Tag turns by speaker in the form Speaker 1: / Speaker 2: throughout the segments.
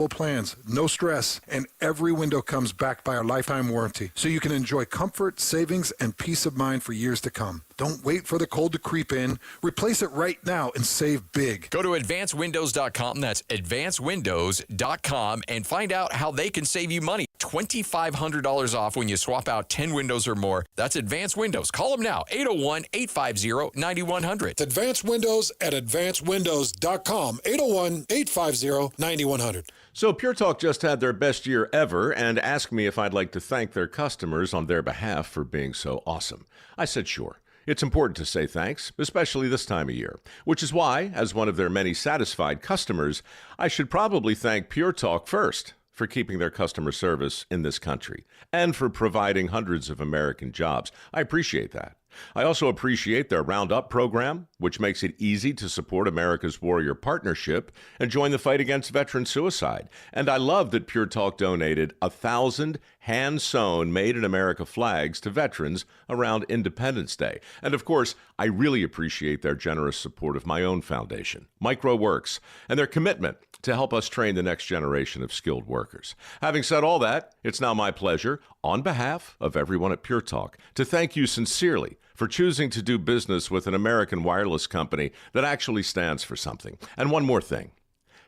Speaker 1: plans, no stress, and every window comes backed by our lifetime warranty, so you can enjoy comfort, savings, and peace of mind for years to come. Don't wait for the cold to creep in. Replace it right now and save big.
Speaker 2: Go to advancedwindows.com. That's advancedwindows.com and find out how they can save you money. $2,500 off when you swap out 10 windows or more. That's Advanced Windows. Call them now, 801-850-9100.
Speaker 1: It's Advanced Windows at advancedwindows.com, 801-850-9100.
Speaker 3: So Pure Talk just had their best year ever and asked me if I'd like to thank their customers on their behalf for being so awesome. I said sure. It's important to say thanks, especially this time of year, which is why, as one of their many satisfied customers, I should probably thank Pure Talk first for keeping their customer service in this country and for providing hundreds of American jobs. I appreciate that. I also appreciate their Roundup program, which makes it easy to support America's Warrior Partnership and join the fight against veteran suicide. And I love that Pure Talk donated 1,000 hand-sewn Made in America flags to veterans around Independence Day. And of course, I really appreciate their generous support of my own foundation, MicroWorks, and their commitment to help us train the next generation of skilled workers. Having said all that, it's now my pleasure, on behalf of everyone at Pure Talk, to thank you sincerely for choosing to do business with an American wireless company that actually stands for something. And one more thing.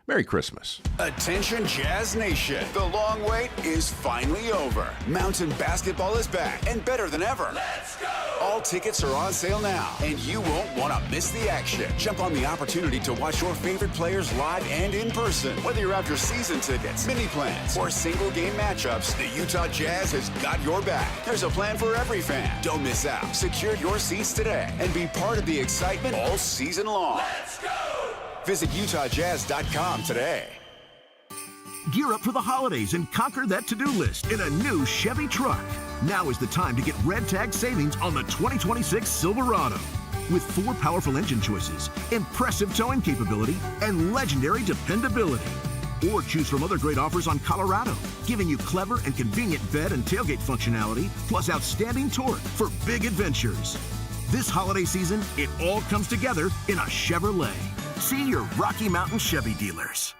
Speaker 3: Merry Christmas.
Speaker 4: Attention Jazz Nation. The long wait is finally over. Mountain basketball is back and better than ever. Let's go! All tickets are on sale now, and you won't want to miss the action. Jump on the opportunity to watch your favorite players live and in person. Whether you're after season tickets, mini plans, or single game matchups, the Utah Jazz has got your back. There's a plan for every fan. Don't miss out. Secure your seats today and be part of the excitement all season long. Let's go! Visit UtahJazz.com today.
Speaker 5: Gear up for the holidays and conquer that to-do list in a new Chevy truck. Now is the time to get red tag savings on the 2026 Silverado. With 4 powerful engine choices, impressive towing capability, and legendary dependability. Or choose from other great offers on Colorado, giving you clever and convenient bed and tailgate functionality, plus outstanding torque for big adventures. This holiday season, it all comes together in a Chevrolet. See your Rocky Mountain Chevy dealers.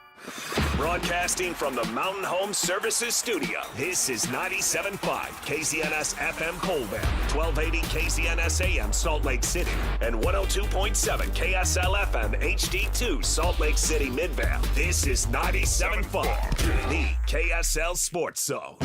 Speaker 6: Broadcasting from the Mountain Home Services Studio, this is 97.5 KZNS FM Colville, 1280 KZNS AM Salt Lake City, and 102.7 KSL FM HD2 Salt Lake City Midvale. This is 97.5, the KSL Sports Zone.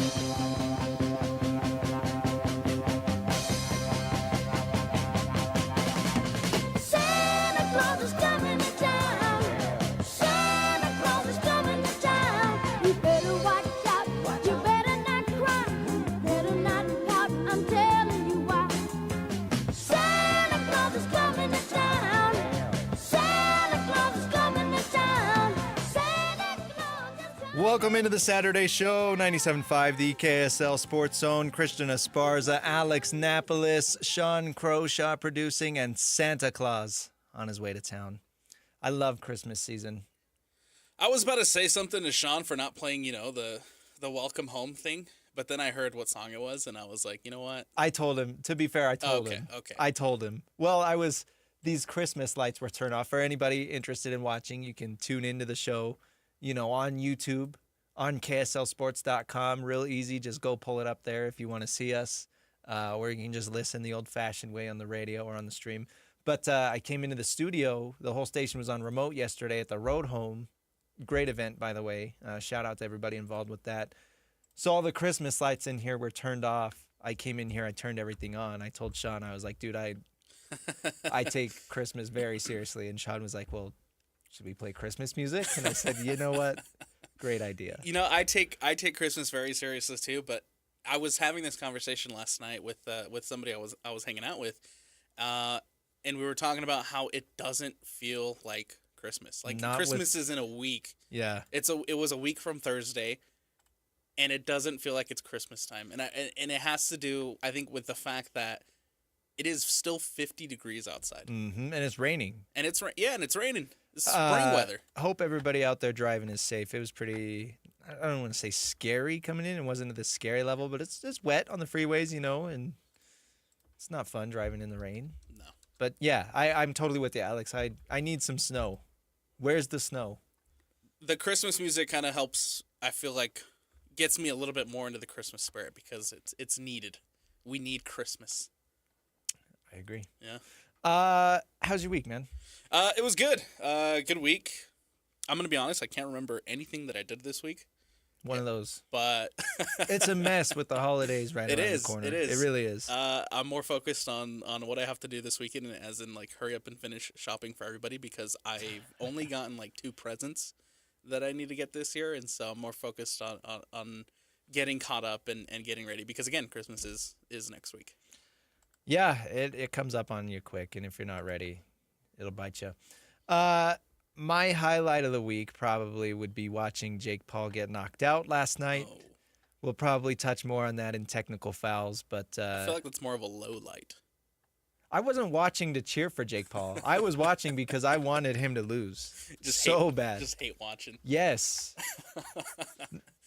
Speaker 7: Welcome into the Saturday show, 97.5, the KSL Sports Zone. Christian Esparza, Alex Napolis, Sean Croshaw producing, and Santa Claus on his way to town. I love Christmas season.
Speaker 8: I was about to say something to Sean for not playing, the welcome home thing, but then I heard what song it was, and I was like, you know what?
Speaker 7: I told him. To be fair, I told him.
Speaker 8: Okay.
Speaker 7: I told him. Well, these Christmas lights were turned off. For anybody interested in watching, you can tune into the show, on YouTube, on KSLSports.com. Real easy. Just go pull it up there if you want to see us, or you can just listen the old-fashioned way on the radio or on the stream. But I came into the studio. The whole station was on remote yesterday at the Road Home. Great event, by the way. Shout out to everybody involved with that. So all the Christmas lights in here were turned off. I came in here. I turned everything on. I told Sean, I was like, dude, I take Christmas very seriously. And Sean was like, well, should we play Christmas music? And I said, you know what? Great idea.
Speaker 8: I take Christmas very seriously too, but I was having this conversation last night with somebody I was hanging out with, and we were talking about how it doesn't feel like Christmas. Like Christmas is in a week.
Speaker 7: Yeah.
Speaker 8: It was a week from Thursday, and it doesn't feel like it's Christmas time. And it has to do, I think, with the fact that it is still 50 degrees outside.
Speaker 7: Mm-hmm. And it's raining.
Speaker 8: And it's raining. It's spring weather.
Speaker 7: I hope everybody out there driving is safe. It was pretty, I don't want to say scary coming in. It wasn't at the scary level, but it's just wet on the freeways, and it's not fun driving in the rain.
Speaker 8: No.
Speaker 7: But yeah, I'm totally with you, Alex. I need some snow. Where's the snow?
Speaker 8: the Christmas music kind of helps. I feel like gets me a little bit more into the Christmas spirit because it's needed. We need Christmas.
Speaker 7: I agree.
Speaker 8: Yeah.
Speaker 7: How's your week, man?
Speaker 8: It was good. Good week. I'm gonna be honest. I can't remember anything that I did this week.
Speaker 7: One of those.
Speaker 8: But
Speaker 7: it's a mess with the holidays around the corner.
Speaker 8: It is.
Speaker 7: It really is.
Speaker 8: I'm more focused on what I have to do this weekend, as in like hurry up and finish shopping for everybody because I've only gotten like 2 presents that I need to get this year, and so I'm more focused on getting caught up and getting ready because again, Christmas is next week.
Speaker 7: Yeah, it comes up on you quick, and if you're not ready, it'll bite you. My highlight of the week probably would be watching Jake Paul get knocked out last night.
Speaker 8: Oh.
Speaker 7: We'll probably touch more on that in technical fouls, but
Speaker 8: I feel like that's more of a low light.
Speaker 7: I wasn't watching to cheer for Jake Paul. I was watching because I wanted him to lose bad.
Speaker 8: Just hate watching.
Speaker 7: Yes.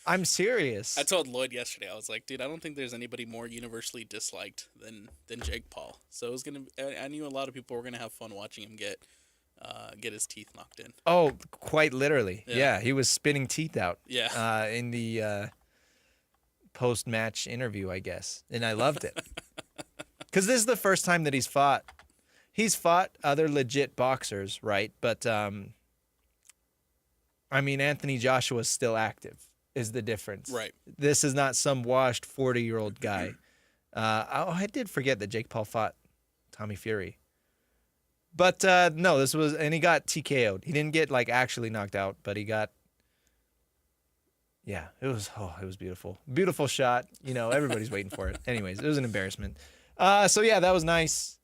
Speaker 7: I'm serious.
Speaker 8: I told Lloyd yesterday, I was like, dude, I don't think there's anybody more universally disliked than Jake Paul. So it was I knew a lot of people were gonna have fun watching him get his teeth knocked in.
Speaker 7: Oh, quite literally.
Speaker 8: Yeah.
Speaker 7: Yeah, he was spitting teeth out.
Speaker 8: Yeah.
Speaker 7: In the post-match interview, I guess, and I loved it because this is the first time that he's fought. He's fought other legit boxers, right? But Anthony Joshua's still active. Is the difference.
Speaker 8: Right.
Speaker 7: This is not some washed 40-year-old guy. I did forget that Jake Paul fought Tommy Fury. But no, this was, and he got TKO'd. He didn't get like actually knocked out, but he got, yeah, it was beautiful. Beautiful shot. You know, everybody's waiting for it. Anyways, it was an embarrassment. So yeah, that was nice.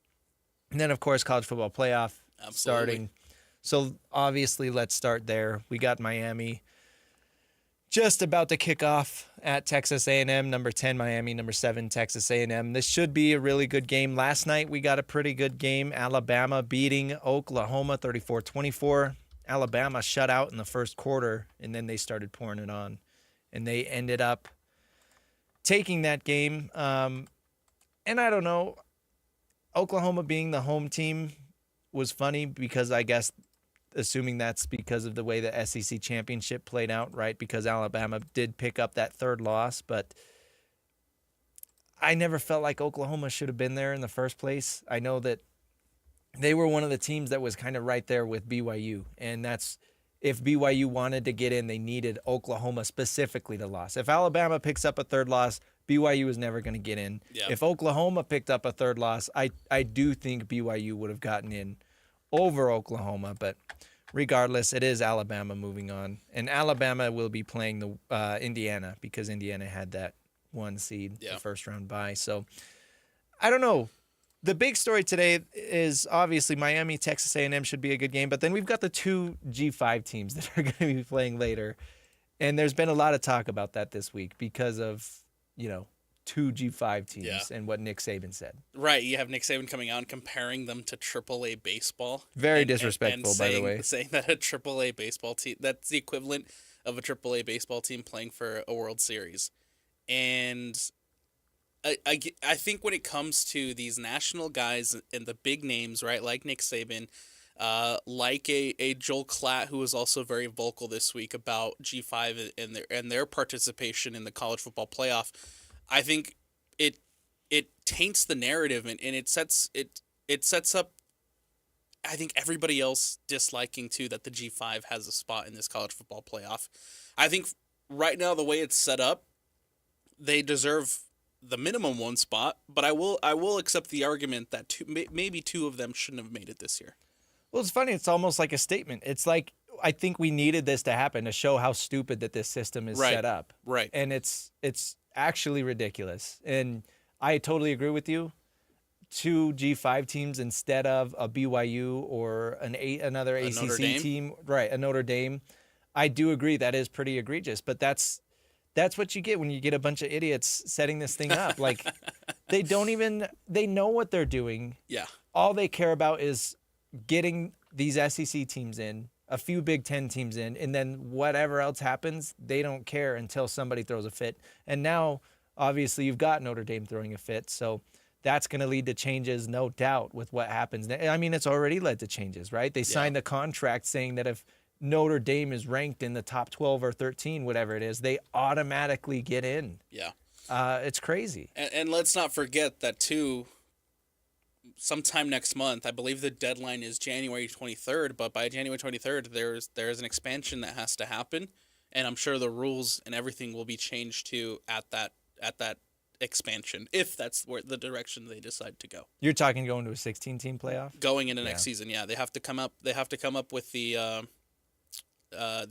Speaker 7: And then of course, college football playoff starting. So obviously let's start there. We got Miami just about to kick off at Texas A&M, number 10 Miami, number 7 Texas A&M. This should be a really good game. Last night we got a pretty good game. Alabama beating Oklahoma 34-24. Alabama shut out in the first quarter, and then they started pouring it on. And they ended up taking that game. And I don't know, Oklahoma being the home team was funny because I guess assuming that's because of the way the SEC championship played out, right? Because Alabama did pick up that third loss, but I never felt like Oklahoma should have been there in the first place. I know that they were one of the teams that was kind of right there with BYU, and that's if BYU wanted to get in, they needed Oklahoma specifically to lose. If Alabama picks up a third loss, BYU is never going to get in.
Speaker 8: Yeah.
Speaker 7: If Oklahoma picked up a third loss, I do think BYU would have gotten in over Oklahoma, but regardless, it is Alabama moving on. And Alabama will be playing the Indiana because Indiana had that 1 seed, the first round bye. So I don't know. The big story today is obviously Miami, Texas A&M should be a good game, but then we've got the 2 G5 teams that are going to be playing later. And there's been a lot of talk about that this week because of, 2 G5 teams and what Nick Saban said.
Speaker 8: Right, you have Nick Saban coming out and comparing them to AAA baseball.
Speaker 7: Very disrespectful,
Speaker 8: and
Speaker 7: by the way.
Speaker 8: Saying that a AAA baseball team, that's the equivalent of a AAA baseball team playing for a World Series. And I think when it comes to these national guys and the big names, right, like Nick Saban, like a Joel Klatt, who was also very vocal this week about G5 and their participation in the college football playoff, I think it taints the narrative and it sets up, I think, everybody else disliking too that the G5 has a spot in this college football playoff. I think right now the way it's set up, they deserve the minimum 1 spot, but I will accept the argument that maybe 2 of them shouldn't have made it this year.
Speaker 7: Well, it's funny. It's almost like a statement. It's like, I think we needed this to happen to show how stupid that this system is set up.
Speaker 8: Right.
Speaker 7: And it's actually ridiculous. And I totally agree with you. 2 G5 teams instead of a BYU or another ACC team, right? A Notre Dame. I do agree that is pretty egregious, but that's what you get when you get a bunch of idiots setting this thing up. Like they know what they're doing.
Speaker 8: Yeah.
Speaker 7: All they care about is getting these SEC teams in, a few Big Ten teams in, and then whatever else happens, they don't care until somebody throws a fit. And now, obviously, you've got Notre Dame throwing a fit, so that's going to lead to changes, no doubt, with what happens. I mean, it's already led to changes, right? They signed a contract saying that if Notre Dame is ranked in the top 12 or 13, whatever it is, they automatically get in.
Speaker 8: Yeah.
Speaker 7: It's crazy.
Speaker 8: And let's not forget that, too, sometime next month, I believe the deadline is January 23rd, but by January 23rd, there's an expansion that has to happen, and I'm sure the rules and everything will be changed to at that expansion, if that's where the direction they decide to go.
Speaker 7: You're talking going to a 16-team playoff?
Speaker 8: Going into next season, yeah. They have to come up with the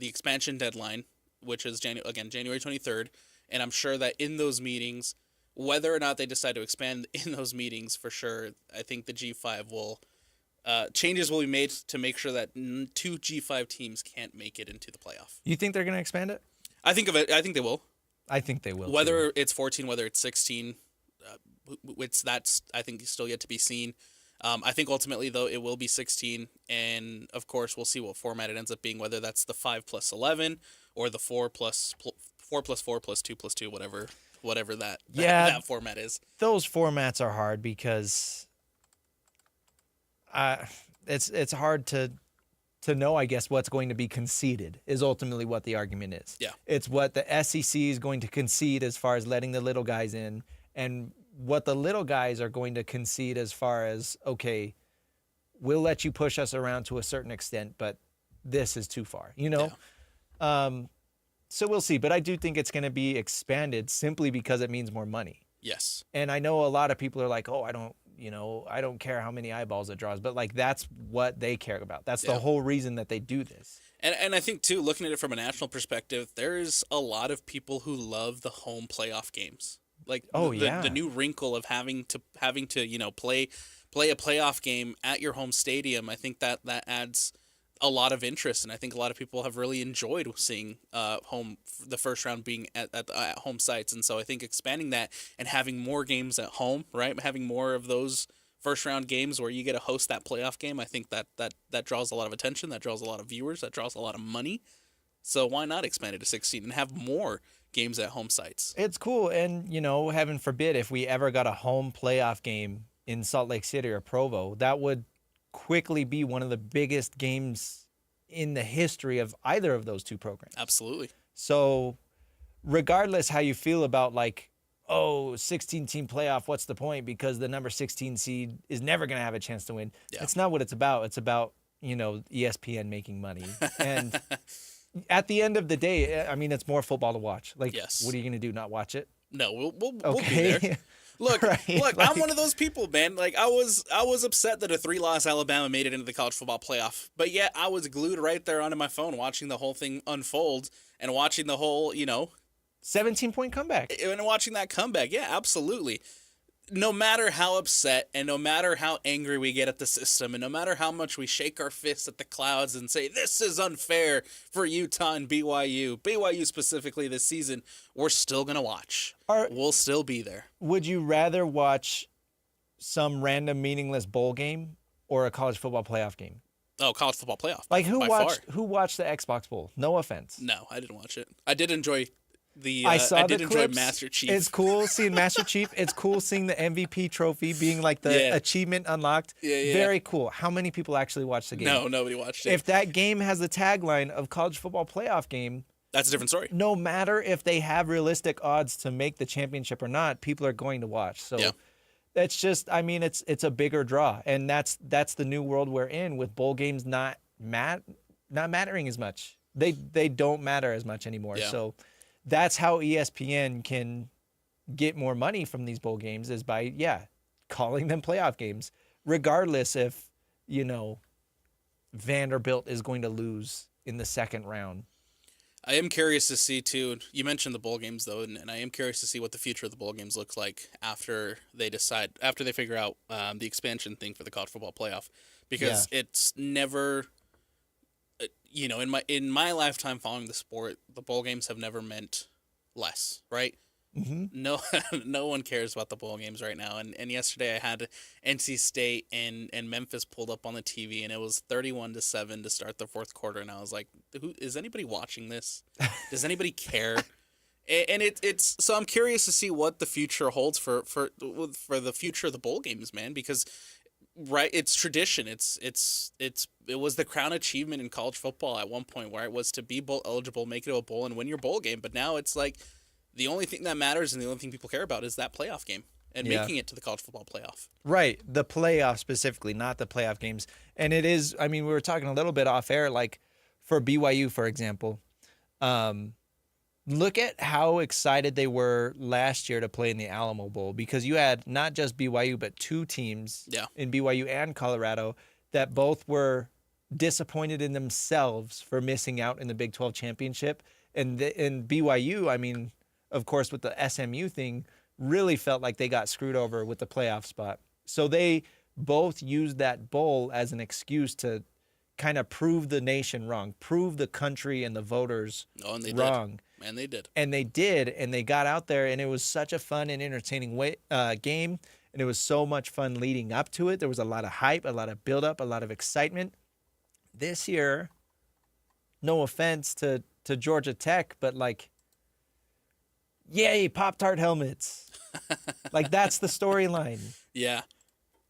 Speaker 8: expansion deadline, which is January 23rd, and I'm sure that in those meetings, whether or not they decide to expand in those meetings, for sure, I think the G5 will changes will be made to make sure that 2 G5 teams can't make it into the playoff.
Speaker 7: You think they're going to expand it?
Speaker 8: I think they will.
Speaker 7: I think they will.
Speaker 8: Whether it's 14, whether it's 16, that's I think still yet to be seen. I think ultimately, though, it will be 16, and of course, we'll see what format it ends up being. Whether that's the 5+11 or the 4+4 plus 2+2, whatever that format is.
Speaker 7: Those formats are hard because it's hard to know, I guess, what's going to be conceded is ultimately what the argument is.
Speaker 8: Yeah.
Speaker 7: It's what the SEC is going to concede as far as letting the little guys in, and what the little guys are going to concede as far as, okay, we'll let you push us around to a certain extent, but this is too far,
Speaker 8: Yeah.
Speaker 7: So we'll see. But I do think it's going to be expanded simply because it means more money.
Speaker 8: Yes.
Speaker 7: And I know a lot of people are like, oh, I don't care how many eyeballs it draws, but like that's what they care about. That's the whole reason that they do this.
Speaker 8: And I think, too, looking at it from a national perspective, there's a lot of people who love the home playoff games. Like the new wrinkle of having to play a playoff game at your home stadium. I think that adds a lot of interest, and I think a lot of people have really enjoyed seeing the first round being at home sites. And so I think expanding that and having more games at home, right, having more of those first round games where you get to host that playoff game, I think that draws a lot of attention, that draws a lot of viewers, that draws a lot of money. So why not expand it to 16 and have more games at home sites?
Speaker 7: It's cool. And, heaven forbid, if we ever got a home playoff game in Salt Lake City or Provo, that would quickly be one of the biggest games in the history of either of those two programs.
Speaker 8: Absolutely.
Speaker 7: So regardless how you feel about 16-team playoff, what's the point? Because the number 16 seed is never going to have a chance to win. Yeah. It's not what it's about. It's about, ESPN making money. And at the end of the day, I mean, it's more football to watch.
Speaker 8: Yes.
Speaker 7: What are you going to do, not watch it?
Speaker 8: No, we'll be there. Look, I'm one of those people, man. I was upset that a 3-loss Alabama made it into the college football playoff, but yet I was glued right there onto my phone watching the whole thing unfold and watching the whole,
Speaker 7: 17-point comeback.
Speaker 8: And watching that comeback. Yeah, absolutely. No matter how upset and no matter how angry we get at the system and no matter how much we shake our fists at the clouds and say, this is unfair for Utah and BYU specifically this season, we're still going to watch. We'll still be there.
Speaker 7: Would you rather watch some random meaningless bowl game or a college football playoff game?
Speaker 8: Oh, college football playoff.
Speaker 7: Who watched the Xbox Bowl? No offense.
Speaker 8: No, I didn't watch it. I did enjoy
Speaker 7: I did enjoy
Speaker 8: Master Chief.
Speaker 7: It's cool seeing Master Chief. It's cool seeing the MVP trophy being the achievement unlocked.
Speaker 8: Yeah.
Speaker 7: Very cool. How many people actually watched the game?
Speaker 8: No, nobody watched it.
Speaker 7: If that game has the tagline of college football playoff game,
Speaker 8: that's a different story.
Speaker 7: No matter if they have realistic odds to make the championship or not, people are going to watch. So that's just, I mean, it's a bigger draw, and that's the new world we're in with bowl games not mattering as much. They don't matter as much anymore.
Speaker 8: Yeah.
Speaker 7: So that's how ESPN can get more money from these bowl games is by, calling them playoff games, regardless if, Vanderbilt is going to lose in the second round.
Speaker 8: I am curious to see, too, you mentioned the bowl games, though, and I am curious to see what the future of the bowl games looks like after they figure out the expansion thing for the college football playoff. Because it's never... in my lifetime following the sport, the bowl games have never meant less, right?
Speaker 7: Mm-hmm.
Speaker 8: No one cares about the bowl games right now. And yesterday I had NC State and Memphis pulled up on the TV, and it was 31-7 to start the fourth quarter, and I was like, is anybody watching this? Does anybody care? And it's so I'm curious to see what the future holds for the future of the bowl games, man, because Right, it's tradition. It was the crown achievement in college football at one point, where it was to be bowl eligible, make it to a bowl, and win your bowl game. But now it's like the only thing that matters and the only thing people care about is that playoff game and making it to the college football playoff.
Speaker 7: Right, the playoff specifically, not the playoff games. And it is, I mean, we were talking a little bit off air, like for BYU, for example. Look at how excited they were last year to play in the Alamo Bowl, because you had not just BYU, but two teams in BYU and Colorado that both were disappointed in themselves for missing out in the Big 12 championship. And in BYU, I mean, of course, with the SMU thing, really felt like they got screwed over with the playoff spot. So they both used that bowl as an excuse to kind of prove the nation wrong, prove the country and the voters wrong.
Speaker 8: And they did.
Speaker 7: And they did, and they got out there, and it was such a fun and entertaining game, and it was so much fun leading up to it. There was a lot of hype, a lot of build-up, a lot of excitement. This year, no offense to Georgia Tech, but like, yay, Pop-Tart helmets. Like, that's the storyline.
Speaker 8: Yeah.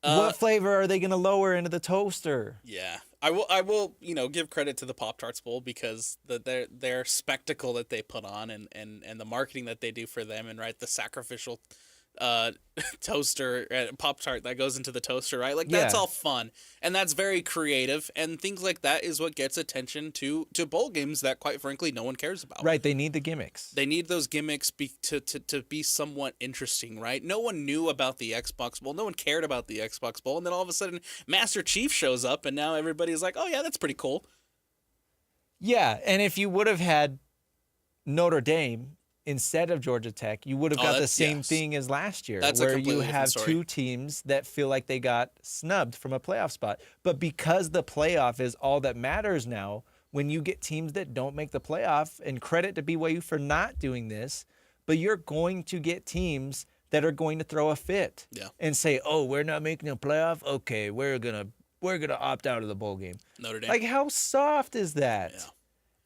Speaker 7: What flavor are they going to lower into the toaster?
Speaker 8: Yeah. I will, give credit to the Pop-Tarts Bowl, because their spectacle that they put on and the marketing that they do for them, and the sacrificial toaster Pop-Tart that goes into the toaster, right? Like, that's all fun, and that's very creative, and things like that is what gets attention to bowl games that, quite frankly, no one cares about.
Speaker 7: Right, they need the gimmicks.
Speaker 8: They need those gimmicks to be somewhat interesting, right? No one knew about the Xbox Bowl. No one cared about the Xbox Bowl, and then all of a sudden, Master Chief shows up, and now everybody's like, oh, yeah, that's pretty cool.
Speaker 7: Yeah, and if you would have had Notre Dame instead of Georgia Tech, you would have got the same thing as last year, where you have two teams that feel like they got snubbed from a playoff spot. But because the playoff is all that matters now, when you get teams that don't make the playoff, and credit to BYU for not doing this, but you're going to get teams that are going to throw a fit and say, oh, we're not making a playoff? Okay, we're gonna opt out of the bowl game.
Speaker 8: Notre Dame.
Speaker 7: Like, how soft is that?
Speaker 8: Yeah.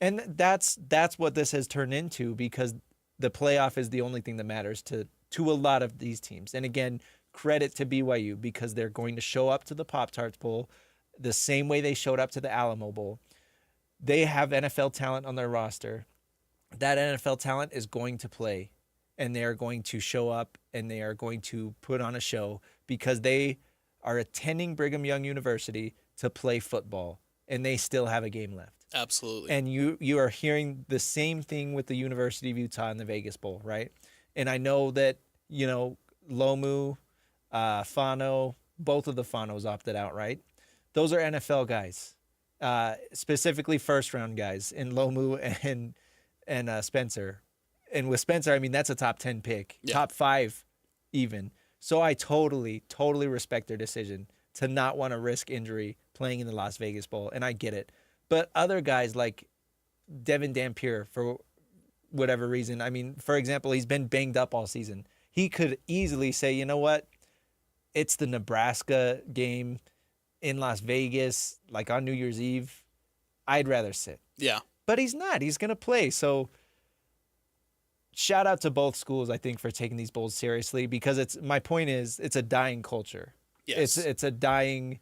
Speaker 7: And that's what this has turned into, because the playoff is the only thing that matters to a lot of these teams. And again, credit to BYU, because they're going to show up to the Pop-Tarts Bowl the same way they showed up to the Alamo Bowl. They have NFL talent on their roster. That NFL talent is going to play, and they are going to show up, and they are going to put on a show, because they are attending Brigham Young University to play football, and they still have a game left.
Speaker 8: Absolutely.
Speaker 7: And you are hearing the same thing with the University of Utah in the Vegas Bowl, right? And I know that, Lomu, Fano, both of the Fanos opted out, right? Those are NFL guys, specifically first-round guys in Lomu and Spencer. And with Spencer, I mean, that's a top 10 pick, top 5 even. So I totally, totally respect their decision to not want to risk injury playing in the Las Vegas Bowl, and I get it. But other guys like Devin Dampier, for whatever reason, I mean, for example, he's been banged up all season. He could easily say, you know what? It's the Nebraska game in Las Vegas, like on New Year's Eve. I'd rather sit.
Speaker 8: Yeah.
Speaker 7: But he's not. He's going to play. So shout out to both schools, I think, for taking these bowls seriously, because my point is, it's a dying culture.
Speaker 8: Yes.
Speaker 7: It's a dying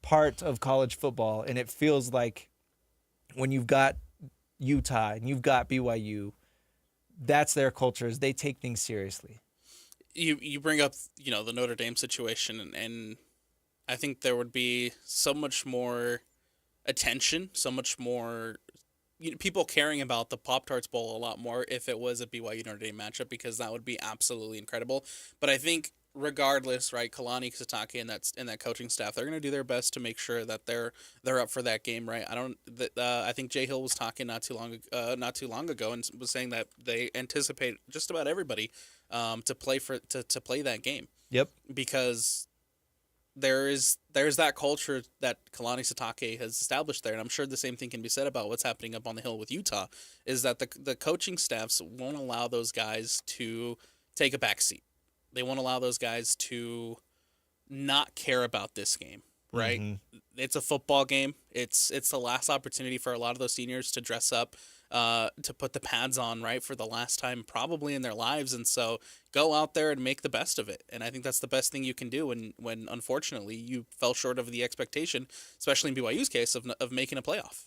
Speaker 7: part of college football, and it feels like when you've got Utah and you've got BYU, that's their culture, is they take things seriously.
Speaker 8: You bring up the Notre Dame situation, and I think there would be so much more attention, so much more people caring about the Pop-Tarts Bowl a lot more if it was a BYU Notre Dame matchup, because that would be absolutely incredible. But I think, regardless, right, Kalani Sitake and that coaching staff, they're going to do their best to make sure that they're up for that game, right? I think Jay Hill was talking not too long ago and was saying that they anticipate just about everybody to play that game.
Speaker 7: Yep.
Speaker 8: Because there's that culture that Kalani Sitake has established there, and I'm sure the same thing can be said about what's happening up on the hill with Utah, is that the coaching staffs won't allow those guys to take a back seat. They won't allow those guys to not care about this game, right? Mm-hmm. It's a football game. It's the last opportunity for a lot of those seniors to dress up to put the pads on, right, for the last time probably in their lives. And so go out there and make the best of it. And I think that's the best thing you can do when unfortunately you fell short of the expectation, especially in BYU's case, of making a playoff.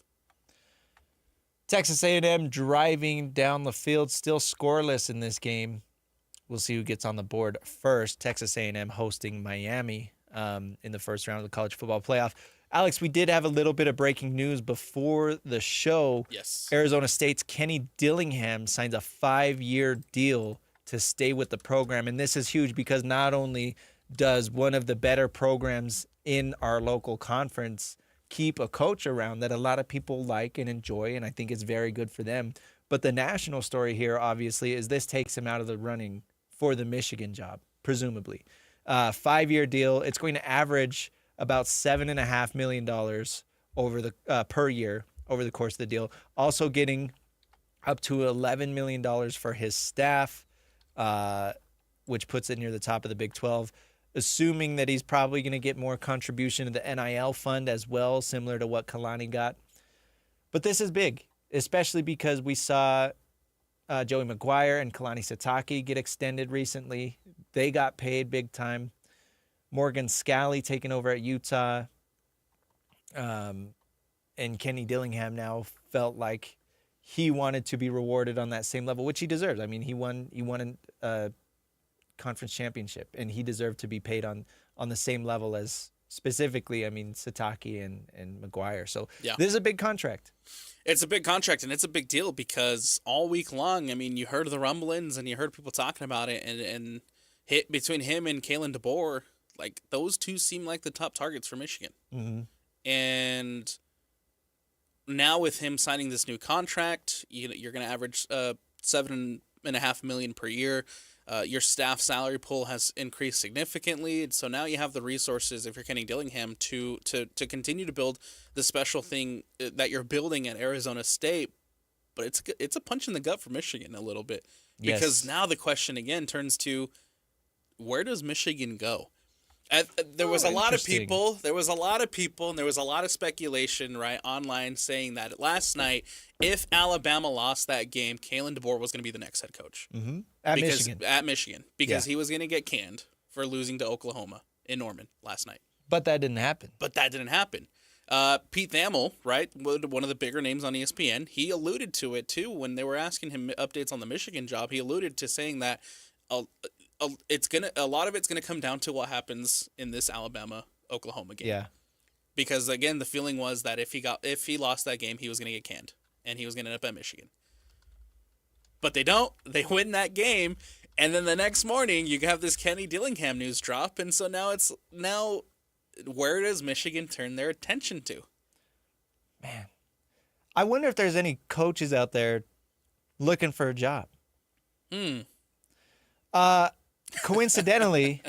Speaker 7: Texas A&M driving down the field, still scoreless in this game. We'll see who gets on the board first. Texas A&M hosting Miami in the first round of the college football playoff. Alex, we did have a little bit of breaking news before the show.
Speaker 8: Yes.
Speaker 7: Arizona State's Kenny Dillingham signs a 5-year deal to stay with the program. And this is huge because not only does one of the better programs in our local conference keep a coach around that a lot of people like and enjoy, and I think it's very good for them. But the national story here, obviously, is this takes him out of the running for the Michigan job, presumably. 5-year deal. It's going to average about $7.5 million over the per year over the course of the deal. Also getting up to $11 million for his staff, which puts it near the top of the Big 12. Assuming that he's probably going to get more contribution to the NIL fund as well, similar to what Kalani got. But this is big, especially because we saw Joey McGuire and Kalani Sitake get extended recently. They got paid big time. Morgan Scalley taking over at Utah. And Kenny Dillingham now felt like he wanted to be rewarded on that same level, which he deserves. I mean, he won a conference championship, and he deserved to be paid on the same level as specifically, I mean, Sitake and McGuire. So
Speaker 8: yeah.
Speaker 7: This is a big contract.
Speaker 8: It's a big contract, and it's a big deal because all week long, I mean, you heard the rumblings and you heard people talking about it, and hit between him and Kalen DeBoer, like those two seem like the top targets for Michigan.
Speaker 7: Mm-hmm.
Speaker 8: And now with him signing this new contract, you're going to average $7.5 million per year. Your staff salary pool has increased significantly, and so now you have the resources, if you're Kenny Dillingham, to continue to build the special thing that you're building at Arizona State. But it's a punch in the gut for Michigan a little bit, because now the question again turns to, where does Michigan go? There was a lot of people, and there was a lot of speculation, right, online saying that last night, if Alabama lost that game, Kalen DeBoer was going to be the next head coach.
Speaker 7: Mm-hmm.
Speaker 8: At Michigan, because he was going to get canned for losing to Oklahoma in Norman last night.
Speaker 7: But that didn't happen.
Speaker 8: Pete Thamel, right, one of the bigger names on ESPN, he alluded to it too when they were asking him updates on the Michigan job. He alluded to saying that a lot of it's gonna come down to what happens in this Alabama-Oklahoma game.
Speaker 7: Yeah.
Speaker 8: Because again, the feeling was that if he lost that game, he was gonna get canned, and he was gonna end up at Michigan. But they don't. They win that game, and then the next morning you have this Kenny Dillingham news drop, and so now where does Michigan turn their attention to?
Speaker 7: Man, I wonder if there's any coaches out there looking for a job. Coincidentally,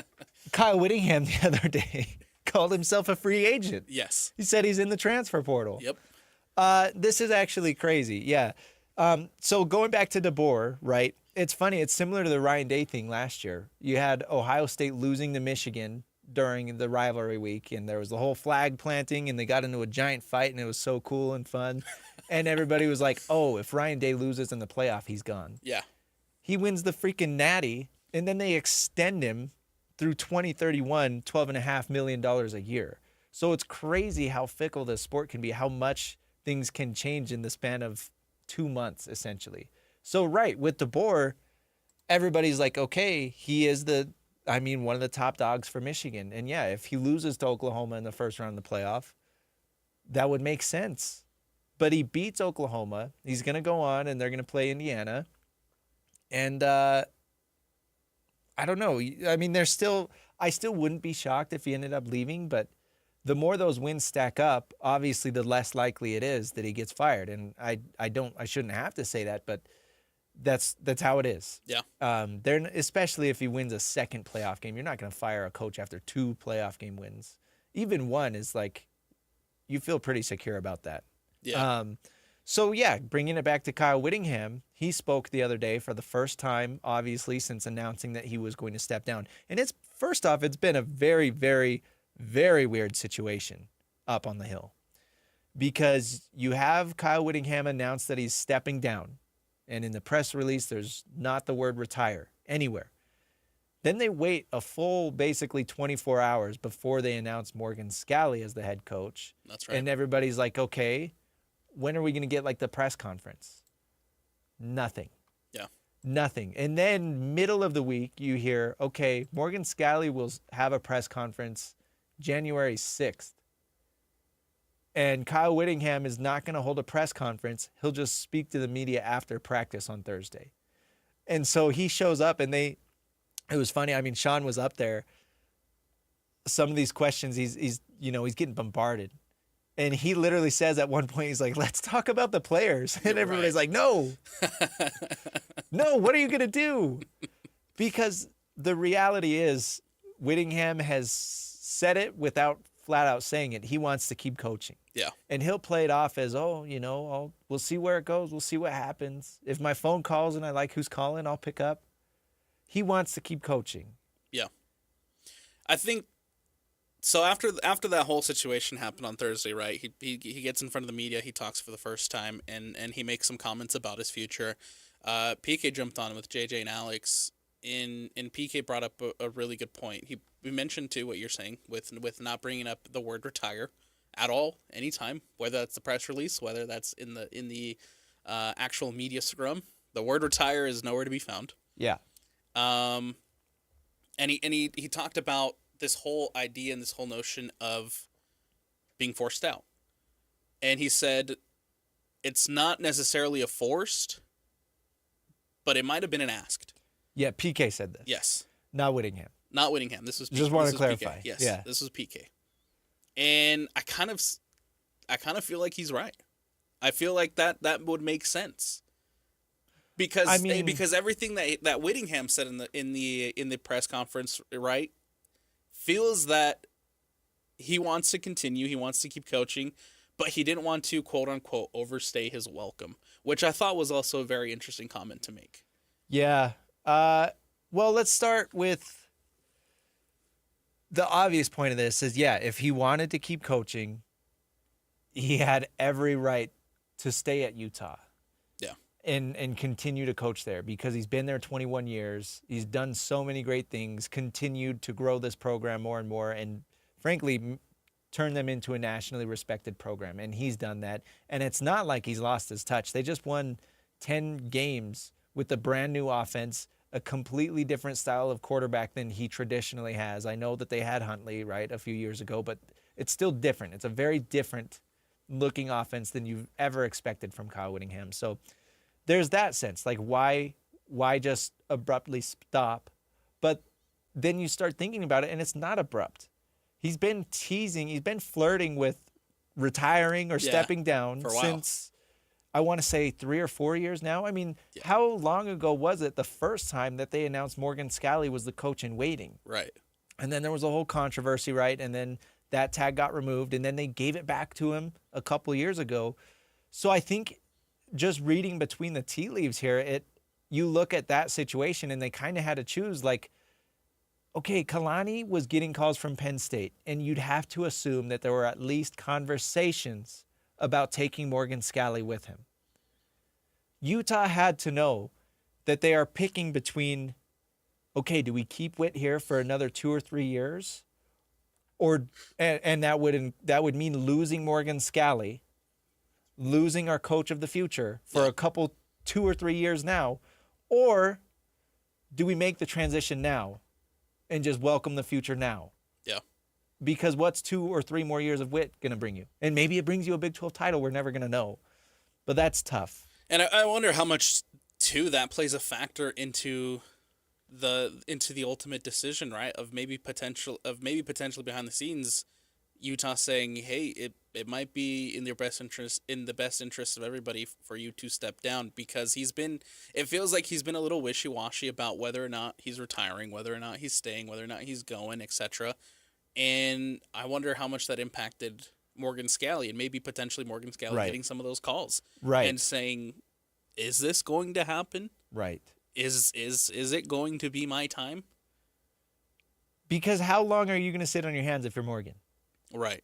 Speaker 7: Kyle Whittingham the other day called himself a free agent.
Speaker 8: Yes.
Speaker 7: He said he's in the transfer portal.
Speaker 8: Yep.
Speaker 7: This is actually crazy. Yeah. So going back to DeBoer, right? It's funny. It's similar to the Ryan Day thing last year. You had Ohio State losing to Michigan during the rivalry week, and there was the whole flag planting, and they got into a giant fight, and it was so cool and fun. And everybody was like, oh, if Ryan Day loses in the playoff, he's gone.
Speaker 8: Yeah.
Speaker 7: He wins the freaking Natty, and then they extend him through 2031, $12.5 million a year. So it's crazy how fickle this sport can be, how much things can change in the span of 2 months, essentially. So, right, with DeBoer, everybody's like, okay, he is one of the top dogs for Michigan. And yeah, if he loses to Oklahoma in the first round of the playoff, that would make sense. But he beats Oklahoma. He's going to go on, and they're going to play Indiana. And I don't know. I mean, I still wouldn't be shocked if he ended up leaving, but the more those wins stack up, obviously the less likely it is that he gets fired. And I shouldn't have to say that, but that's how it is.
Speaker 8: Yeah.
Speaker 7: Especially if he wins a second playoff game, you're not going to fire a coach after 2 playoff game wins. Even one is like, you feel pretty secure about that.
Speaker 8: Yeah.
Speaker 7: So yeah, bringing it back to Kyle Whittingham, he spoke the other day for the first time, obviously, since announcing that he was going to step down. And it's been a very, very, very weird situation up on the Hill. because you have Kyle Whittingham announce that he's stepping down. And in the press release, there's not the word retire anywhere. Then they wait a full, basically 24 hours before they announce Morgan Scally as the head coach.
Speaker 8: That's right.
Speaker 7: And everybody's like, okay, when are we going to get like the press conference? Nothing.
Speaker 8: Yeah.
Speaker 7: Nothing. And then middle of the week, you hear, okay, Morgan Scally will have a press conference January 6th. And Kyle Whittingham is not going to hold a press conference. He'll just speak to the media after practice on Thursday. And so he shows up, and it was funny. I mean, Sean was up there. Some of these questions, he's getting bombarded. And he literally says at one point, he's like, let's talk about the players. And everybody's like, no. No, what are you going to do? Because the reality is Whittingham has said it without flat out saying it. He wants to keep coaching.
Speaker 8: Yeah.
Speaker 7: And he'll play it off as, we'll see where it goes. We'll see what happens. If my phone calls and I like who's calling, I'll pick up. He wants to keep coaching.
Speaker 8: Yeah. I think so. After that whole situation happened on Thursday, right? He gets in front of the media. He talks for the first time, and he makes some comments about his future. PK jumped on with JJ and Alex, and PK brought up a really good point. We mentioned too what you're saying with not bringing up the word retire at all, anytime, whether that's the press release, whether that's in the actual media scrum. The word retire is nowhere to be found.
Speaker 7: Yeah.
Speaker 8: And he talked about this whole idea and this whole notion of being forced out. And he said it's not necessarily a forced, but it might have been an asked.
Speaker 7: Yeah, PK said this.
Speaker 8: Yes.
Speaker 7: Not Whittingham.
Speaker 8: Not Whittingham. This was PK.
Speaker 7: Just want to clarify.
Speaker 8: PK. Yes.
Speaker 7: Yeah.
Speaker 8: This was PK. And I kind of feel like he's right. I feel like that would make sense. Because everything that Whittingham said in the press conference, right, feels that he wants to continue, he wants to keep coaching, but he didn't want to, quote unquote, overstay his welcome, which I thought was also a very interesting comment to make.
Speaker 7: Yeah. Well, let's start with the obvious point of this is, if he wanted to keep coaching, he had every right to stay at Utah.
Speaker 8: Yeah.
Speaker 7: And continue to coach there because he's been there 21 years. He's done so many great things, continued to grow this program more and more, and frankly, turn them into a nationally respected program. And he's done that. And it's not like he's lost his touch. They just won 10 games with a brand new offense, a completely different style of quarterback than he traditionally has. I know that they had Huntley, right, a few years ago, but it's still different. It's a very different looking offense than you've ever expected from Kyle Whittingham. So there's that sense, like why just abruptly stop? But then you start thinking about it, and it's not abrupt. He's been teasing, he's been flirting with retiring or stepping down since, I want to say 3 or 4 years now. I mean, how long ago was it the first time that they announced Morgan Scally was the coach in waiting?
Speaker 8: Right.
Speaker 7: And then there was a whole controversy, right? And then that tag got removed, and then they gave it back to him a couple years ago. So I think just reading between the tea leaves here, you look at that situation, and they kind of had to choose, like, okay, Kalani was getting calls from Penn State, and you'd have to assume that there were at least conversations about taking Morgan Scally with him. Utah had to know that they are picking between, okay, do we keep Whit here for another 2 or 3 years? And that would mean losing Morgan Scally, losing our coach of the future for a couple 2 or 3 years now, or do we make the transition now and just welcome the future now?
Speaker 8: Yeah.
Speaker 7: Because what's 2 or 3 more years of Whit going to bring you? And maybe it brings you a Big 12 title. We're never going to know. But that's tough.
Speaker 8: And I wonder how much, too, that plays a factor into the ultimate decision, right? Of maybe potentially behind the scenes, Utah saying, hey, it might be in the best interest of everybody for you to step down, because it feels like he's been a little wishy-washy about whether or not he's retiring, whether or not he's staying, whether or not he's going, etc. And I wonder how much that impacted Morgan Scally, and maybe potentially Morgan Scally getting some of those calls, and saying, is this going to happen?
Speaker 7: Right.
Speaker 8: Is it going to be my time?
Speaker 7: Because how long are you going to sit on your hands if you're Morgan?
Speaker 8: Right.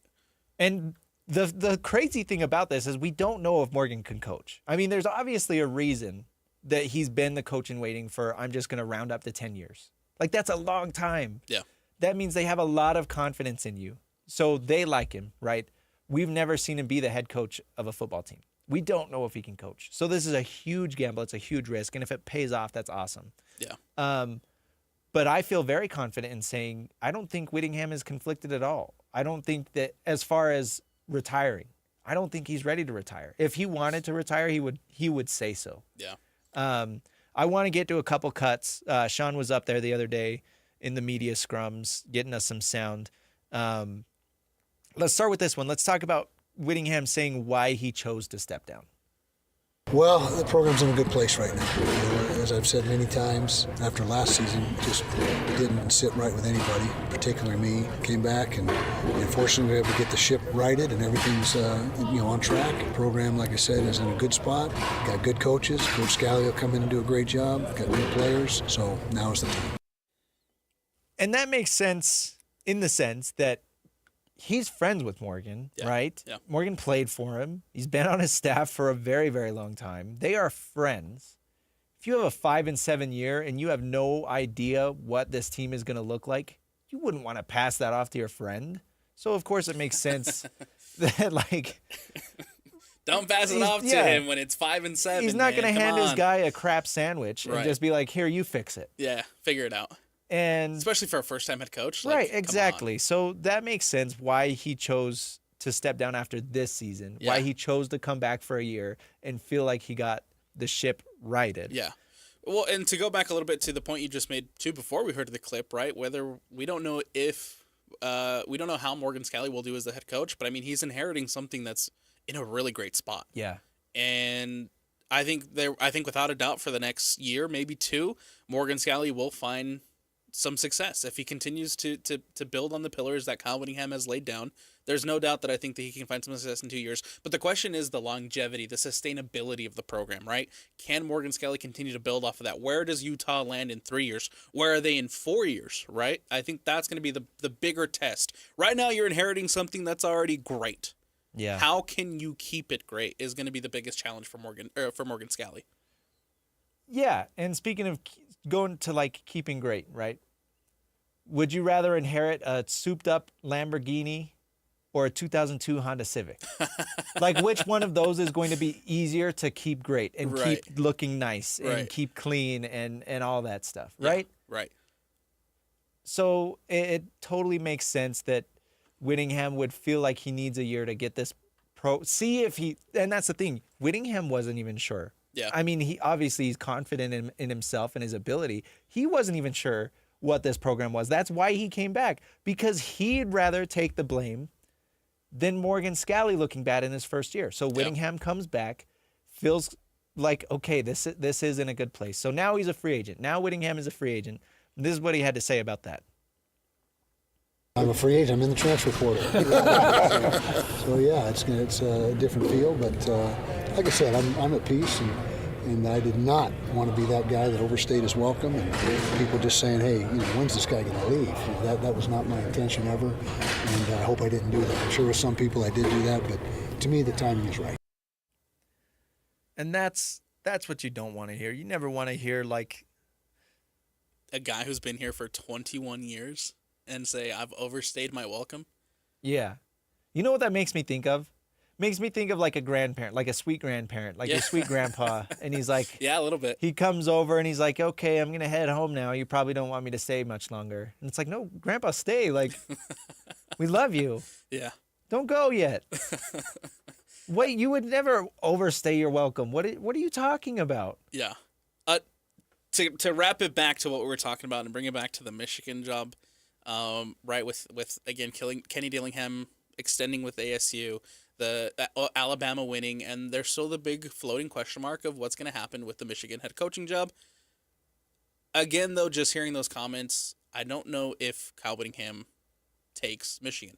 Speaker 7: And The crazy thing about this is we don't know if Morgan can coach. I mean, there's obviously a reason that he's been the coach in waiting for, I'm just going to round up to 10 years. Like, that's a long time.
Speaker 8: Yeah.
Speaker 7: That means they have a lot of confidence in you. So they like him, right? We've never seen him be the head coach of a football team. We don't know if he can coach. So this is a huge gamble. It's a huge risk. And if it pays off, that's awesome.
Speaker 8: Yeah.
Speaker 7: But I feel very confident in saying I don't think Whittingham is conflicted at all. I don't think that as far as retiring, I don't think he's ready to retire. If he wanted to retire, he would say so.
Speaker 8: Yeah.
Speaker 7: I want to get to a couple cuts. Sean was up there the other day in the media scrums, getting us some sound. Let's start with this one. Let's talk about Whittingham saying why he chose to step down.
Speaker 9: Well, the program's in a good place right now. As I've said many times, after last season, it just didn't sit right with anybody, particularly me. Came back and unfortunately we were able to get the ship righted and everything's on track. The program, like I said, is in a good spot. Got good coaches. Coach Scally will come in and do a great job. Got good players. So now is the time.
Speaker 7: And that makes sense in the sense that he's friends with Morgan, right?
Speaker 8: Yeah.
Speaker 7: Morgan played for him. He's been on his staff for a very, very long time. They are friends. If you have a 5-7 year and you have no idea what this team is going to look like, you wouldn't want to pass that off to your friend. So, of course, it makes sense that, like...
Speaker 8: Don't pass it off to him when it's 5-7.
Speaker 7: He's not going to hand his guy a crap sandwich and just be like, here, you fix it.
Speaker 8: Yeah, figure it out.
Speaker 7: And
Speaker 8: especially for a first-time head coach.
Speaker 7: Right, exactly. So that makes sense why he chose to step down after this season, why he chose to come back for a year and feel like he got the ship righted.
Speaker 8: Yeah. Well, and to go back a little bit to the point you just made, too, before we heard the clip, right, whether we don't know if we don't know how Morgan Scally will do as the head coach, but, I mean, he's inheriting something that's in a really great spot.
Speaker 7: Yeah.
Speaker 8: And I think without a doubt for the next year, maybe two, Morgan Scally will find some success if he continues to build on the pillars that Kyle Whittingham has laid down. There's no doubt that I think that he can find some success in 2 years. But the question is the longevity, the sustainability of the program, right? Can Morgan Scally continue to build off of that? Where does Utah land in 3 years? Where are they in 4 years, right? I think that's going to be the bigger test. Right now, you're inheriting something that's already great.
Speaker 7: Yeah.
Speaker 8: How can you keep it great is going to be the biggest challenge for Morgan Scally.
Speaker 7: Yeah, and speaking of going to, like, keeping great, right? Would you rather inherit a souped-up Lamborghini or a 2002 Honda Civic? Like, which one of those is going to be easier to keep great and keep looking nice and keep clean and all that stuff, right?
Speaker 8: Right.
Speaker 7: So it totally makes sense that Whittingham would feel like he needs a year to get this see if he, and that's the thing, Whittingham wasn't even sure.
Speaker 8: Yeah.
Speaker 7: I mean, he's confident in himself and his ability. He wasn't even sure what this program was. That's why he came back, because he'd rather take the blame than Morgan Scally looking bad in his first year. So Whittingham comes back, feels like, okay, this is in a good place. So now he's a free agent. Now Whittingham is a free agent. This is what he had to say about that.
Speaker 9: I'm a free agent. I'm in the transfer portal. So yeah, it's a different feel, but like I said, I'm at peace, and I did not want to be that guy that overstayed his welcome and people just saying, hey, when's this guy going to leave? That was not my intention ever, and I hope I didn't do that. I'm sure with some people I did do that, but to me the timing is right.
Speaker 7: And that's what you don't want to hear. You never want to hear, like,
Speaker 8: a guy who's been here for 21 years and say, I've overstayed my welcome.
Speaker 7: Yeah. You know what that makes me think of? Makes me think of like a grandparent, like a sweet grandparent, like a sweet grandpa. And he's like,
Speaker 8: yeah, a little bit.
Speaker 7: He comes over and he's like, okay, I'm going to head home now. You probably don't want me to stay much longer. And it's like, no, grandpa, stay. Like, we love you.
Speaker 8: Yeah.
Speaker 7: Don't go yet. Wait, you would never overstay your welcome. What are you talking about?
Speaker 8: Yeah. To wrap it back to what we were talking about and bring it back to the Michigan job, right, with again, Kenny Dillingham extending with ASU, the Alabama winning, and there's still the big floating question mark of what's going to happen with the Michigan head coaching job. Again, though, just hearing those comments, I don't know if Kyle Whittingham takes Michigan.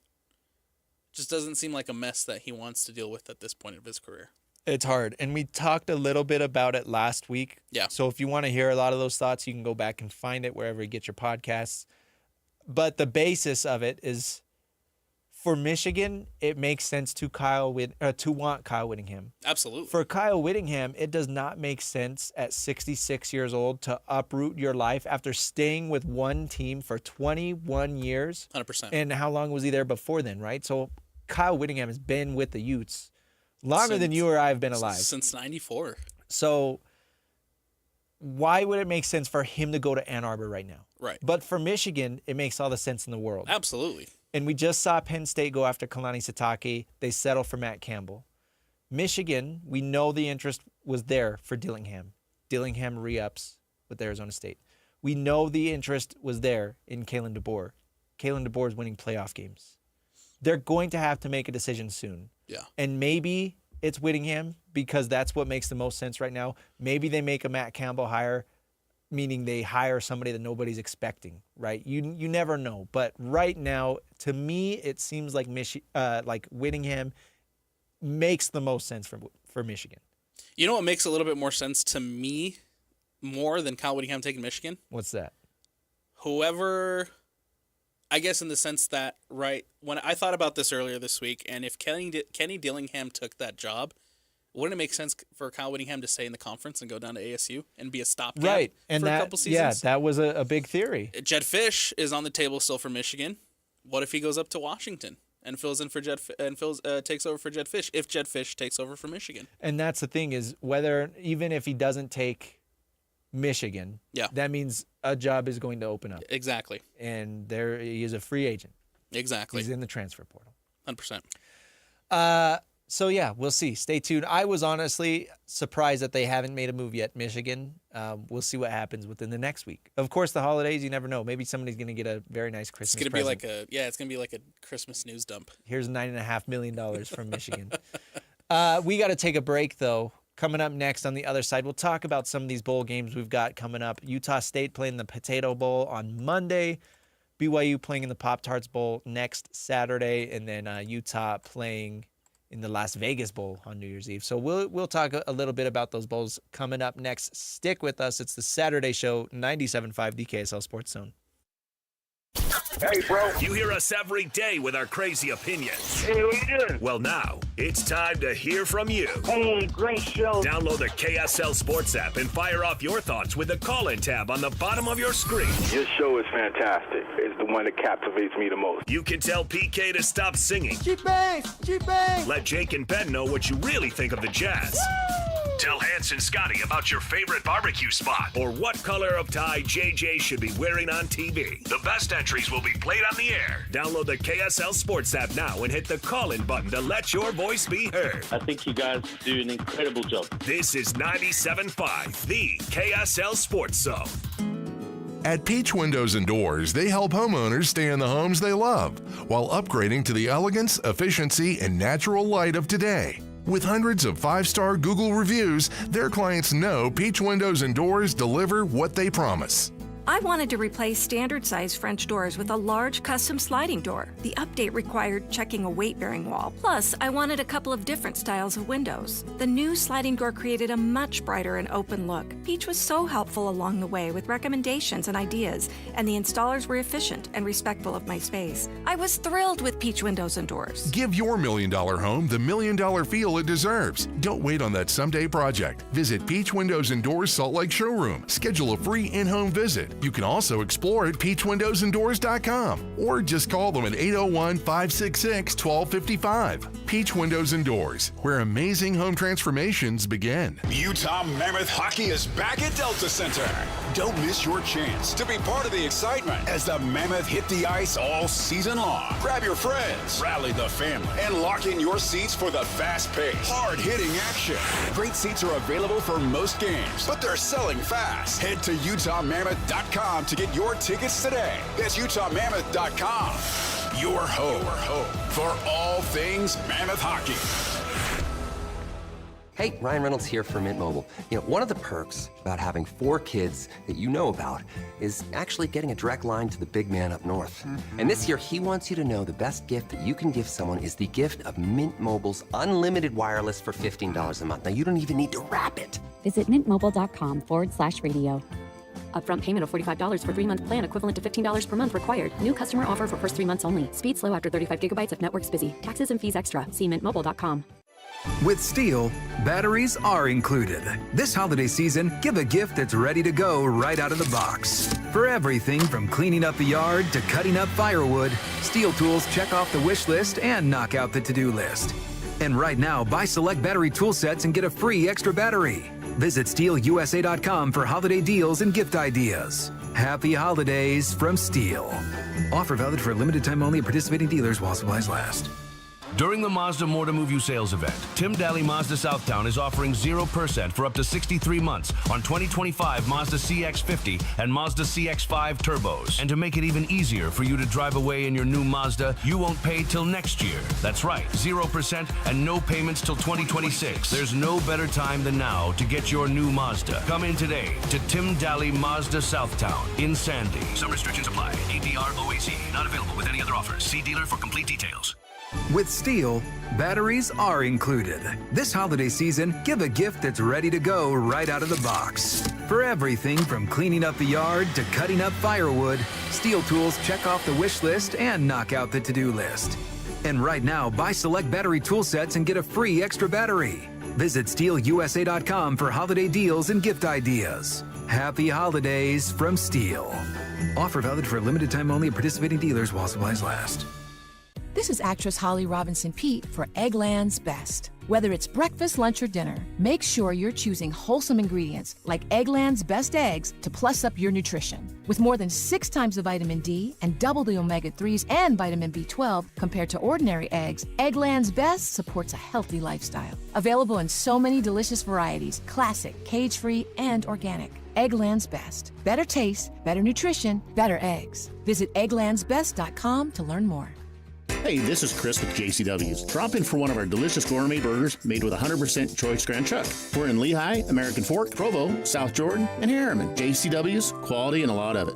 Speaker 8: Just doesn't seem like a mess that he wants to deal with at this point of his career.
Speaker 7: It's hard. And we talked a little bit about it last week.
Speaker 8: Yeah.
Speaker 7: So if you want to hear a lot of those thoughts, you can go back and find it wherever you get your podcasts. But the basis of it is For Michigan, it makes sense to want Kyle Whittingham.
Speaker 8: Absolutely.
Speaker 7: For Kyle Whittingham, it does not make sense at 66 years old to uproot your life after staying with one team for 21 years.
Speaker 8: 100%.
Speaker 7: And how long was he there before then, right? So Kyle Whittingham has been with the Utes longer than you or I have been alive.
Speaker 8: Since 94.
Speaker 7: So why would it make sense for him to go to Ann Arbor right now?
Speaker 8: Right.
Speaker 7: But for Michigan, it makes all the sense in the world.
Speaker 8: Absolutely.
Speaker 7: And we just saw Penn State go after Kalani Sitake. They settle for Matt Campbell. Michigan, we know the interest was there for Dillingham. Dillingham re-ups with Arizona State. We know the interest was there in Kalen DeBoer. Kalen DeBoer is winning playoff games. They're going to have to make a decision soon.
Speaker 8: Yeah.
Speaker 7: And maybe it's Whittingham because that's what makes the most sense right now. Maybe they make a Matt Campbell hire, meaning they hire somebody that nobody's expecting, right? You never know. But right now, to me, it seems like Whittingham makes the most sense for Michigan.
Speaker 8: You know what makes a little bit more sense to me more than Kyle Whittingham taking Michigan?
Speaker 7: What's that?
Speaker 8: Whoever, I guess in the sense that, right, when I thought about this earlier this week, and if Kenny Dillingham took that job, wouldn't it make sense for Kyle Whittingham to stay in the conference and go down to ASU and be a stopgap
Speaker 7: right. And
Speaker 8: for a couple seasons?
Speaker 7: Yeah, that was a big theory.
Speaker 8: Jed Fish is on the table still for Michigan. What if he goes up to Washington and fills in for takes over for Jed Fish if Jed Fish takes over for Michigan?
Speaker 7: And that's the thing is even if he doesn't take Michigan, that means a job is going to open up.
Speaker 8: Exactly.
Speaker 7: And he is a free agent.
Speaker 8: Exactly.
Speaker 7: He's in the transfer portal.
Speaker 8: 100%.
Speaker 7: So, yeah, we'll see. Stay tuned. I was honestly surprised that they haven't made a move yet, Michigan. We'll see what happens within the next week. Of course, the holidays, you never know. Maybe somebody's going to get a very nice Christmas present.
Speaker 8: It's going to be like a Christmas news dump.
Speaker 7: Here's $9.5 million from Michigan. We got to take a break, though. Coming up next on the other side, we'll talk about some of these bowl games we've got coming up. Utah State playing the Potato Bowl on Monday. BYU playing in the Pop-Tarts Bowl next Saturday. And then Utah playing in the Las Vegas Bowl on New Year's Eve. So we'll talk a little bit about those bowls coming up next. Stick with us. It's the Saturday Show, 97.5 the KSL Sports Zone.
Speaker 6: Hey, bro. You hear us every day with our crazy opinions.
Speaker 10: Hey, what you doing?
Speaker 6: Well, now, it's time to hear from you.
Speaker 10: Hey, great show.
Speaker 6: Download the KSL Sports app and fire off your thoughts with the call-in tab on the bottom of your screen.
Speaker 10: Your show is fantastic. It's the one that captivates me the most.
Speaker 6: You can tell PK to stop singing.
Speaker 11: G-Bang!
Speaker 6: Let Jake and Ben know what you really think of the Jazz. Woo! Tell Hans and Scotty about your favorite barbecue spot or what color of tie JJ should be wearing on TV. The best entries will be played on the air. Download the KSL Sports app now and hit the call-in button to let your voice be heard.
Speaker 10: I think you guys do an incredible job.
Speaker 6: This is 97.5, the KSL Sports Zone.
Speaker 12: At Peach Windows and Doors, they help homeowners stay in the homes they love while upgrading to the elegance, efficiency, and natural light of today. With hundreds of 5-star Google reviews, their clients know Peach Windows and Doors deliver what they promise.
Speaker 13: I wanted to replace standard-sized French doors with a large custom sliding door. The update required checking a weight-bearing wall. Plus, I wanted a couple of different styles of windows. The new sliding door created a much brighter and open look. Peach was so helpful along the way with recommendations and ideas, and the installers were efficient and respectful of my space. I was thrilled with Peach Windows and Doors.
Speaker 12: Give your $1 million home the $1 million feel it deserves. Don't wait on that someday project. Visit Peach Windows and Doors Salt Lake Showroom. Schedule a free in-home visit. You can also explore at peachwindowsanddoors.com or just call them at 801-566-1255. Peach Windows and Doors, where amazing home transformations begin.
Speaker 4: Utah Mammoth Hockey is back at Delta Center. Don't miss your chance to be part of the excitement as the Mammoth hit the ice all season long. Grab your friends, rally the family, and lock in your seats for the fast-paced, hard-hitting action. Great seats are available for most games, but they're selling fast. Head to UtahMammoth.com to get your tickets today. That's UtahMammoth.com. Your home for all things Mammoth hockey.
Speaker 14: Hey, Ryan Reynolds here for Mint Mobile. You know, one of the perks about having 4 kids that you know about is actually getting a direct line to the big man up north. Mm-hmm. And this year, he wants you to know the best gift that you can give someone is the gift of Mint Mobile's unlimited wireless for $15 a month. Now, you don't even need to wrap it.
Speaker 15: Visit mintmobile.com/radio.
Speaker 11: Upfront payment of $45 for 3-month plan equivalent to $15 per month required. New customer offer for first 3 months only. Speed slow after 35 gigabytes if network's busy. Taxes and fees extra. See mintmobile.com.
Speaker 15: With Steel, batteries are included. This holiday season, give a gift that's ready to go right out of the box. For everything from cleaning up the yard to cutting up firewood, Steel tools check off the wish list and knock out the to-do list. And right now, buy select battery tool sets and get a free extra battery. Visit SteelUSA.com for holiday deals and gift ideas. Happy holidays from Steel. Offer valid for a limited time only at participating dealers while supplies last.
Speaker 16: During the Mazda More to Move You sales event, Tim Daly Mazda Southtown is offering 0% for up to 63 months on 2025 Mazda CX-50 and Mazda CX-5 turbos. And to make it even easier for you to drive away in your new Mazda, you won't pay till next year. That's right, 0% and no payments till 2026. There's no better time than now to get your new Mazda. Come in today to Tim Daly Mazda Southtown in Sandy. Some restrictions apply. APR OAC. Not available with any other offers. See dealer for complete details.
Speaker 15: With Steel, batteries are included. This holiday season, give a gift that's ready to go right out of the box. For everything from cleaning up the yard to cutting up firewood, Steel tools check off the wish list and knock out the to-do list. And right now, buy select battery tool sets and get a free extra battery. Visit SteelUSA.com for holiday deals and gift ideas. Happy holidays from Steel. Offer valid for a limited time only at participating dealers while supplies last.
Speaker 17: This is actress Holly Robinson Peete for Eggland's Best. Whether it's breakfast, lunch, or dinner, make sure you're choosing wholesome ingredients like Eggland's Best Eggs to plus up your nutrition. With more than 6 times the vitamin D and double the omega-3s and vitamin B12 compared to ordinary eggs, Eggland's Best supports a healthy lifestyle. Available in so many delicious varieties, classic, cage-free, and organic. Eggland's Best. Better taste, better nutrition, better eggs. Visit egglandsbest.com to learn more.
Speaker 18: Hey, this is Chris with JCW's. Drop in for one of our delicious gourmet burgers made with 100% choice Grand Chuck. We're in Lehigh, American Fork, Provo, South Jordan, and Harriman. JCW's, quality and a lot of it.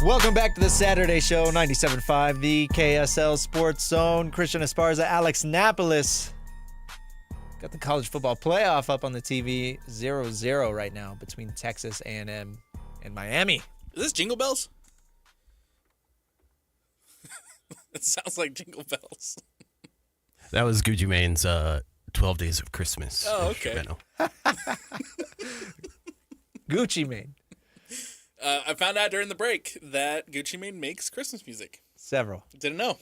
Speaker 7: Welcome back to the Saturday Show, 97.5, the KSL Sports Zone. Christian Esparza, Alex Napolis. Got the college football playoff up on the TV, 0-0 right now between Texas A&M and Miami.
Speaker 8: Is this Jingle Bells? It sounds like Jingle Bells.
Speaker 19: That was Gucci Mane's 12 Days of Christmas.
Speaker 8: Oh, okay.
Speaker 7: Gucci Mane.
Speaker 8: I found out during the break that Gucci Mane makes Christmas music.
Speaker 7: Several.
Speaker 8: Didn't know.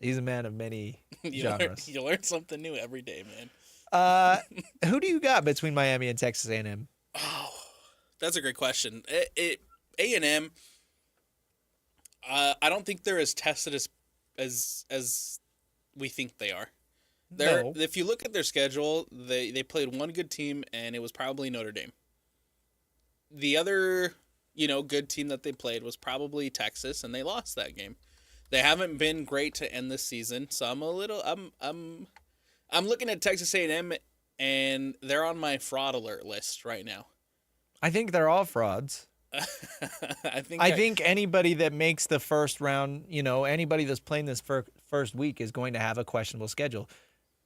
Speaker 7: He's a man of many genres.
Speaker 8: You learn something new every day, man.
Speaker 7: Who do you got between Miami and Texas A&M?
Speaker 8: Oh, that's a great question. A&M, I don't think they're as tested as we think they are.
Speaker 7: No.
Speaker 8: If you look at their schedule, they played one good team, and it was probably Notre Dame. The other, good team that they played was probably Texas, and they lost that game. They haven't been great to end this season, so I'm looking at Texas A&M, and they're on my fraud alert list right now.
Speaker 7: I think they're all frauds. I think anybody that makes the first round, anybody that's playing this first week is going to have a questionable schedule.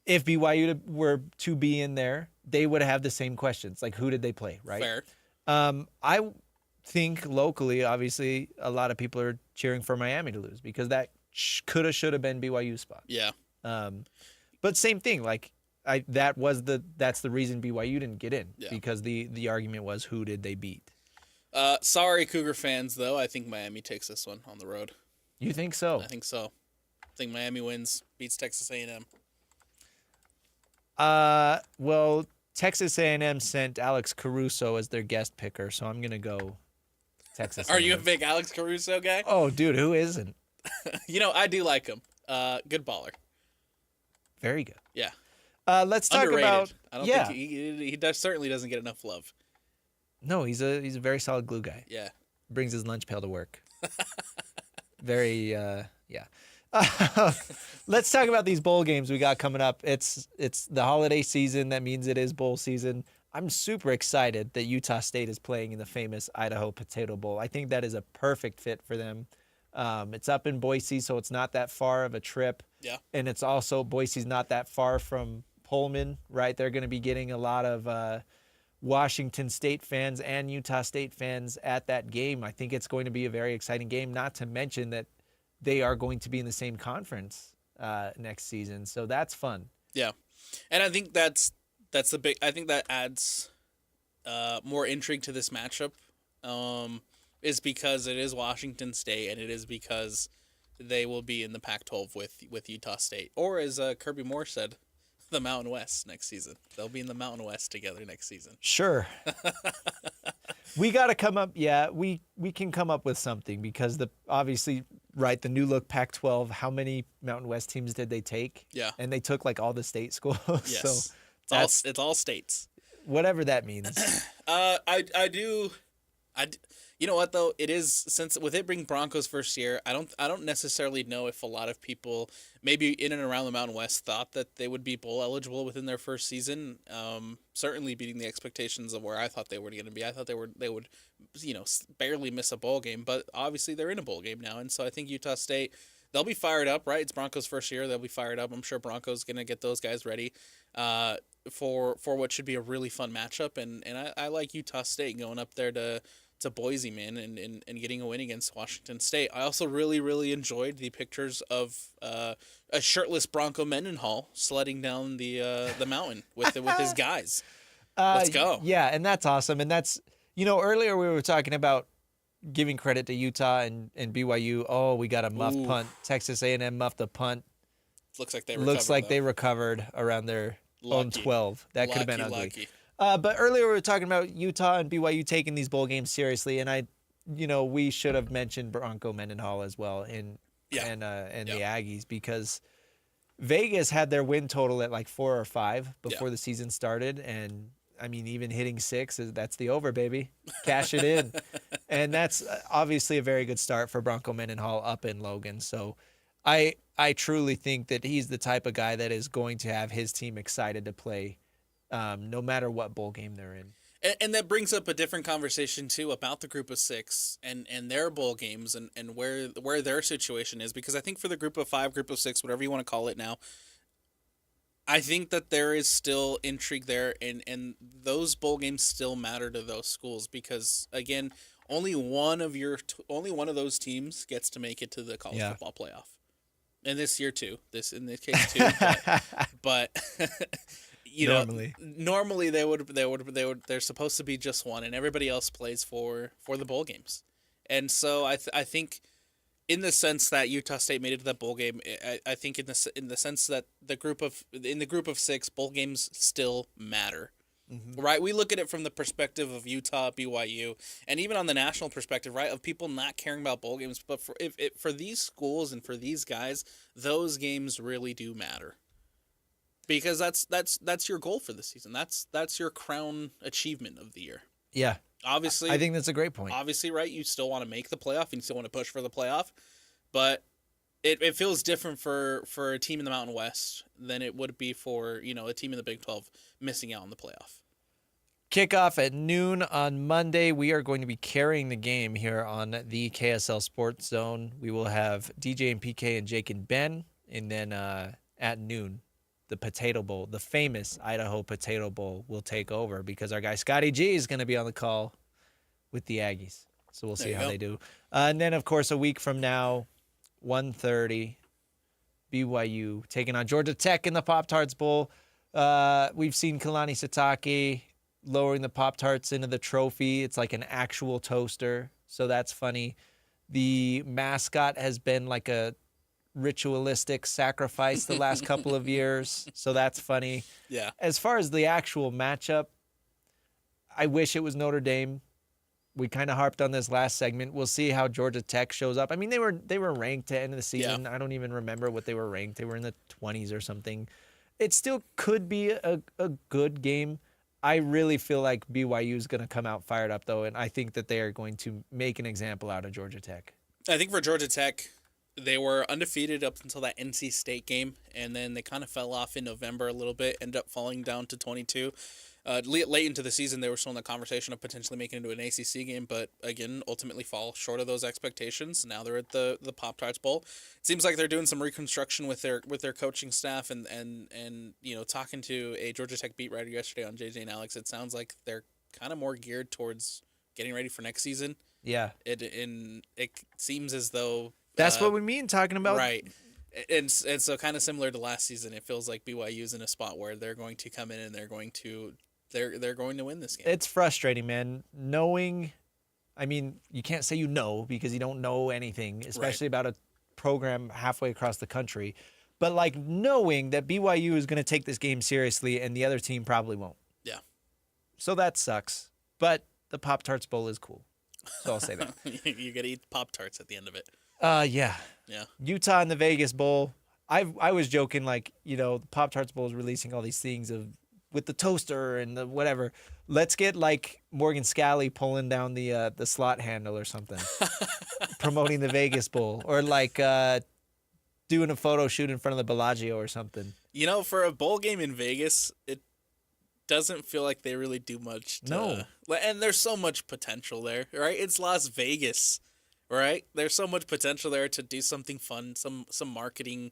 Speaker 7: If BYU were to be in there, they would have the same questions, like who did they play, right?
Speaker 8: Fair.
Speaker 7: I think locally, obviously, a lot of people are cheering for Miami to lose because that should have been BYU's spot.
Speaker 8: Yeah.
Speaker 7: But same thing, that's the reason BYU didn't get in,
Speaker 8: Yeah.
Speaker 7: because the argument was who did they beat?
Speaker 8: Sorry, Cougar fans, though. I think Miami takes this one on the road.
Speaker 7: You think so?
Speaker 8: I think so. I think Miami wins, beats Texas A&M.
Speaker 7: Well, Texas A&M sent Alex Caruso as their guest picker, so I'm gonna go Texas.
Speaker 8: Are you a big Alex Caruso guy?
Speaker 7: Oh, dude, who isn't?
Speaker 8: I do like him. Good baller.
Speaker 7: Very good.
Speaker 8: Yeah.
Speaker 7: Let's talk
Speaker 8: Underrated.
Speaker 7: about.
Speaker 8: I don't think he certainly doesn't get enough love.
Speaker 7: No, he's a very solid glue guy.
Speaker 8: Yeah.
Speaker 7: Brings his lunch pail to work. Very, yeah. Let's talk about these bowl games we got coming up. It's the holiday season. That means it is bowl season. I'm super excited that Utah State is playing in the famous Idaho Potato Bowl. I think that is a perfect fit for them. It's up in Boise, so it's not that far of a trip.
Speaker 8: Yeah.
Speaker 7: And it's also, Boise's not that far from Pullman, right? They're going to be getting a lot of Washington State fans and Utah State fans at that game. I think it's going to be a very exciting game, not to mention that they are going to be in the same conference next season. So that's fun.
Speaker 8: Yeah. And I think that's the big, I think that adds more intrigue to this matchup. Is because it is Washington State, and it is because they will be in the Pac-12 with Utah State. Or as Kirby Moore said, the Mountain West next season. They'll be in the Mountain West together next season.
Speaker 7: Sure. We got to come up, we can come up with something because obviously, right, the new look Pac-12, how many Mountain West teams did they take?
Speaker 8: Yeah.
Speaker 7: And they took like all the state schools.
Speaker 8: Yes.
Speaker 7: So
Speaker 8: it's all states.
Speaker 7: Whatever that means.
Speaker 8: You know what though? It is, since with it being Broncos' first year, I don't necessarily know if a lot of people maybe in and around the Mountain West thought that they would be bowl eligible within their first season. Certainly beating the expectations of where I thought they were going to be. I thought they would barely miss a bowl game, but obviously they're in a bowl game now, and so I think Utah State, they'll be fired up, right? It's Broncos' first year. They'll be fired up. I'm sure Broncos going to get those guys ready for what should be a really fun matchup, and I like Utah State going up there to Boise, man, and getting a win against Washington State. I also really, really enjoyed the pictures of a shirtless Bronco Mendenhall sledding down the mountain with his guys. Let's go.
Speaker 7: Yeah, and that's awesome. And that's, earlier we were talking about giving credit to Utah and BYU. Oh, we got a muff punt. Texas A&M muffed a punt.
Speaker 8: Looks like they recovered,
Speaker 7: around their own 12. That could have been ugly.
Speaker 8: Lucky.
Speaker 7: But earlier we were talking about Utah and BYU taking these bowl games seriously, and we should have mentioned Bronco Mendenhall as well and the Aggies, because Vegas had their win total at like 4 or 5 before the season started, and I mean even hitting 6 that's the over, baby. Cash it in, and that's obviously a very good start for Bronco Mendenhall up in Logan. So I truly think that he's the type of guy that is going to have his team excited to play. No matter what bowl game they're in.
Speaker 8: And that brings up a different conversation, too, about the group of 6 and their bowl games and where their situation is. Because I think for the group of 5, group of 6, whatever you want to call it now, I think that there is still intrigue there. And those bowl games still matter to those schools. Because, again, only one of those teams gets to make it to the college football playoff. And this year, too. In this case, too. But normally they're supposed to be just one, and everybody else plays for the bowl games. And so I think in the sense that Utah State made it to that bowl game, I think in the sense that in the group of 6, bowl games still matter. Mm-hmm. Right? We look at it from the perspective of Utah, BYU, and even on the national perspective, right, of people not caring about bowl games. But for these schools and for these guys, those games really do matter. Because that's your goal for the season. That's your crown achievement of the year.
Speaker 7: Yeah.
Speaker 8: Obviously,
Speaker 7: I think that's a great point.
Speaker 8: Obviously, right, you still want to make the playoff and you still want to push for the playoff, but it feels different for a team in the Mountain West than it would be for, a team in the Big 12 missing out on the playoff.
Speaker 7: Kickoff at noon on Monday. We are going to be carrying the game here on the KSL Sports Zone. We will have DJ and PK and Jake and Ben, and then at noon, the Potato Bowl, the famous Idaho Potato Bowl, will take over because our guy Scotty G is going to be on the call with the Aggies. So we'll see how they do. And then, of course, a week from now, 1:30, BYU taking on Georgia Tech in the Pop-Tarts Bowl. We've seen Kalani Sitake lowering the Pop-Tarts into the trophy. It's like an actual toaster, so that's funny. The mascot has been like a ritualistic sacrifice the last couple of years, so that's funny.
Speaker 8: Yeah.
Speaker 7: As far as the actual matchup, I wish it was Notre Dame. We kind of harped on this last segment. We'll see how Georgia Tech shows up. I mean, they were ranked to end of the season. Yeah. I don't even remember what they were ranked. They were in the 20s or something. It still could be a good game. I really feel like BYU is going to come out fired up, though, and I think that they are going to make an example out of Georgia Tech.
Speaker 8: I think for Georgia Tech, They were undefeated up until that NC State game, and then they kind of fell off in November a little bit, ended up falling down to 22. Late into the season, they were still in the conversation of potentially making it into an ACC game, but again, ultimately fall short of those expectations. Now they're at the Pop-Tarts Bowl. It seems like they're doing some reconstruction with their coaching staff, and talking to a Georgia Tech beat writer yesterday on JJ and Alex, it sounds like they're kind of more geared towards getting ready for next season.
Speaker 7: Yeah.
Speaker 8: It seems as though
Speaker 7: that's what we mean talking about.
Speaker 8: Right. And so kind of similar to last season, it feels like BYU's in a spot where they're going to come in and they're going to win this game.
Speaker 7: It's frustrating, man. Knowing, I mean, you can't say because you don't know anything, especially about a program halfway across the country. But like knowing that BYU is going to take this game seriously and the other team probably won't.
Speaker 8: Yeah.
Speaker 7: So that sucks. But the Pop-Tarts Bowl is cool. So I'll say that.
Speaker 8: You got to eat Pop-Tarts at the end of it.
Speaker 7: Yeah.
Speaker 8: Yeah.
Speaker 7: Utah in the Vegas Bowl. I was joking, like, the Pop-Tarts Bowl is releasing all these things with the toaster and the whatever. Let's get like Morgan Scally pulling down the slot handle or something, promoting the Vegas Bowl, or like doing a photo shoot in front of the Bellagio or something.
Speaker 8: For a bowl game in Vegas, it doesn't feel like they really do much. And there's so much potential there, right? It's Las Vegas. Right? There's so much potential there to do something fun, some marketing,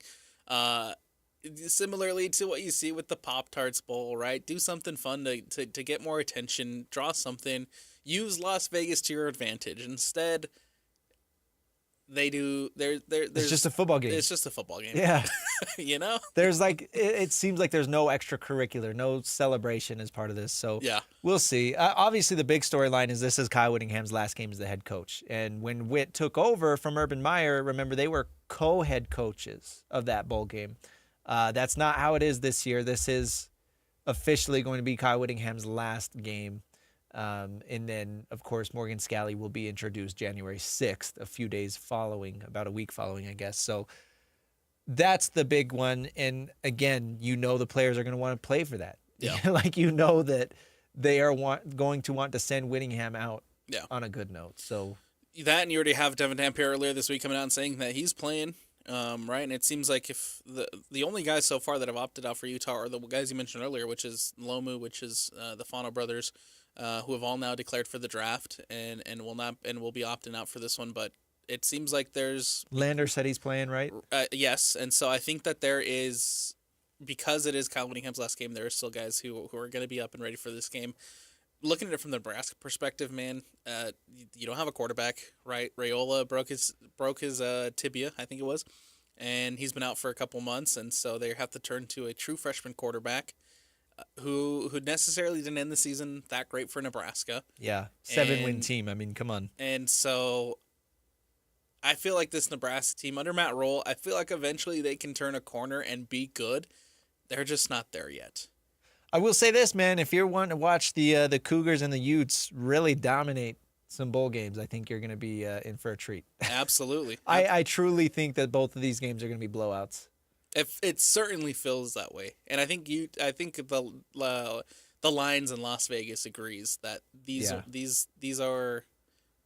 Speaker 8: similarly to what you see with the Pop-Tarts Bowl, right? Do something fun to get more attention, draw something, use Las Vegas to your advantage. Instead, they do.
Speaker 7: It's just a football game.
Speaker 8: It's just a football game.
Speaker 7: Yeah.
Speaker 8: There's
Speaker 7: like, it seems like there's no extracurricular, no celebration as part of this. So
Speaker 8: yeah,
Speaker 7: we'll see. Obviously, the big storyline is this is Kyle Whittingham's last game as the head coach. And when Whit took over from Urban Meyer, remember, they were co-head coaches of that bowl game. That's not how it is this year. This is officially going to be Kyle Whittingham's last game. And then, of course, Morgan Scally will be introduced January 6th, about a week following, I guess. So that's the big one. And again, the players are going to want to play for that.
Speaker 8: Yeah.
Speaker 7: That they are going to want to send Whittingham out on a good note. So
Speaker 8: that, and you already have Devin Dampier earlier this week coming out and saying that he's playing. Right, and it seems like if the only guys so far that have opted out for Utah are the guys you mentioned earlier, which is Lomu, which is the Fano brothers, who have all now declared for the draft and will be opting out for this one. But it seems like there's
Speaker 7: Lander said he's playing, right?
Speaker 8: Yes, and so I think that there is, because it is Kyle Whittingham's last game, there are still guys who are going to be up and ready for this game. Looking at it from the Nebraska perspective, man, you don't have a quarterback, right? Raiola broke his tibia, I think it was, and he's been out for a couple months, and so they have to turn to a true freshman quarterback who necessarily didn't end the season that great for Nebraska.
Speaker 7: Yeah, 7-win team. I mean, come on.
Speaker 8: And so I feel like this Nebraska team under Matt Rule, I feel like eventually they can turn a corner and be good. They're just not there yet.
Speaker 7: I will say this, man. If you're wanting to watch the Cougars and the Utes really dominate some bowl games, I think you're going to be in for a treat.
Speaker 8: Absolutely.
Speaker 7: I truly think that both of these games are going to be blowouts.
Speaker 8: It certainly feels that way, and I think the lines in Las Vegas agrees that these are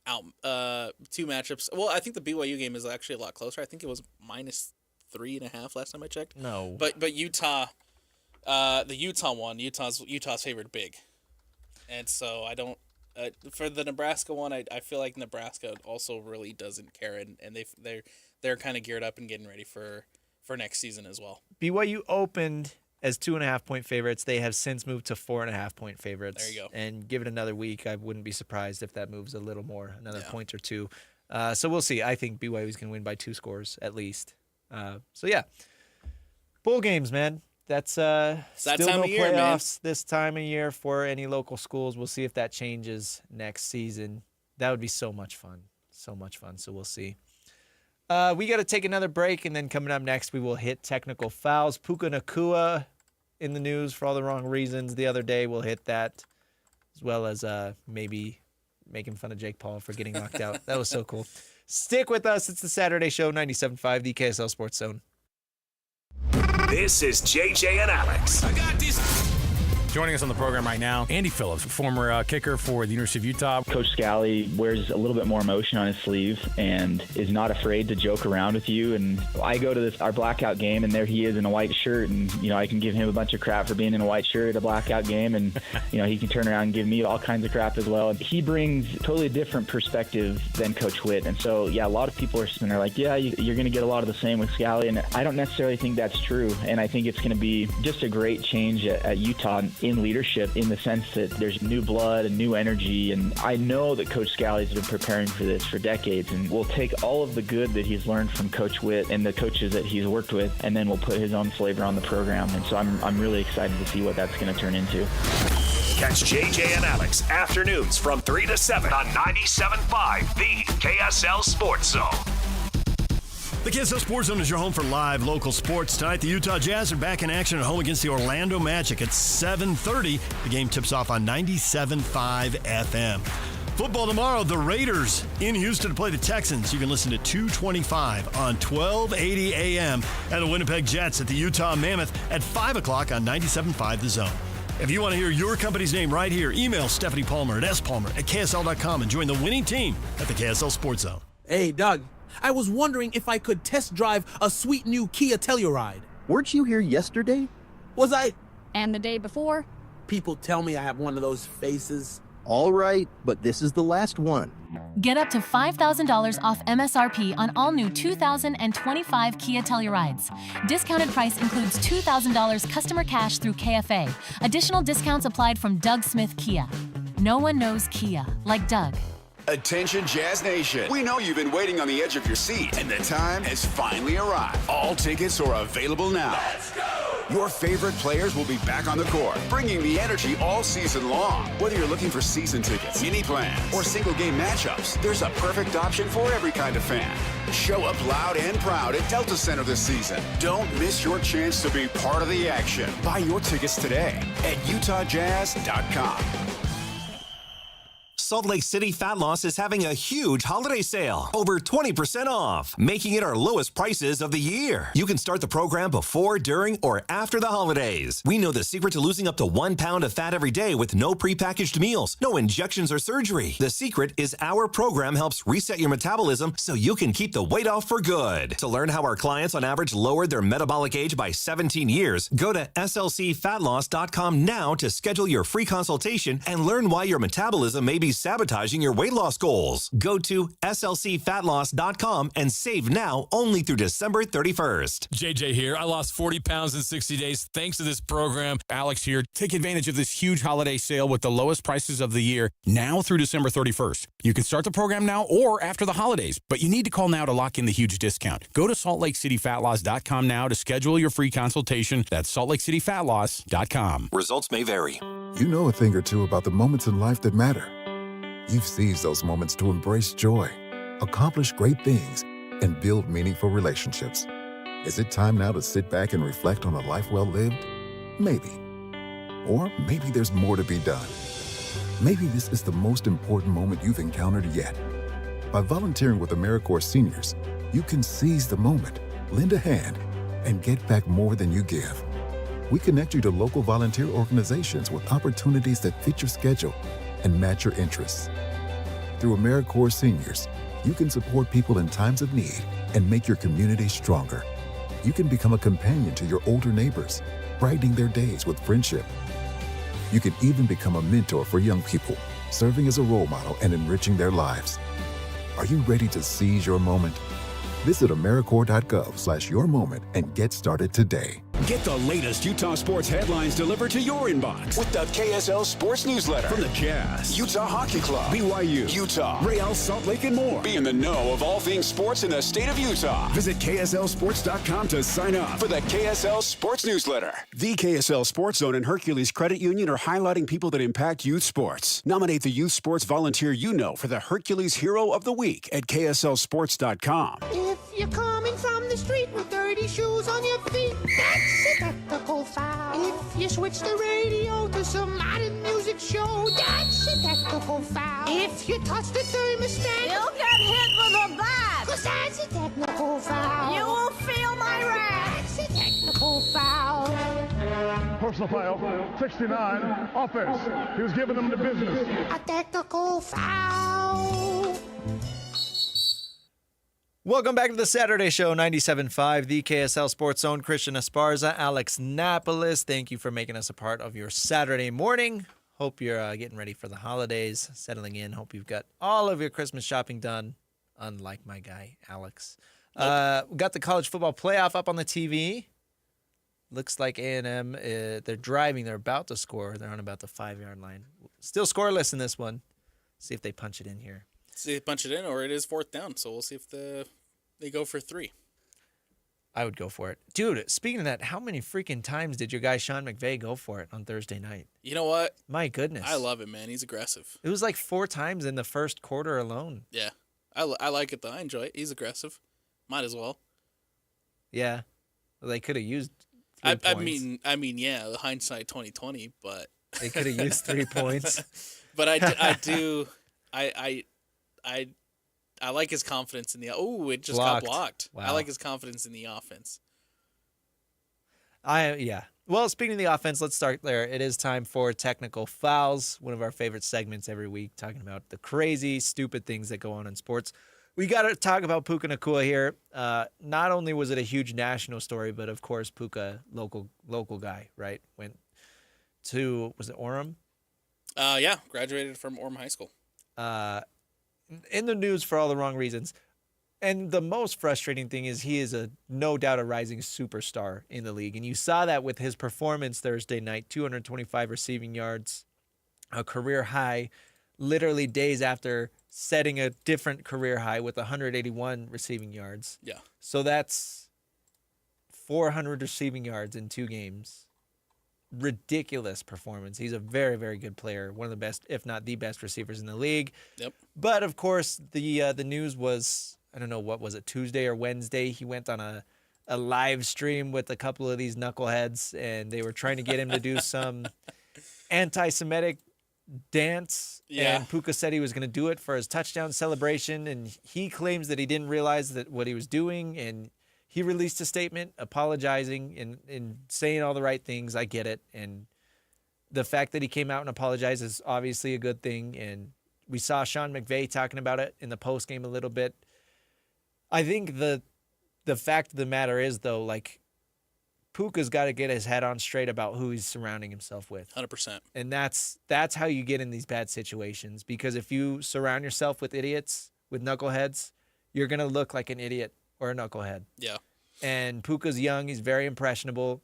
Speaker 8: out two matchups. Well, I think the BYU game is actually a lot closer. I think it was -3.5 last time I checked.
Speaker 7: No,
Speaker 8: but Utah. The Utah one, Utah's favored big, and so I don't. For the Nebraska one, I feel like Nebraska also really doesn't care, and they're kind of geared up and getting ready for next season as well.
Speaker 7: BYU opened as 2.5-point favorites. They have since moved to 4.5-point favorites.
Speaker 8: There you go.
Speaker 7: And give it another week, I wouldn't be surprised if that moves a little more, another point or two. So we'll see. I think BYU is going to win by 2 scores at least. So yeah, bowl games, man. That's still no playoffs this time of year for any local schools. We'll see if that changes next season. That would be so much fun. So much fun. So we'll see. We got to take another break, and then coming up next, we will hit technical fouls. Puka Nacua in the news for all the wrong reasons the other day. We'll hit that, as well as maybe making fun of Jake Paul for getting knocked out. That was so cool. Stick with us. It's the Saturday Show, 97.5, the KSL Sports Zone.
Speaker 6: This is JJ and Alex.
Speaker 16: I got this.
Speaker 20: Joining us on the program right now, Andy Phillips, former kicker for the University of Utah.
Speaker 21: Coach Scally wears a little bit more emotion on his sleeve and is not afraid to joke around with you. And I go to our blackout game, and there he is in a white shirt, and I can give him a bunch of crap for being in a white shirt at a blackout game, and he can turn around and give me all kinds of crap as well. And he brings totally different perspective than Coach Witt, and so a lot of people are like, you're going to get a lot of the same with Scally, and I don't necessarily think that's true. And I think it's going to be just a great change at Utah in leadership, in the sense that there's new blood and new energy. And I know that Coach Scally's been preparing for this for decades, and we'll take all of the good that he's learned from Coach Witt and the coaches that he's worked with, and then we'll put his own flavor on the program. And so I'm really excited to see what that's going to turn into.
Speaker 6: Catch JJ and Alex afternoons from 3 to 7 on 97.5, the KSL Sports Zone.
Speaker 22: The KSL Sports Zone is your home for live local sports. Tonight, the Utah Jazz are back in action at home against the Orlando Magic at 7:30. The game tips off on 97.5 FM. Football tomorrow, the Raiders in Houston to play the Texans. You can listen to 225 on 1280 AM. And the Winnipeg Jets at the Utah Mammoth at 5 o'clock on 97.5 The Zone. If you want to hear your company's name right here, email Stephanie Palmer at spalmer@ksl.com and join the winning team at the KSL Sports Zone.
Speaker 23: Hey, Doug. I was wondering if I could test drive a sweet new Kia Telluride.
Speaker 24: Weren't you here yesterday?
Speaker 23: Was I?
Speaker 25: And the day before?
Speaker 23: People tell me I have one of those faces.
Speaker 24: All right, but this is the last one.
Speaker 26: Get up to $5,000 off MSRP on all new 2025 Kia Tellurides. Discounted price includes $2,000 customer cash through KFA. Additional discounts applied from Doug Smith Kia. No one knows Kia like Doug.
Speaker 4: Attention Jazz Nation. We know you've been waiting on the edge of your seat, and the time has finally arrived. All tickets are available now. Let's go! Your favorite players will be back on the court, bringing the energy all season long. Whether you're looking for season tickets, mini plans, or single game matchups, there's a perfect option for every kind of fan. Show up loud and proud at Delta Center this season. Don't miss your chance to be part of the action. Buy your tickets today at utahjazz.com.
Speaker 27: Salt Lake City Fat Loss is having a huge holiday sale, over 20% off, making it our lowest prices of the year. You can start the program before, during, or after the holidays. We know the secret to losing up to 1 pound of fat every day with no prepackaged meals, no injections or surgery. The secret is our program helps reset your metabolism so you can keep the weight off for good. To learn how our clients on average lowered their metabolic age by 17 years, go to slcfatloss.com now to schedule your free consultation and learn why your metabolism may be sabotaging your weight loss goals. Go to slcfatloss.com and save now only through December 31st.
Speaker 20: JJ here. I lost 40 pounds in 60 days thanks to this program. Alex here. Take advantage of this huge holiday sale with the lowest prices of the year now through December 31st. You can start the program now or after the holidays, but you need to call now to lock in the huge discount. Go to saltlakeCityFatLoss.com now to schedule your free consultation. That's saltlakeCityFatLoss.com.
Speaker 27: Results may vary.
Speaker 28: You know a thing or two about the moments in life that matter. You've seized those moments to embrace joy, accomplish great things, and build meaningful relationships. Is it time now to sit back and reflect on a life well lived? Maybe. Or maybe there's more to be done. Maybe this is the most important moment you've encountered yet. By volunteering with AmeriCorps Seniors, you can seize the moment, lend a hand, and get back more than you give. We connect you to local volunteer organizations with opportunities that fit your schedule and match your interests. Through AmeriCorps Seniors, you can support people in times of need and make your community stronger. You can become a companion to your older neighbors, brightening their days with friendship. You can even become a mentor for young people, serving as a role model and enriching their lives. Are you ready to seize your moment? Visit AmeriCorps.gov/yourmoment and get started today.
Speaker 4: Get the latest Utah sports headlines delivered to your inbox with the KSL Sports Newsletter. From the Jazz, Utah Hockey Club, BYU, Utah, Real Salt Lake, and more. Be in the know of all things sports in the state of Utah. Visit KSLSports.com to sign up for the KSL Sports Newsletter. The KSL Sports Zone and Hercules Credit Union are highlighting people that impact youth sports. Nominate the youth sports volunteer you know for the Hercules Hero of the Week at KSLSports.com.
Speaker 29: If you're coming from the street with dirty shoes on your feet, that's a tactical foul. If you switch the radio to some modern music show, that's a tactical foul. If you touch the thermostat,
Speaker 30: you'll get hit with a bat.
Speaker 29: 'cause that's a technical foul. You will feel my wrath. That's a technical foul.
Speaker 1: Personal foul, 69, offense. He was giving them the business.
Speaker 29: A technical foul.
Speaker 7: Welcome back to the Saturday Show, 97.5, the KSL Sports Zone. Christian Esparza, Alex Napolis, thank you for making us a part of your Saturday morning. Hope you're getting ready for the holidays, settling in. Hope you've got all of your Christmas shopping done, unlike my guy, Alex. We got the college football playoff up on the TV. Looks like A&M, they're driving. They're about to score. They're on about the 5-yard line. Still scoreless in this one. See if they punch it in here.
Speaker 8: See if they punch it in, or it is 4th down. So we'll see if they go for 3.
Speaker 7: I would go for it. Dude, speaking of that, how many freaking times did your guy Sean McVay go for it on Thursday night?
Speaker 8: You know what?
Speaker 7: My goodness.
Speaker 8: I love it, man. He's aggressive.
Speaker 7: It was like 4 times in the first quarter alone.
Speaker 8: Yeah. I like it, though. I enjoy it. He's aggressive. Might as well.
Speaker 7: Yeah. Well, they could have used 3 points.
Speaker 8: I mean, yeah, the hindsight 2020, but
Speaker 7: they could have used 3 points.
Speaker 8: But I like his confidence in the. Oh, it just got blocked.
Speaker 7: Wow.
Speaker 8: I like his confidence in the offense.
Speaker 7: Yeah. Well, speaking of the offense, let's start there. It is time for technical fouls, one of our favorite segments every week, talking about the crazy, stupid things that go on in sports. We got to talk about Puka Nacua here. Not only was it a huge national story, but of course, Puka, local guy, right? Went to, was it Orem?
Speaker 8: Yeah, graduated from Orem High School.
Speaker 7: In the news for all the wrong reasons. And the most frustrating thing is he is no doubt a rising superstar in the league. And you saw that with his performance Thursday night, 225 receiving yards, a career high, literally days after setting a different career high with 181 receiving yards.
Speaker 8: Yeah.
Speaker 7: So that's 400 receiving yards in 2 games. Ridiculous performance. He's a very, very good player. One of the best, if not the best receivers in the league.
Speaker 8: Yep.
Speaker 7: But of course, the news was, I don't know, what was it, Tuesday or Wednesday? He went on a live stream with a couple of these knuckleheads, and they were trying to get him to do some anti-Semitic dance.
Speaker 8: Yeah.
Speaker 7: And Puka said he was going to do it for his touchdown celebration, and he claims that he didn't realize that what he was doing, and he released a statement apologizing and saying all the right things. I get it. And the fact that he came out and apologized is obviously a good thing. And we saw Sean McVay talking about it in the postgame a little bit. I think the fact of the matter is, though, like, Puka's got to get his head on straight about who he's surrounding himself with.
Speaker 8: 100%.
Speaker 7: And that's how you get in these bad situations. Because if you surround yourself with idiots, with knuckleheads, you're going to look like an idiot or a knucklehead.
Speaker 8: Yeah.
Speaker 7: And Puka's young, he's very impressionable,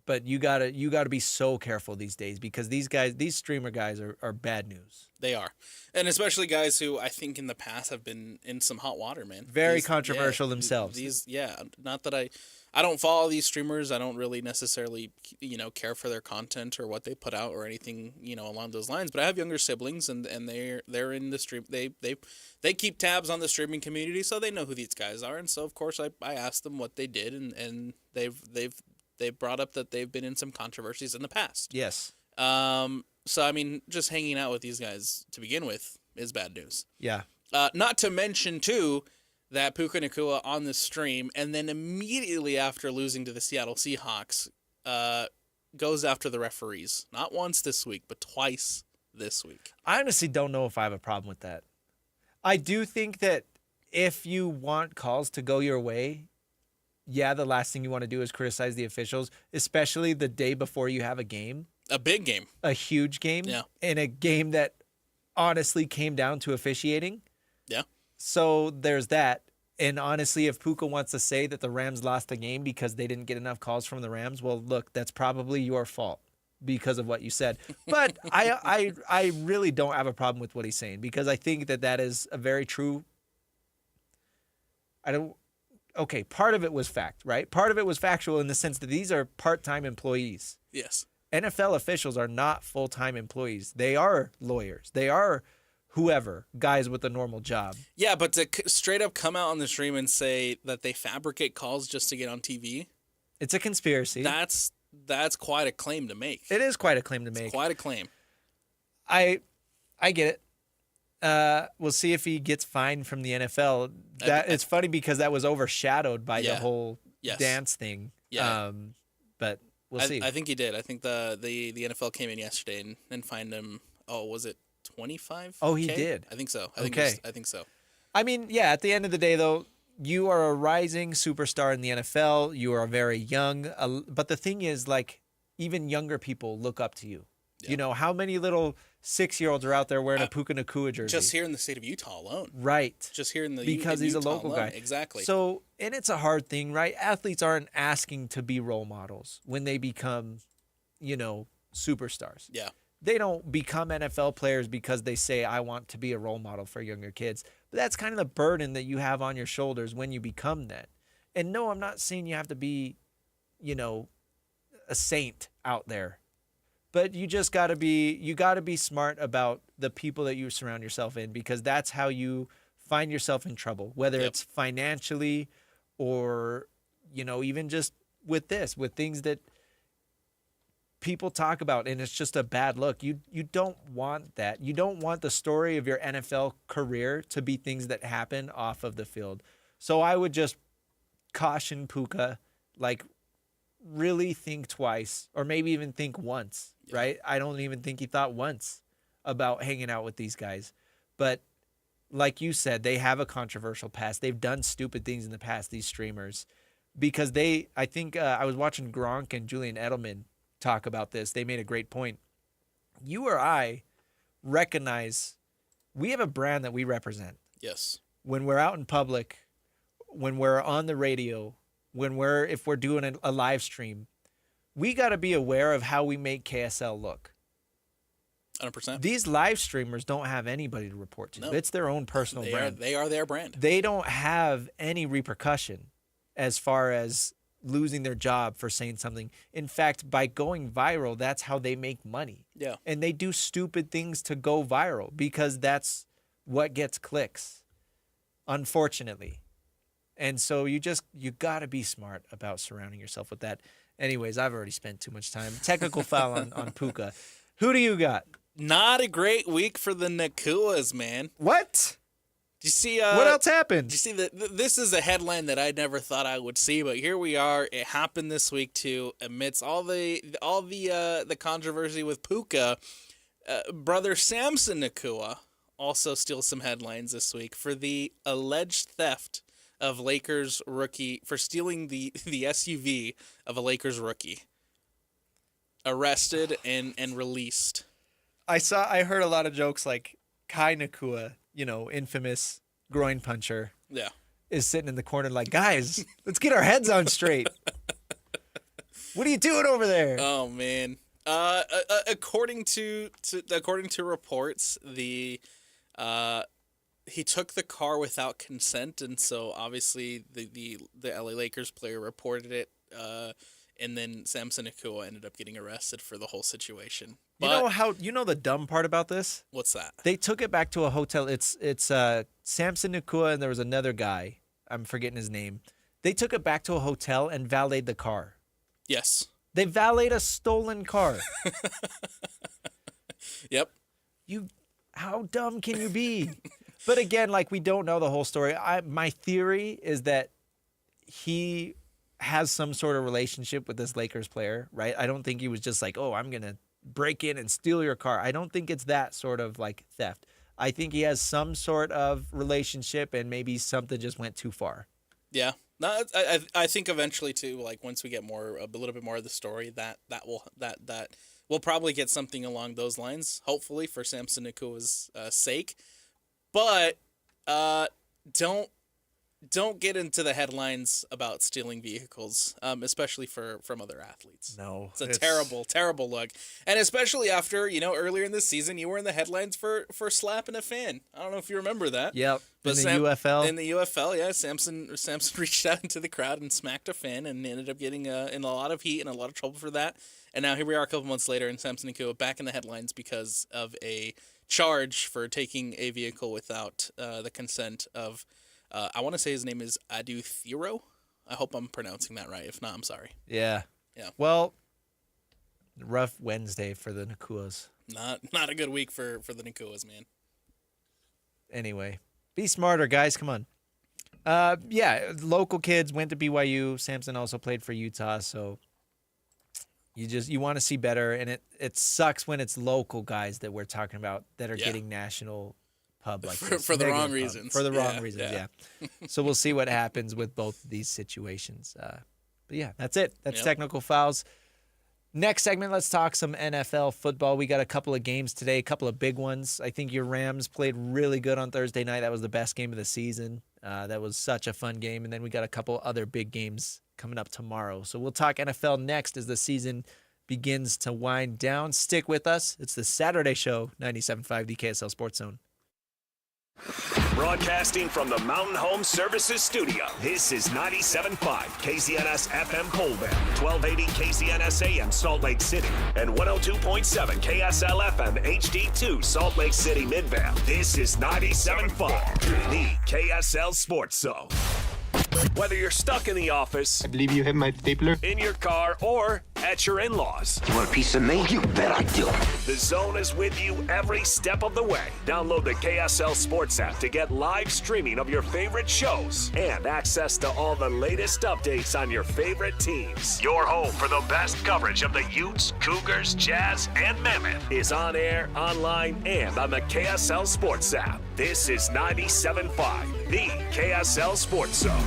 Speaker 7: but you gotta be so careful these days because these streamer guys are bad news.
Speaker 8: They are. And especially guys who I think in the past have been in some hot water, man.
Speaker 7: Very controversial themselves.
Speaker 8: Not that I don't follow these streamers. I don't really necessarily, care for their content or what they put out or anything, along those lines. But I have younger siblings, and they're in the stream. They keep tabs on the streaming community, so they know who these guys are. And so of course I asked them what they did, and they've brought up that they've been in some controversies in the past.
Speaker 7: Yes.
Speaker 8: So I mean, just hanging out with these guys to begin with is bad news.
Speaker 7: Yeah.
Speaker 8: Not to mention too, that Puka Nacua on the stream, and then immediately after losing to the Seattle Seahawks, goes after the referees. Not once this week, but twice this week.
Speaker 7: I honestly don't know if I have a problem with that. I do think that if you want calls to go your way, yeah, the last thing you want to do is criticize the officials, especially the day before you have a game.
Speaker 8: A big game.
Speaker 7: A huge game.
Speaker 8: Yeah.
Speaker 7: And a game that honestly came down to officiating.
Speaker 8: Yeah.
Speaker 7: So there's that. And honestly, if Puka wants to say that the Rams lost the game because they didn't get enough calls from the Rams, well, look, that's probably your fault because of what you said. But I really don't have a problem with what he's saying because I think that is a very true. Okay, part of it was fact, right? Part of it was factual in the sense that these are part-time employees.
Speaker 8: Yes.
Speaker 7: NFL officials are not full-time employees. They are lawyers. They are whoever, guys with a normal job.
Speaker 8: Yeah, but to straight up come out on the stream and say that they fabricate calls just to get on TV.
Speaker 7: It's a conspiracy.
Speaker 8: That's quite a claim to make.
Speaker 7: It is quite a claim to make.
Speaker 8: It's quite a claim.
Speaker 7: I get it. We'll see if he gets fined from the NFL. It's funny because that was overshadowed by the whole dance thing.
Speaker 8: Yeah.
Speaker 7: But we'll see.
Speaker 8: I think he did. I think the NFL came in yesterday and fined him. Oh, was it 25?
Speaker 7: Oh, he did.
Speaker 8: I think so. I think so.
Speaker 7: I mean, yeah. At the end of the day, though, you are a rising superstar in the NFL. You are very young. But the thing is, like, even younger people look up to you. Yeah. You know, how many little 6-year-olds are out there wearing a Puka Nacua jersey?
Speaker 8: Just here in the state of Utah alone.
Speaker 7: Right.
Speaker 8: Just here in the
Speaker 7: because he's
Speaker 8: Utah
Speaker 7: a local
Speaker 8: alone.
Speaker 7: guy.
Speaker 8: Exactly.
Speaker 7: So, and it's a hard thing, right? Athletes aren't asking to be role models when they become, superstars.
Speaker 8: Yeah.
Speaker 7: They don't become NFL players because they say, I want to be a role model for younger kids. But that's kind of the burden that you have on your shoulders when you become that. And no, I'm not saying you have to be, a saint out there. But you just got to be smart about the people that you surround yourself in, because that's how you find yourself in trouble, whether it's financially or, even just with things that people talk about, and it's just a bad look. You don't want that. You don't want the story of your NFL career to be things that happen off of the field. So I would just caution Puka, like, really think twice, or maybe even think once, right? I don't even think he thought once about hanging out with these guys. But like you said, they have a controversial past. They've done stupid things in the past, these streamers, because I think I was watching Gronk and Julian Edelman talk about this. They made a great point. You or I recognize we have a brand that we represent.
Speaker 8: Yes.
Speaker 7: When we're out in public, when we're on the radio, if we're doing a live stream, we got to be aware of how we make KSL look.
Speaker 8: 100%.
Speaker 7: These live streamers don't have anybody to report to. No. It's their own personal brand.
Speaker 8: They are their brand.
Speaker 7: They don't have any repercussion as far as losing their job for saying something. In fact, by going viral, that's how they make money.
Speaker 8: Yeah.
Speaker 7: And they do stupid things to go viral because that's what gets clicks, unfortunately. And so you got to be smart about surrounding yourself with that. Anyways, I've already spent too much time. Technical foul on Puka. Who do you got?
Speaker 8: Not a great week for the Nacuas, man.
Speaker 7: What?
Speaker 8: Do you see?
Speaker 7: What else happened?
Speaker 8: Do you see this is a headline that I never thought I would see, but here we are. It happened this week too. Amidst all the controversy with Puka, brother Samson Nacua also steals some headlines this week for the alleged theft of Lakers rookie, for stealing the SUV of a Lakers rookie. Arrested and released.
Speaker 7: I heard a lot of jokes like Kai Nacua, infamous groin puncher.
Speaker 8: Yeah.
Speaker 7: Is sitting in the corner like, guys, let's get our heads on straight. What are you doing over there?
Speaker 8: Oh man. According to reports, he took the car without consent, and so obviously the LA Lakers player reported it, and then Samson Nacua ended up getting arrested for the whole situation. But,
Speaker 7: you know the dumb part about this?
Speaker 8: What's that?
Speaker 7: They took it back to a hotel. It's Samson Nacua and there was another guy. I'm forgetting his name. They took it back to a hotel and valeted the car.
Speaker 8: Yes.
Speaker 7: They valeted a stolen car.
Speaker 8: Yep.
Speaker 7: How dumb can you be? But again, we don't know the whole story. My theory is that he has some sort of relationship with this Lakers player, right? I don't think he was just like, oh, I'm going to break in and steal your car. I don't think it's that sort of theft. I think he has some sort of relationship and maybe something just went too far.
Speaker 8: Yeah. No, I think eventually too, once we get a little bit more of the story, that we'll probably get something along those lines, hopefully for Samson Nacua's sake. But don't get into the headlines about stealing vehicles, especially from other athletes.
Speaker 7: No.
Speaker 8: It's a terrible, terrible look. And especially after, earlier in this season, you were in the headlines for slapping a fan. I don't know if you remember that.
Speaker 7: Yep. But in the UFL?
Speaker 8: In the UFL, yeah. Samson reached out into the crowd and smacked a fan and ended up getting in a lot of heat and a lot of trouble for that. And now here we are a couple months later, and Samson Nacua back in the headlines because of a charge for taking a vehicle without the consent of, I want to say his name is Adu Thiro. I hope I'm pronouncing that right. If not, I'm sorry.
Speaker 7: Yeah.
Speaker 8: Yeah.
Speaker 7: Well, rough Wednesday for the Nacuas.
Speaker 8: Not a good week for the Nacuas, man.
Speaker 7: anyway, be smarter, guys. Come on. Yeah, local kids went to BYU. Samson also played for Utah, so you want to see better, and it sucks when it's local guys that we're talking about that are getting national pub like this.
Speaker 8: For the wrong reasons.
Speaker 7: For the wrong reasons, yeah. So we'll see what happens with both of these situations. But yeah, that's it. That's technical fouls. Next segment, let's talk some NFL football. We got a couple of games today, a couple of big ones. I think your Rams played really good on Thursday night. That was the best game of the season. That was such a fun game. And then we got a couple other big games coming up tomorrow. So we'll talk NFL next as the season begins to wind down. Stick with us. It's the Saturday Show, 97.5, the KSL Sports Zone.
Speaker 6: Broadcasting from the Mountain Home Services Studio, this is 97.5 KZNS FM Colville, 1280 KZNS AM Salt Lake City, and 102.7 KSL FM HD2 Salt Lake City Midvale. This is 97.5, the KSL Sports Zone. Whether you're stuck in the office,
Speaker 2: I believe you have my stapler,
Speaker 6: in your car, or at your in-laws.
Speaker 2: You want a piece of me? You bet I do.
Speaker 6: The Zone is with you every step of the way. Download the KSL Sports app to get live streaming of your favorite shows and access to all the latest updates on your favorite teams. Your home for the best coverage of the Utes, Cougars, Jazz, and Mammoth is on air, online, and on the KSL Sports app. This is 97.5, the KSL Sports Zone.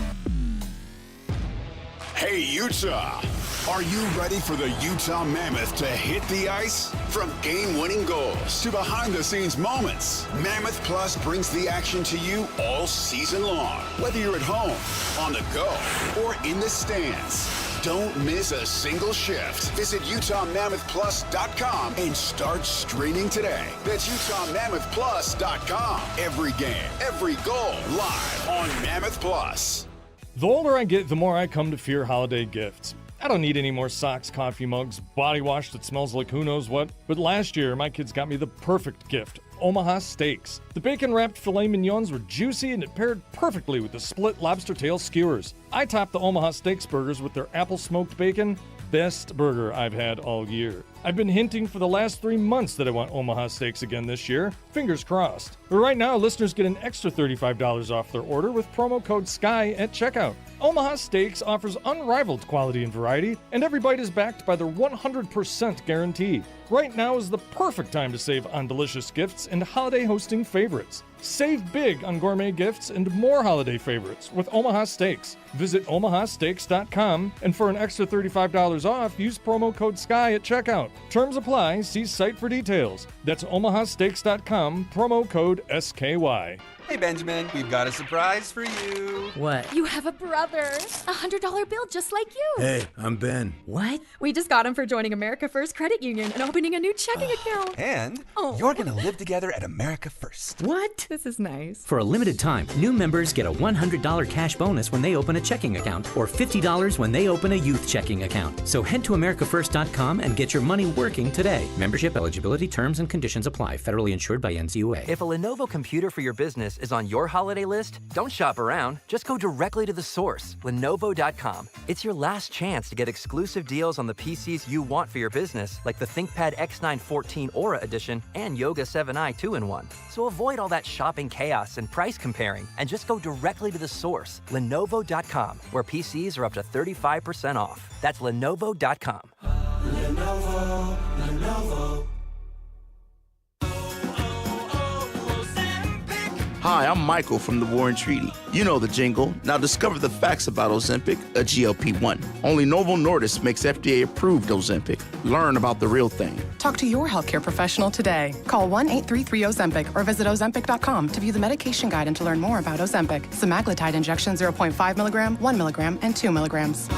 Speaker 4: Hey, Utah! Are you ready for the Utah Mammoth to hit the ice? From game-winning goals to behind-the-scenes moments, Mammoth Plus brings the action to you all season long. Whether you're at home, on the go, or in the stands, don't miss a single shift. Visit UtahMammothPlus.com and start streaming today. That's UtahMammothPlus.com. Every game, every goal, live on Mammoth Plus.
Speaker 3: The older I get, the more I come to fear holiday gifts. I don't need any more socks, coffee mugs, body wash that smells like who knows what. But last year, my kids got me the perfect gift, Omaha Steaks. The bacon-wrapped filet mignons were juicy and it paired perfectly with the split lobster tail skewers. I topped the Omaha Steaks burgers with their apple-smoked bacon. Best burger I've had all year. I've been hinting for the last 3 months that I want Omaha Steaks again this year. Fingers crossed. But right now, listeners get an extra $35 off their order with promo code SKY at checkout. Omaha Steaks offers unrivaled quality and variety, and every bite is backed by their 100% guarantee. Right now is the perfect time to save on delicious gifts and holiday hosting favorites. Save big on gourmet gifts and more holiday favorites with Omaha Steaks. Visit omahasteaks.com, and for an extra $35 off, use promo code SKY at checkout. Terms apply. See site for details. That's omahasteaks.com, promo code SKY.
Speaker 5: Hey, Benjamin, we've got a surprise for you.
Speaker 9: What? You have a brother. $100 bill just like you.
Speaker 5: Hey, I'm Ben.
Speaker 9: What? We just got him for joining America First Credit Union and opening a new checking account.
Speaker 5: And you're going to live together at America First.
Speaker 9: What? This is nice.
Speaker 10: For a limited time, new members get a $100 cash bonus when they open a checking account or $50 when they open a youth checking account. So head to AmericaFirst.com and get your money working today. Membership eligibility, terms, and conditions apply. Federally insured by NCUA.
Speaker 12: If a Lenovo computer for your business is on your holiday list, don't shop around. Just go directly to the source, Lenovo.com. It's your last chance to get exclusive deals on the PCs you want for your business, like the ThinkPad X9 14 Aura Edition and Yoga 7i 2-in-1. So avoid all that shopping chaos and price comparing, and just go directly to the source, Lenovo.com, where PCs are up to 35% off. That's Lenovo.com.
Speaker 13: Lenovo.
Speaker 14: Hi, I'm Michael from the Warren Treaty. You know the jingle. Now discover the facts about Ozempic, a GLP-1. Only Novo Nordisk makes FDA-approved Ozempic. Learn about the real thing.
Speaker 25: Talk to your healthcare professional today. Call 1-833-OZEMPIC or visit Ozempic.com to view the medication guide and to learn more about Ozempic. Semaglutide injection 0.5 milligram, 1 milligram, and 2 milligrams.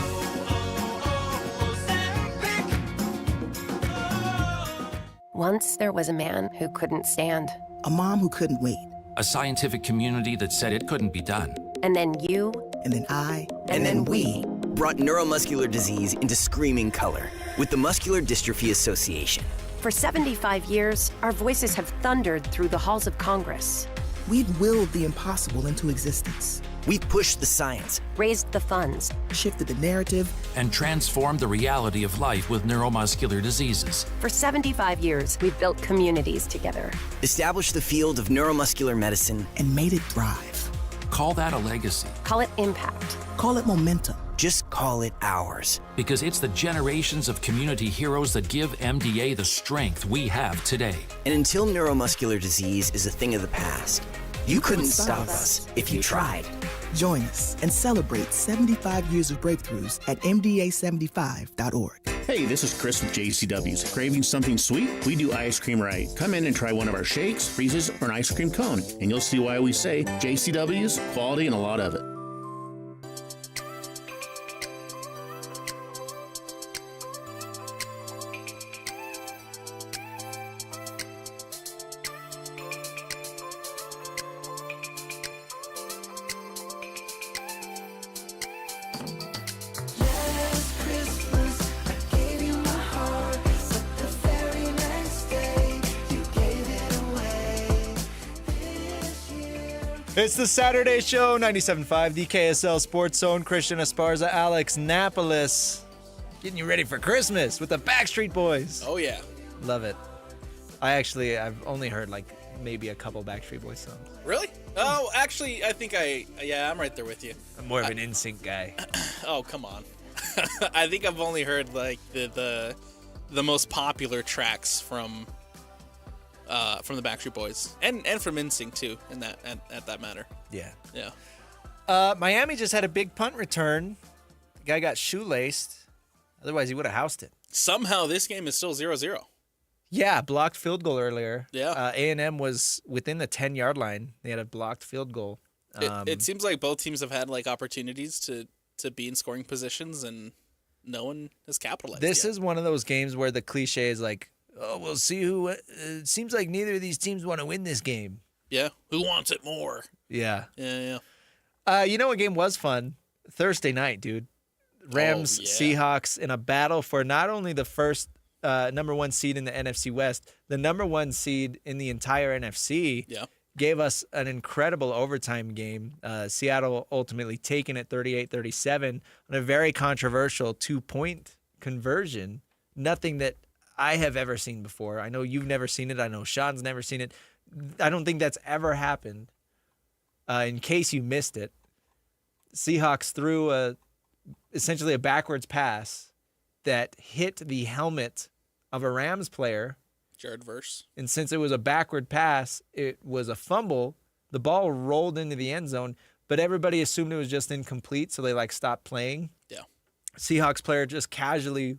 Speaker 30: Once there was a man who couldn't stand.
Speaker 31: A mom who couldn't wait.
Speaker 32: A scientific community that said it couldn't be done.
Speaker 30: And then you.
Speaker 31: And then I.
Speaker 30: And then we.
Speaker 33: Brought neuromuscular disease into screaming color with the Muscular Dystrophy Association.
Speaker 30: For 75 years, our voices have thundered through the halls of Congress.
Speaker 31: We've willed the impossible into existence.
Speaker 33: We've pushed the science,
Speaker 30: Raised the funds.
Speaker 31: shifted the narrative,
Speaker 32: and transformed the reality of life with neuromuscular diseases.
Speaker 30: For 75 years, we've built communities together.
Speaker 33: established the field of neuromuscular medicine,
Speaker 31: and made it thrive.
Speaker 32: Call that a legacy,
Speaker 30: Call it impact.
Speaker 31: Call it momentum.
Speaker 33: just call it ours.
Speaker 32: because it's the generations of community heroes that give MDA the strength we have today.
Speaker 33: And until neuromuscular disease is a thing of the past, you couldn't stop us if you tried.
Speaker 31: Join us and celebrate 75 years of breakthroughs at MDA75.org.
Speaker 11: Hey, this is Chris with JCW's. Craving something sweet? We do ice cream right. Come in and try one of our shakes, freezes, or an ice cream cone, and you'll see why we say JCW's, quality, and a lot of it.
Speaker 7: It's the Saturday Show, 97.5, the KSL Sports Zone. Christian Esparza, Alex Napolis, getting you ready for Christmas with the Backstreet Boys.
Speaker 8: Oh, yeah.
Speaker 7: Love it. I've only heard like maybe a couple Backstreet Boys songs.
Speaker 8: Really? Oh, actually, I think I'm right there with you.
Speaker 7: I'm more of an NSYNC guy.
Speaker 8: Oh, come on. I think I've only heard like the most popular tracks from the Backstreet Boys and from NSYNC too, in that at that matter.
Speaker 7: Yeah.
Speaker 8: Yeah.
Speaker 7: Miami just had a big punt return. The guy got shoelaced. Otherwise, he would have housed it.
Speaker 8: Somehow, this game is still 0-0.
Speaker 7: Yeah, blocked field goal earlier.
Speaker 8: Yeah.
Speaker 7: A&M was within the 10-yard line. They had a blocked field goal.
Speaker 8: It seems like both teams have had like opportunities to be in scoring positions, and no one has capitalized.
Speaker 7: This
Speaker 8: yet.
Speaker 7: is one of those games where the cliche is like, oh, we'll see who. It seems like neither of these teams want to win this game.
Speaker 8: Yeah. Who wants it more?
Speaker 7: Yeah.
Speaker 8: Yeah.
Speaker 7: You know what game was fun? Thursday night, dude. Rams, Seahawks in a battle for not only the first number one seed in the NFC West, the number one seed in the entire NFC.
Speaker 8: Yeah.
Speaker 7: Gave us an incredible overtime game. Seattle ultimately taking it 38-37 on a very controversial 2-point conversion. Nothing that I have ever seen before. I know you've never seen it. I know Sean's never seen it. I don't think that's ever happened. In case you missed it, Seahawks threw essentially a backwards pass that hit the helmet of a Rams player.
Speaker 8: Jared Verse.
Speaker 7: And since it was a backward pass, it was a fumble. The ball rolled into the end zone, but everybody assumed it was just incomplete, so they stopped playing.
Speaker 8: Yeah.
Speaker 7: Seahawks player just casually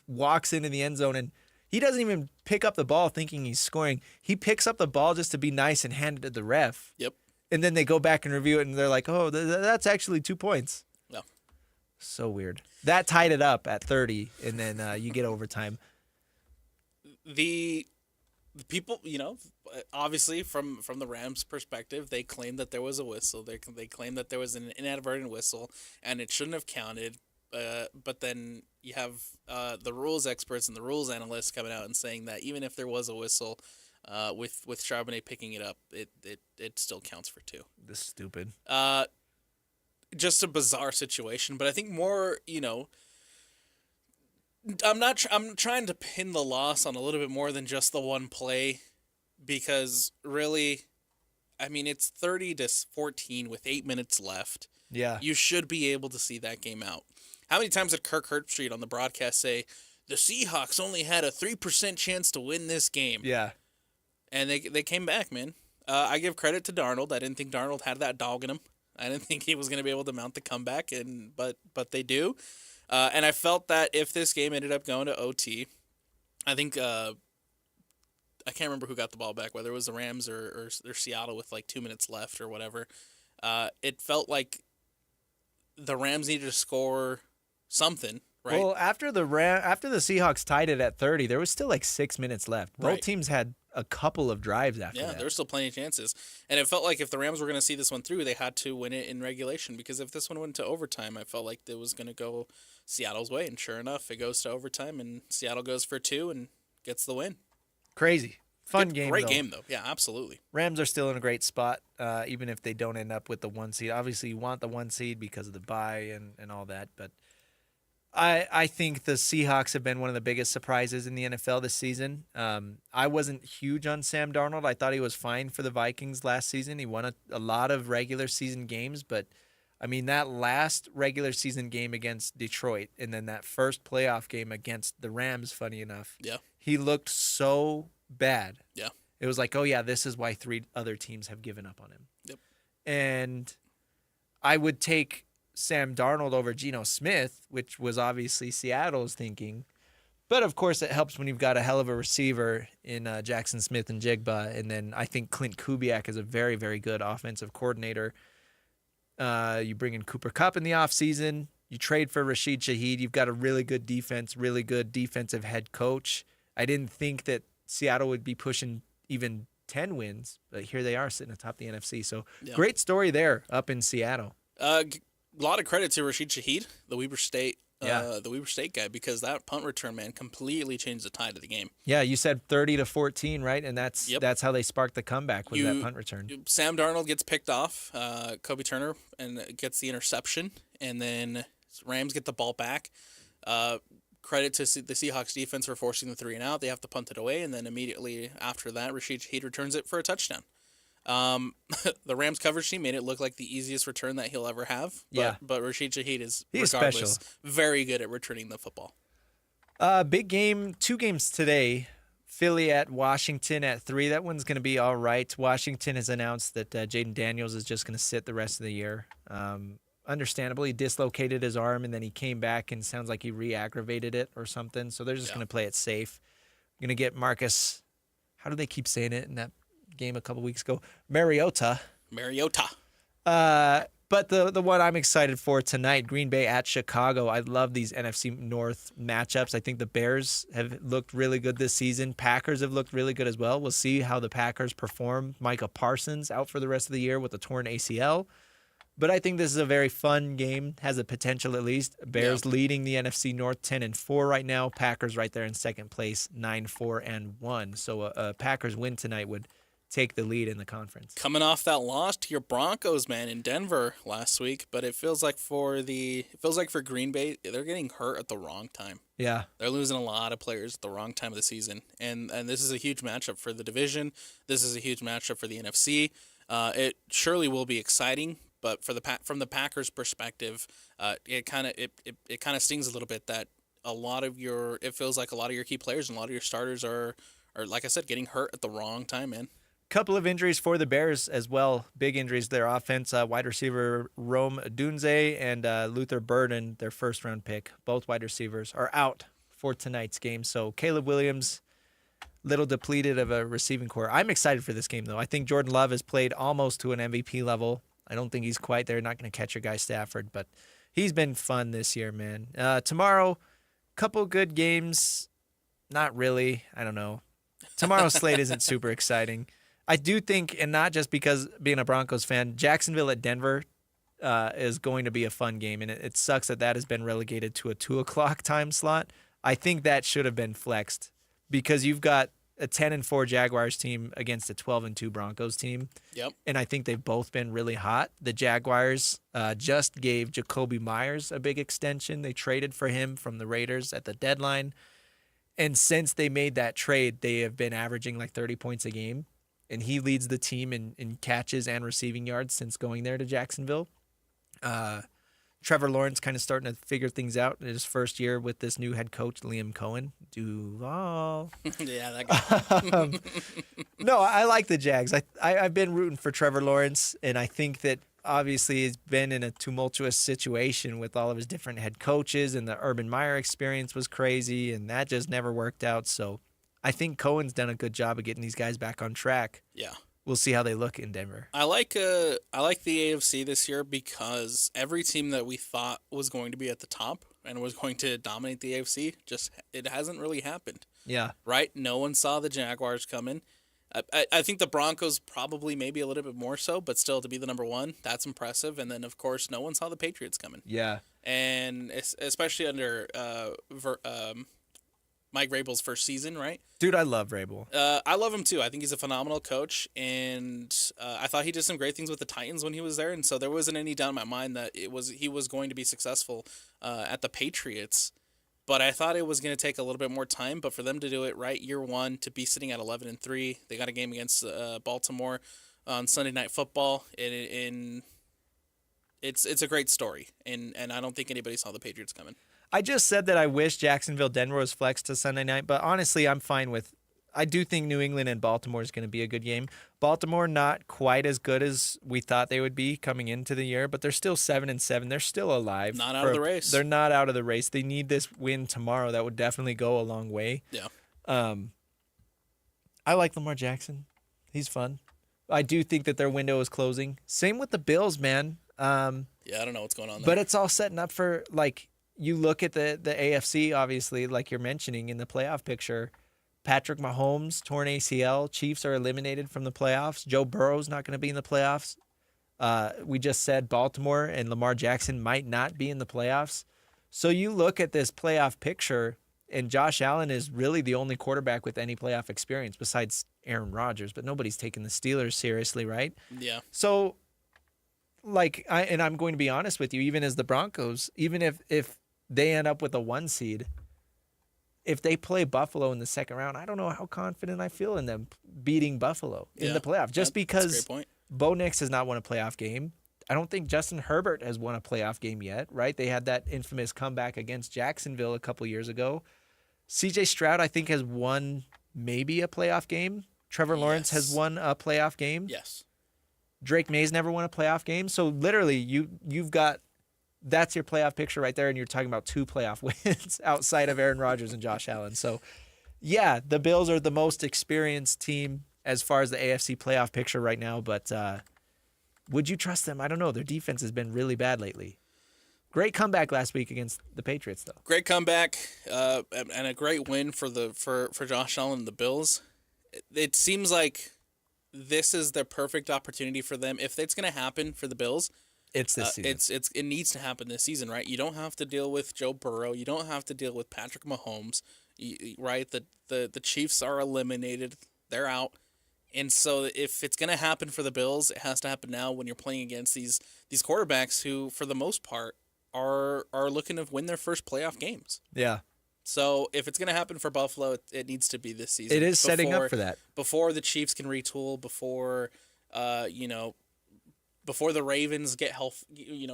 Speaker 7: walks into the end zone, and he doesn't even pick up the ball thinking he's scoring. He picks up the ball just to be nice and hand it to the ref.
Speaker 8: Yep.
Speaker 7: And then they go back and review it, and they're like, oh, that's actually 2 points.
Speaker 8: No.
Speaker 7: So weird. That tied it up at 30, and then you get overtime.
Speaker 8: The people, obviously from the Rams' perspective, they claimed that there was a whistle. They claimed that there was an inadvertent whistle, and it shouldn't have counted. But then you have the rules experts and the rules analysts coming out and saying that even if there was a whistle, with Charbonnet picking it up, it still counts for 2.
Speaker 7: This is stupid.
Speaker 8: Just a bizarre situation, but I think more, I'm trying to pin the loss on a little bit more than just the one play, because really, I mean, it's 30-14 with 8 minutes left.
Speaker 7: Yeah.
Speaker 8: You should be able to see that game out. How many times did Kirk Herbstreit on the broadcast say, the Seahawks only had a 3% chance to win this game?
Speaker 7: Yeah.
Speaker 8: And they came back, man. I give credit to Darnold. I didn't think Darnold had that dog in him. I didn't think he was going to be able to mount the comeback, but they do. And I felt that if this game ended up going to OT, I think I can't remember who got the ball back, whether it was the Rams or Seattle with 2 minutes left or whatever. It felt like the Rams needed to score something, right?
Speaker 7: Well, after the Seahawks tied it at 30, there was still 6 minutes left. Both teams had a couple of drives after that.
Speaker 8: Yeah, there were still plenty of chances. And it felt like if the Rams were going to see this one through, they had to win it in regulation, because if this one went to overtime, I felt like it was going to go Seattle's way. And sure enough, it goes to overtime, and Seattle goes for 2 and gets the win.
Speaker 7: Crazy. Fun game,
Speaker 8: Great
Speaker 7: though.
Speaker 8: game, though. Yeah, absolutely.
Speaker 7: Rams are still in a great spot, even if they don't end up with the 1 seed. Obviously, you want the 1 seed because of the bye and all that. But I think the Seahawks have been one of the biggest surprises in the NFL this season. I wasn't huge on Sam Darnold. I thought he was fine for the Vikings last season. He won a lot of regular season games, but I mean, that last regular season game against Detroit and then that first playoff game against the Rams, funny enough, he looked so bad.
Speaker 8: Yeah.
Speaker 7: It was like, oh, yeah, this is why 3 other teams have given up on him.
Speaker 8: Yep.
Speaker 7: And I would take Sam Darnold over Geno Smith, which was obviously Seattle's thinking. But, of course, it helps when you've got a hell of a receiver in Jackson Smith and Jigba. And then I think Clint Kubiak is a very, very good offensive coordinator. You bring in Cooper Kupp in the offseason. You trade for Rashid Shaheed. You've got a really good defense, really good defensive head coach. I didn't think that Seattle would be pushing even 10 wins, but here they are sitting atop the NFC. So great story there up in Seattle.
Speaker 8: A lot of credit to Rashid Shaheed, the Weber State guy, because that punt return, man, completely changed the tide of the game.
Speaker 7: Yeah, you said 30-14, right? And that's how they sparked the comeback with that punt return.
Speaker 8: Sam Darnold gets picked off, Kobe Turner, and gets the interception, and then Rams get the ball back. Credit to the Seahawks defense for forcing the 3 and out. They have to punt it away, and then immediately after that, Rashid Shaheed returns it for a touchdown. The Rams coverage team made it look like the easiest return that he'll ever have. But Rashid Shaheed is regardless very good at returning the football.
Speaker 7: Big game, 2 games today. Philly at Washington at 3. That one's going to be all right. Washington has announced that Jaden Daniels is just going to sit the rest of the year. Understandably, he dislocated his arm, and then he came back and sounds like he re-aggravated it or something. So they're just going to play it safe. Going to get Marcus, how do they keep saying it in that game a couple weeks ago? Mariota. But the one I'm excited for tonight, Green Bay at Chicago. I love these NFC North matchups. I think the Bears have looked really good this season. Packers have looked really good as well. We'll see how the Packers perform. Micah Parsons out for the rest of the year with a torn ACL. But I think this is a very fun game, has a potential at least. Bears leading the NFC North 10-4 right now. Packers right there in second place, 9-4-1. So a Packers win tonight would take the lead in the conference.
Speaker 8: Coming off that loss to your Broncos, man, in Denver last week, but it feels like for Green Bay, they're getting hurt at the wrong time.
Speaker 7: Yeah.
Speaker 8: They're losing a lot of players at the wrong time of the season. And this is a huge matchup for the division. This is a huge matchup for the NFC. It surely will be exciting. But from the Packers' perspective, it kind of stings a little bit that it feels like a lot of your key players and a lot of your starters are like I said, getting hurt at the wrong time, man.
Speaker 7: Couple of injuries for the Bears as well. Big injuries to their offense. Wide receiver Rome Odunze and Luther Burden, their first-round pick, both wide receivers, are out for tonight's game. So Caleb Williams, little depleted of a receiving core. I'm excited for this game, though. I think Jordan Love has played almost to an MVP level. I don't think he's quite there. Not going to catch your guy Stafford, but he's been fun this year, man. Tomorrow, couple good games. Not really. I don't know. Tomorrow's slate isn't super exciting. I do think, and not just because being a Broncos fan, Jacksonville at Denver is going to be a fun game, and it sucks that has been relegated to a 2 o'clock time slot. I think that should have been flexed because you've got a 10-4 Jaguars team against a 12-2 Broncos team.
Speaker 8: Yep.
Speaker 7: And I think they've both been really hot. The Jaguars just gave Jacoby Myers a big extension. They traded for him from the Raiders at the deadline. And since they made that trade, they have been averaging like 30 points a game. And he leads the team in catches and receiving yards since going there to Jacksonville. Trevor Lawrence kind of starting to figure things out in his first year with this new head coach, Liam Cohen. Duval.
Speaker 8: Yeah, that guy.
Speaker 7: No, I like the Jags. I've been rooting for Trevor Lawrence, and I think that obviously he's been in a tumultuous situation with all of his different head coaches, and the Urban Meyer experience was crazy, and that just never worked out. So I think Cohen's done a good job of getting these guys back on track.
Speaker 8: Yeah.
Speaker 7: We'll see how they look in Denver.
Speaker 8: I like the AFC this year because every team that we thought was going to be at the top and was going to dominate the AFC, it hasn't really happened.
Speaker 7: Yeah.
Speaker 8: Right? No one saw the Jaguars coming. I think the Broncos probably maybe a little bit more so, but still to be the number one, that's impressive. And then, of course, no one saw the Patriots coming.
Speaker 7: Yeah.
Speaker 8: And especially under Mike Vrabel's first season, right?
Speaker 7: Dude, I love Vrabel.
Speaker 8: I love him too. I think he's a phenomenal coach, and I thought he did some great things with the Titans when he was there, and so there wasn't any doubt in my mind that he was going to be successful at the Patriots. But I thought it was going to take a little bit more time. But for them to do it right year one, to be sitting at 11-3, they got a game against Baltimore on Sunday Night Football, and it's a great story. And I don't think anybody saw the Patriots coming.
Speaker 7: I just said that I wish Jacksonville-Denver was flexed to Sunday night, but honestly, I'm fine with. I do think New England and Baltimore is going to be a good game. Baltimore not quite as good as we thought they would be coming into the year, but they're still 7-7. They're still alive.
Speaker 8: Not out of the race.
Speaker 7: They're not out of the race. They need this win tomorrow. That would definitely go a long way.
Speaker 8: Yeah.
Speaker 7: I like Lamar Jackson. He's fun. I do think that their window is closing. Same with the Bills, man.
Speaker 8: Yeah, I don't know what's going on there.
Speaker 7: But it's all setting up for, like, you look at the AFC, obviously, like you're mentioning in the playoff picture. Patrick Mahomes, torn ACL. Chiefs are eliminated from the playoffs. Joe Burrow's not going to be in the playoffs. We just said Baltimore and Lamar Jackson might not be in the playoffs. So you look at this playoff picture, and Josh Allen is really the only quarterback with any playoff experience besides Aaron Rodgers, but nobody's taking the Steelers seriously, right?
Speaker 8: Yeah.
Speaker 7: So, like, I'm going to be honest with you, even as the Broncos, even if they end up with a 1 seed, if they play Buffalo in the second round, I don't know how confident I feel in them beating Buffalo in the playoff. Just because
Speaker 8: that's a great point.
Speaker 7: Bo Nix has not won a playoff game. I don't think Justin Herbert has won a playoff game yet, right? They had that infamous comeback against Jacksonville a couple years ago. CJ Stroud, I think, has won maybe a playoff game. Trevor Lawrence has won a playoff game.
Speaker 8: Yes.
Speaker 7: Drake May's never won a playoff game. So literally, you've got that's your playoff picture right there, and you're talking about 2 playoff wins outside of Aaron Rodgers and Josh Allen. So, yeah, the Bills are the most experienced team as far as the AFC playoff picture right now. But would you trust them? I don't know. Their defense has been really bad lately. Great comeback last week against the Patriots, though.
Speaker 8: Great comeback and a great win for Josh Allen and the Bills. It seems like this is the perfect opportunity for them. If it's going to happen for the Bills,
Speaker 7: it's this season.
Speaker 8: It needs to happen this season, right? You don't have to deal with Joe Burrow. You don't have to deal with Patrick Mahomes, right? The Chiefs are eliminated. They're out. And so if it's going to happen for the Bills, it has to happen now when you're playing against these quarterbacks who, for the most part, are looking to win their first playoff games.
Speaker 7: Yeah.
Speaker 8: So if it's going to happen for Buffalo, it needs to be this season.
Speaker 7: It is setting up for that.
Speaker 8: Before the Chiefs can retool, before before the Ravens get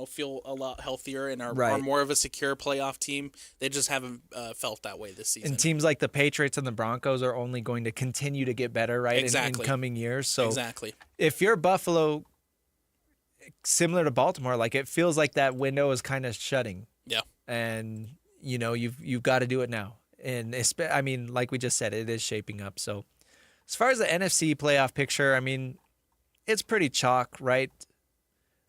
Speaker 8: feel a lot healthier and are more of a secure playoff team. They just haven't felt that way this season.
Speaker 7: And teams like the Patriots and the Broncos are only going to continue to get better, right?
Speaker 8: Exactly.
Speaker 7: In coming years. So
Speaker 8: exactly.
Speaker 7: If you're Buffalo, similar to Baltimore, like it feels like that window is kind of shutting.
Speaker 8: Yeah.
Speaker 7: And you've got to do it now. And I mean, like we just said, it is shaping up. So as far as the NFC playoff picture, I mean, it's pretty chalk, right?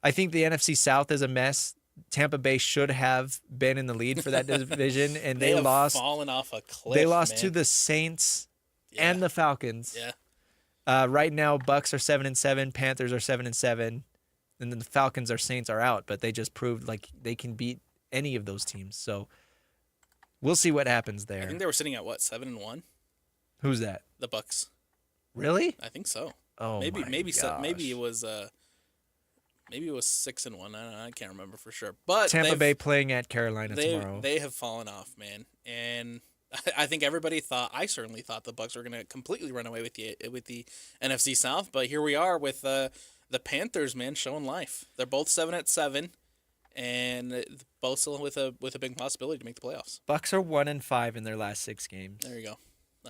Speaker 7: I think the NFC South is a mess. Tampa Bay should have been in the lead for that division, and they
Speaker 8: have
Speaker 7: lost.
Speaker 8: Fallen off a cliff.
Speaker 7: They lost to the Saints and the Falcons.
Speaker 8: Yeah.
Speaker 7: Right now, Bucks are 7-7, Panthers are 7-7, and then the Falcons or Saints are out. But they just proved like they can beat any of those teams. So we'll see what happens there.
Speaker 8: I think they were sitting at 7-1.
Speaker 7: Who's that?
Speaker 8: The Bucks.
Speaker 7: Really?
Speaker 8: I think so.
Speaker 7: Oh,
Speaker 8: maybe
Speaker 7: gosh.
Speaker 8: maybe it was 6-1. I can't remember for sure. But
Speaker 7: Tampa Bay playing at Carolina tomorrow.
Speaker 8: They have fallen off, man. And I think everybody thought, I certainly thought the Bucs were going to completely run away with the NFC South. But here we are with the Panthers, man, showing life. They're both 7-7, and both still with a big possibility to make the playoffs.
Speaker 7: Bucks are 1-5 in their last 6 games.
Speaker 8: There you go.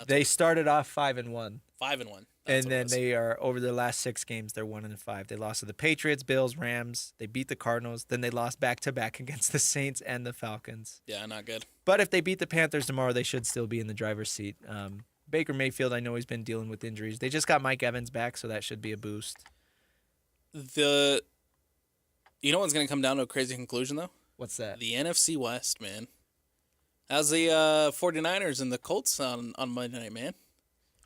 Speaker 7: They started off 5-1.
Speaker 8: 5-1.
Speaker 7: And then they are, over their last 6 games, they're 1-5. They lost to the Patriots, Bills, Rams. They beat the Cardinals. Then they lost back-to-back against the Saints and the Falcons.
Speaker 8: Yeah, not good.
Speaker 7: But if they beat the Panthers tomorrow, they should still be in the driver's seat. Baker Mayfield, I know he's been dealing with injuries. They just got Mike Evans back, so that should be a boost.
Speaker 8: You know what's going to come down to a crazy conclusion, though?
Speaker 7: What's that?
Speaker 8: The NFC West, man. How's the 49ers and the Colts on Monday night, man?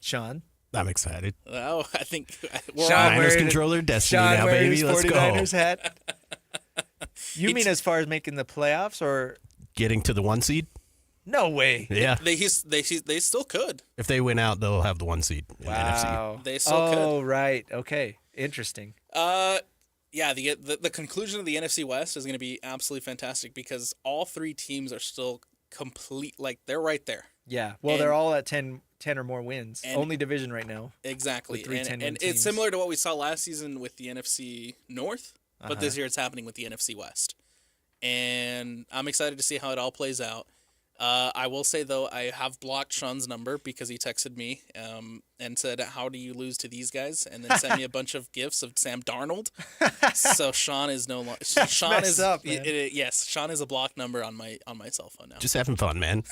Speaker 7: Sean?
Speaker 13: I'm excited.
Speaker 8: Oh, I think
Speaker 13: Niners control their destiny now, baby. Let's
Speaker 7: 49ers
Speaker 13: go.
Speaker 7: Hat. You mean as far as making the playoffs or
Speaker 13: getting to the 1 seed?
Speaker 7: No way.
Speaker 13: Yeah.
Speaker 8: They still could.
Speaker 13: If they win out, they'll have the 1 seed in the NFC.
Speaker 8: They still could.
Speaker 7: Oh, right. Okay. Interesting.
Speaker 8: Yeah, the conclusion of the NFC West is going to be absolutely fantastic because all 3 teams are still complete. Like, they're right there.
Speaker 7: Yeah. Well, they're all at 10 or more wins. Only division right now.
Speaker 8: Exactly.
Speaker 7: With 3 10-win
Speaker 8: and
Speaker 7: teams.
Speaker 8: it's similar to what we saw last season with the NFC North, but this year it's happening with the NFC West. And I'm excited to see how it all plays out. I will say, though, I have blocked Sean's number because he texted me and said, "How do you lose to these guys?" And then sent me a bunch of gifs of Sam Darnold. So Sean is no longer. Sean is up, man. Yes, Sean is a blocked number on my cell phone now.
Speaker 13: Just having fun, man.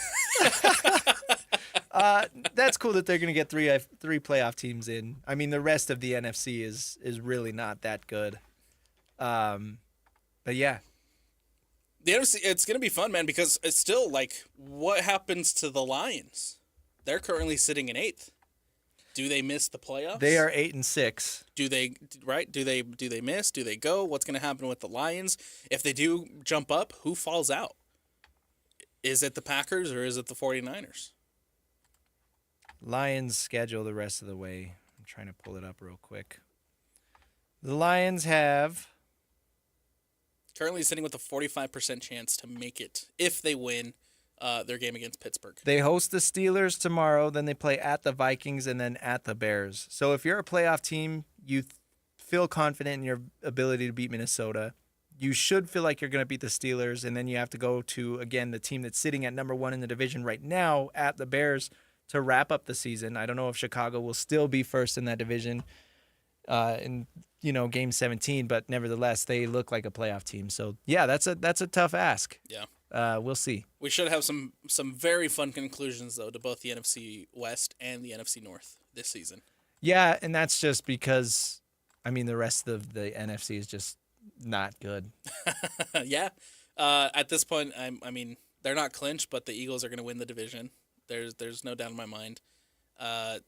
Speaker 7: That's cool that they're going to get three playoff teams in. I mean, the rest of the NFC is really not that good. But yeah.
Speaker 8: The NFC, it's going to be fun, man, because it's still like, what happens to the Lions? They're currently sitting in 8th. Do they miss the playoffs?
Speaker 7: They are 8-6.
Speaker 8: Do they miss? Do they go? What's going to happen with the Lions? If they do jump up, who falls out? Is it the Packers or is it the 49ers?
Speaker 7: Lions schedule the rest of the way. I'm trying to pull it up real quick. The Lions have
Speaker 8: currently sitting with a 45% chance to make it if they win their game against Pittsburgh.
Speaker 7: They host the Steelers tomorrow, then they play at the Vikings and then at the Bears. So if you're a playoff team, you feel confident in your ability to beat Minnesota. You should feel like you're going to beat the Steelers, and then you have to go to, again, the team that's sitting at number 1 in the division right now at the Bears to wrap up the season. I don't know if Chicago will still be first in that division in game 17, but nevertheless, they look like a playoff team. So yeah, that's a tough ask.
Speaker 8: Yeah,
Speaker 7: we'll see.
Speaker 8: We should have some very fun conclusions though to both the NFC West and the NFC North this season.
Speaker 7: Yeah, and that's just because the rest of the NFC is just not good.
Speaker 8: Yeah, at this point, they're not clinched, but the Eagles are going to win the division. There's no doubt in my mind. I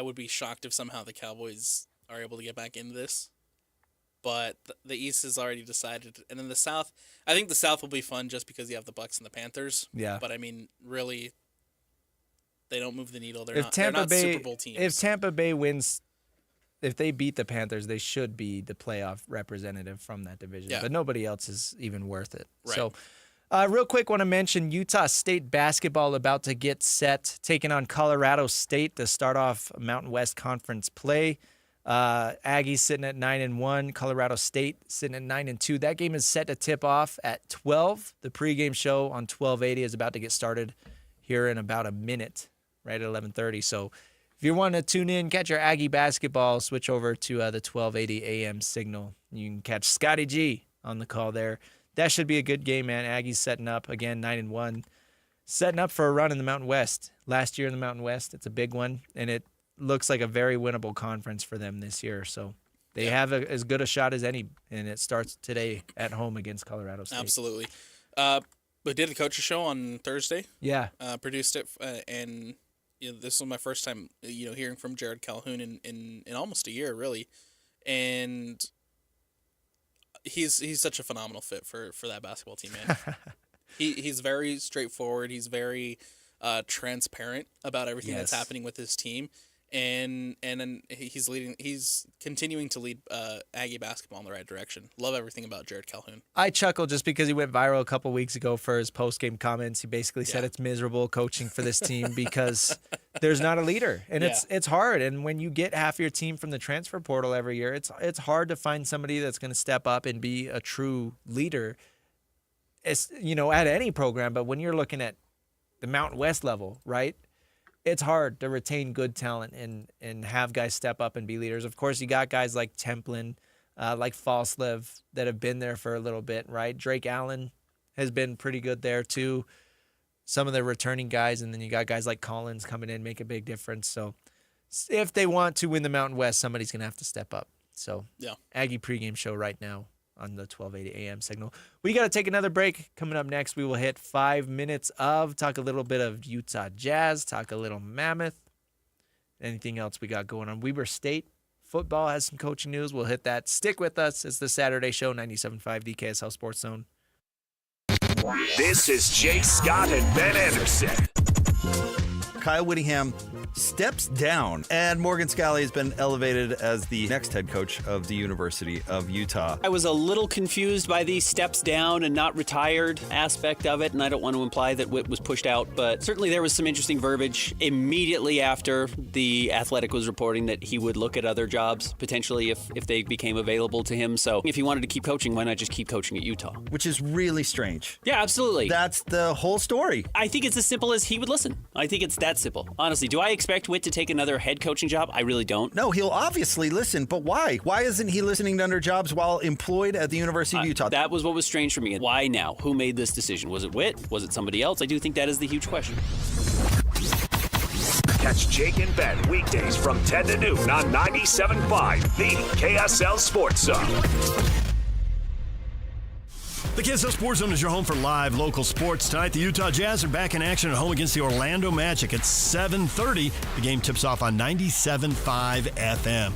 Speaker 8: would be shocked if somehow the Cowboys are able to get back into this. But the East is already decided. And then the South, I think the South will be fun just because you have the Bucs and the Panthers.
Speaker 7: Yeah.
Speaker 8: But, really, they don't move the needle. They're
Speaker 7: If
Speaker 8: not Super Bowl teams.
Speaker 7: If Tampa Bay wins, if they beat the Panthers, they should be the playoff representative from that division.
Speaker 8: Yeah.
Speaker 7: But nobody else is even worth it.
Speaker 8: Right.
Speaker 7: So, real quick, want to mention Utah State basketball about to get set, taking on Colorado State to start off Mountain West Conference play. Aggies sitting at 9-1, Colorado State sitting at 9-2. That game is set to tip off at 12. The pregame show on 1280 is about to get started here in about a minute, right at 11:30. So if you want to tune in, catch your Aggie basketball, switch over to the 1280 AM signal. You can catch Scotty G on the call there. That should be a good game, man. Aggies setting up, again, 9-1. Setting up for a run in the Mountain West. Last year in the Mountain West, it's a big one, and it looks like a very winnable conference for them this year. So they have as good a shot as any, and it starts today at home against Colorado State.
Speaker 8: Absolutely. We did the coaches show on Thursday.
Speaker 7: Yeah.
Speaker 8: Produced it, and this was my first time hearing from Jared Calhoun in almost a year, really. And he's such a phenomenal fit for that basketball team, man. He's very straightforward. He's very transparent about everything that's happening with his team. And then he's continuing to lead Aggie basketball in the right direction. Love everything about Jared Calhoun.
Speaker 7: I chuckle just because he went viral a couple weeks ago for his post-game comments. He basically said it's miserable coaching for this team because there's not a leader, and it's hard. And when you get half your team from the transfer portal every year, it's hard to find somebody that's going to step up and be a true leader. It's, at any program, but when you're looking at the Mountain West level, right? It's hard to retain good talent and have guys step up and be leaders. Of course, you got guys like Templin, like Falslev that have been there for a little bit, right? Drake Allen has been pretty good there too. Some of the returning guys, and then you got guys like Collins coming in, make a big difference. So if they want to win the Mountain West, somebody's going to have to step up. So Aggie pregame show right now on the 1280 AM signal. We got to take another break. Coming up next, we will hit 5 minutes of, talk a little bit of Utah Jazz, talk a little Mammoth, anything else we got going on. Weber State football has some coaching news. We'll hit that. Stick with us. It's the Saturday show, 97.5 KSL Sports Zone.
Speaker 6: This is Jake Scott and Ben Anderson.
Speaker 15: Kyle Whittingham steps down, and Morgan Scalley has been elevated as the next head coach of the University of Utah.
Speaker 16: I was a little confused by the steps down and not retired aspect of it, and I don't want to imply that Whit was pushed out, but certainly there was some interesting verbiage immediately after the Athletic was reporting that he would look at other jobs, potentially if they became available to him. So if he wanted to keep coaching, why not just keep coaching at Utah?
Speaker 15: Which is really strange.
Speaker 16: Yeah, absolutely.
Speaker 15: That's the whole story.
Speaker 16: I think it's as simple as he would listen. I think it's that simple. Honestly, do I expect Whit to take another head coaching job? I really don't.
Speaker 15: No, he'll obviously listen, but why? Why isn't he listening to other jobs while employed at the University of Utah?
Speaker 16: That was what was strange for me. Why now? Who made this decision? Was it Whit? Was it somebody else? I do think that is the huge question.
Speaker 6: Catch Jake and Ben weekdays from 10 to noon on 97.5, the KSL Sports Zone.
Speaker 17: The KSL Sports Zone is your home for live local sports. Tonight, the Utah Jazz are back in action at home against the Orlando Magic at 7:30. The game tips off on 97.5 FM.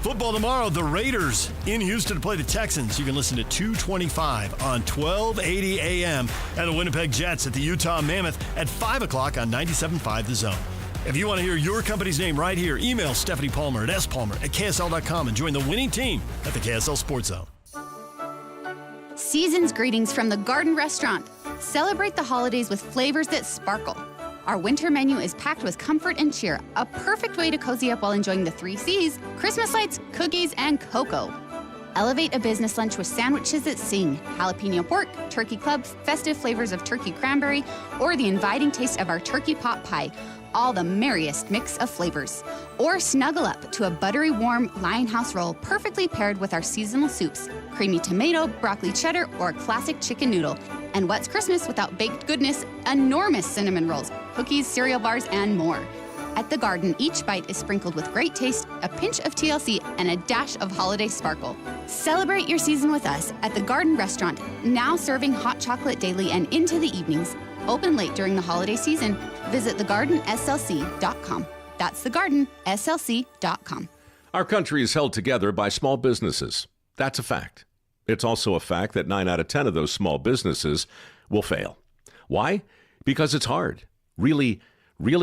Speaker 17: Football tomorrow, the Raiders in Houston to play the Texans. You can listen to 225 on 1280 AM. And the Winnipeg Jets at the Utah Mammoth at 5 o'clock on 97.5 The Zone. If you want to hear your company's name right here, email Stephanie Palmer at spalmer@ksl.com and join the winning team at the KSL Sports Zone.
Speaker 18: Season's greetings from the Garden Restaurant. Celebrate the holidays with flavors that sparkle. Our winter menu is packed with comfort and cheer, a perfect way to cozy up while enjoying the 3 C's, Christmas lights, cookies, and cocoa. Elevate a business lunch with sandwiches that sing, jalapeno pork, turkey club, festive flavors of turkey cranberry, or the inviting taste of our turkey pot pie, all the merriest mix of flavors. Or snuggle up to a buttery warm Lionhouse roll perfectly paired with our seasonal soups, creamy tomato, broccoli cheddar, or classic chicken noodle. And what's Christmas without baked goodness? Enormous cinnamon rolls, cookies, cereal bars, and more. At the Garden, each bite is sprinkled with great taste, a pinch of TLC, and a dash of holiday sparkle. Celebrate your season with us at the Garden Restaurant, now serving hot chocolate daily and into the evenings. Open late during the holiday season. Visit thegardenslc.com. That's thegardenslc.com.
Speaker 19: Our country is held together by small businesses. That's a fact. It's also a fact that 9 out of 10 of those small businesses will fail. Why? Because it's hard. Really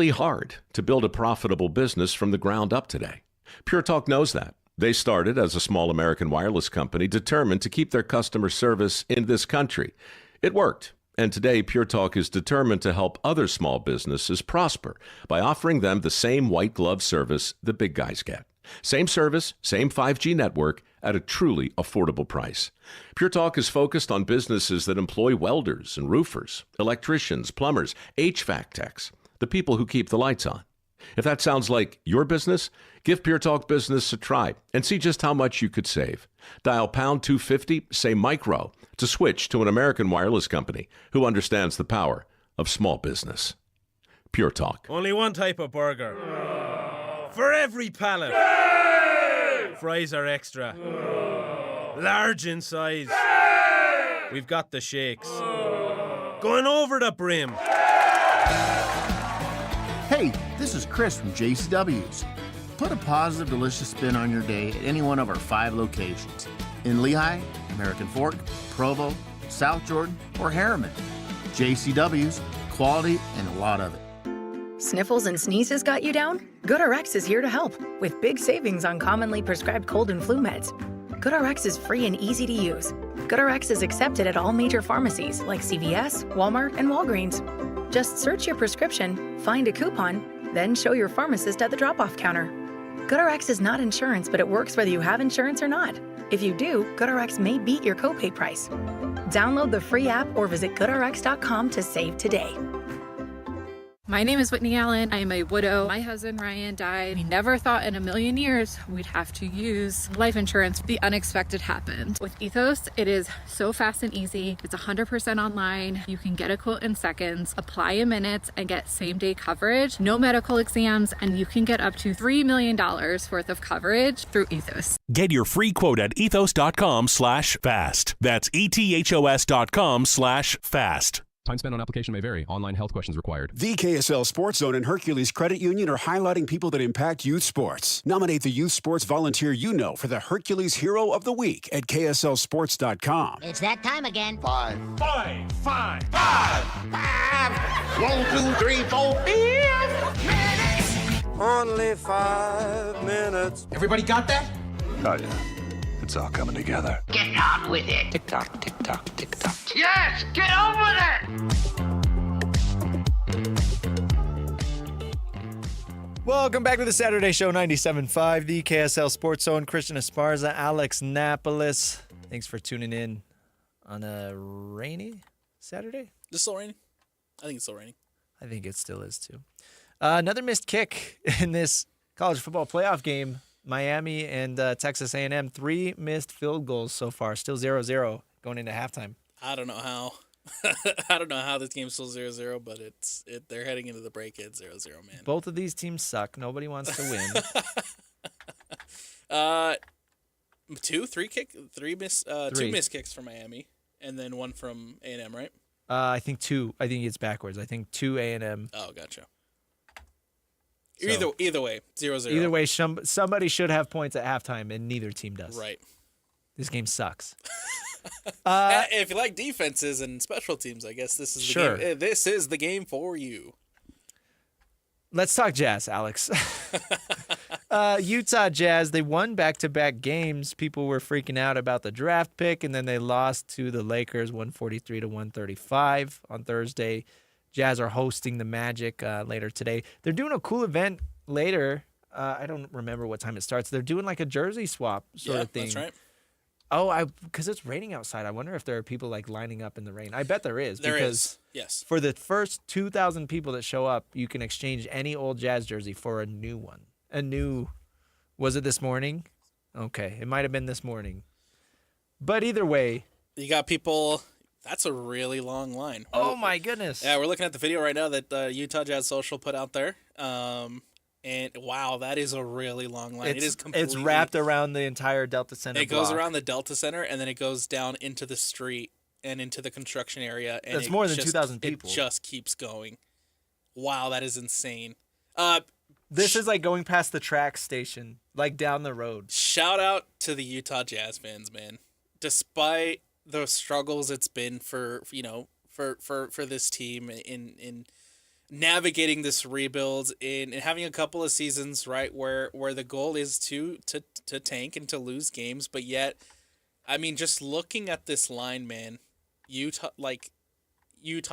Speaker 19: hard to build a profitable business from the ground up today. Pure Talk knows that. They started as a small American wireless company determined to keep their customer service in this country. It worked. And today, Pure Talk is determined to help other small businesses prosper by offering them the same white glove service the big guys get. Same service, same 5G network at a truly affordable price. Pure Talk is focused on businesses that employ welders and roofers, electricians, plumbers, HVAC techs, the people who keep the lights on. If that sounds like your business, give Pure Talk Business a try and see just how much you could save. Dial pound 250, say micro, to switch to an American wireless company who understands the power of small business. Pure Talk.
Speaker 20: Only one type of burger. For every pallet. Fries are extra. Large in size. We've got the shakes. Going over the brim.
Speaker 21: Hey, this is Chris from JCW's. Put a positive, delicious spin on your day at any one of our 5 locations. In Lehigh, American Fork, Provo, South Jordan, or Harriman. JCW's, quality and a lot of it.
Speaker 22: Sniffles and sneezes got you down? GoodRx is here to help with big savings on commonly prescribed cold and flu meds. GoodRx is free and easy to use. GoodRx is accepted at all major pharmacies like CVS, Walmart, and Walgreens. Just search your prescription, find a coupon, then show your pharmacist at the drop-off counter. GoodRx is not insurance, but it works whether you have insurance or not. If you do, GoodRx may beat your copay price. Download the free app or visit GoodRx.com to save today.
Speaker 23: My name is Whitney Allen. I am a widow. My husband, Ryan, died. We never thought in a million years we'd have to use life insurance. The unexpected happened. With Ethos, it is so fast and easy. It's 100% online. You can get a quote in seconds, apply in minutes, and get same-day coverage. No medical exams, and you can get up to $3 million worth of coverage through Ethos.
Speaker 24: Get your free quote at ethos.com/fast. That's ethos.com/fast.
Speaker 1: Time spent on application may vary. Online health questions required.
Speaker 2: The KSL Sports Zone and Hercules Credit Union are highlighting people that impact youth sports. Nominate the youth sports volunteer you know for the Hercules Hero of the Week at KSLSports.com.
Speaker 3: It's that time again.
Speaker 2: Five.
Speaker 3: 1, 2, 3, 4, 5 minutes.
Speaker 4: Only 5 minutes.
Speaker 2: Everybody got that? Oh, yeah. It's all coming together.
Speaker 3: Get on with it.
Speaker 2: Tick tock, tick tock, tick tock.
Speaker 3: Yes, get on with it.
Speaker 7: Welcome back to the Saturday Show 97.5, the KSL Sports Zone. Christian Esparza, Alex Napolis. Thanks for tuning in on a rainy Saturday.
Speaker 8: Is it still raining? I think it's still raining.
Speaker 7: I think it still is too. Another missed kick in this college football playoff game. Miami and Texas A&M, 3 missed field goals so far. Still 0-0 going into halftime.
Speaker 8: I don't know how. I don't know how this game's still 0-0, but they're heading into the break at 0-0, man.
Speaker 7: Both of these teams suck. Nobody wants to win.
Speaker 8: Two missed kicks from Miami, and then one from A&M, right?
Speaker 7: I think 2. I think it's backwards. I think 2 A&M.
Speaker 8: Oh, gotcha.
Speaker 7: So,
Speaker 8: either way, 0-0.
Speaker 7: Either way, somebody should have points at halftime, and neither team does.
Speaker 8: Right.
Speaker 7: This game sucks.
Speaker 8: If you like defenses and special teams, I guess this is the game. This is the game for you.
Speaker 7: Let's talk Jazz, Alex. Utah Jazz, they won back-to-back games. People were freaking out about the draft pick, and then they lost to the Lakers 143-135 on Thursday. Jazz are hosting the Magic later today. They're doing a cool event later. I don't remember what time it starts. They're doing like a jersey swap sort of thing.
Speaker 8: That's right.
Speaker 7: Oh, because it's raining outside. I wonder if there are people like lining up in the rain. I bet there is.
Speaker 8: There
Speaker 7: because
Speaker 8: is, yes.
Speaker 7: For the first 2,000 people that show up, you can exchange any old Jazz jersey for a new one. Was it this morning? Okay, it might have been this morning. But either way.
Speaker 8: You got people... That's a really long line.
Speaker 7: Oh, my goodness.
Speaker 8: Yeah, we're looking at the video right now that Utah Jazz Social put out there. And, wow, that is a really long line.
Speaker 7: It's wrapped around the entire Delta Center
Speaker 8: It goes around the Delta Center, and then it goes down into the street and into the construction area. And
Speaker 7: That's more than 2,000 people.
Speaker 8: It just keeps going. Wow, that is insane.
Speaker 7: This is like going past the track station, like down the road.
Speaker 8: Shout out to the Utah Jazz fans, man. Despite the struggles it's been for this team in navigating this rebuild and having a couple of seasons right where the goal is to tank and to lose games, but yet, I mean, just looking at this line, man, Utah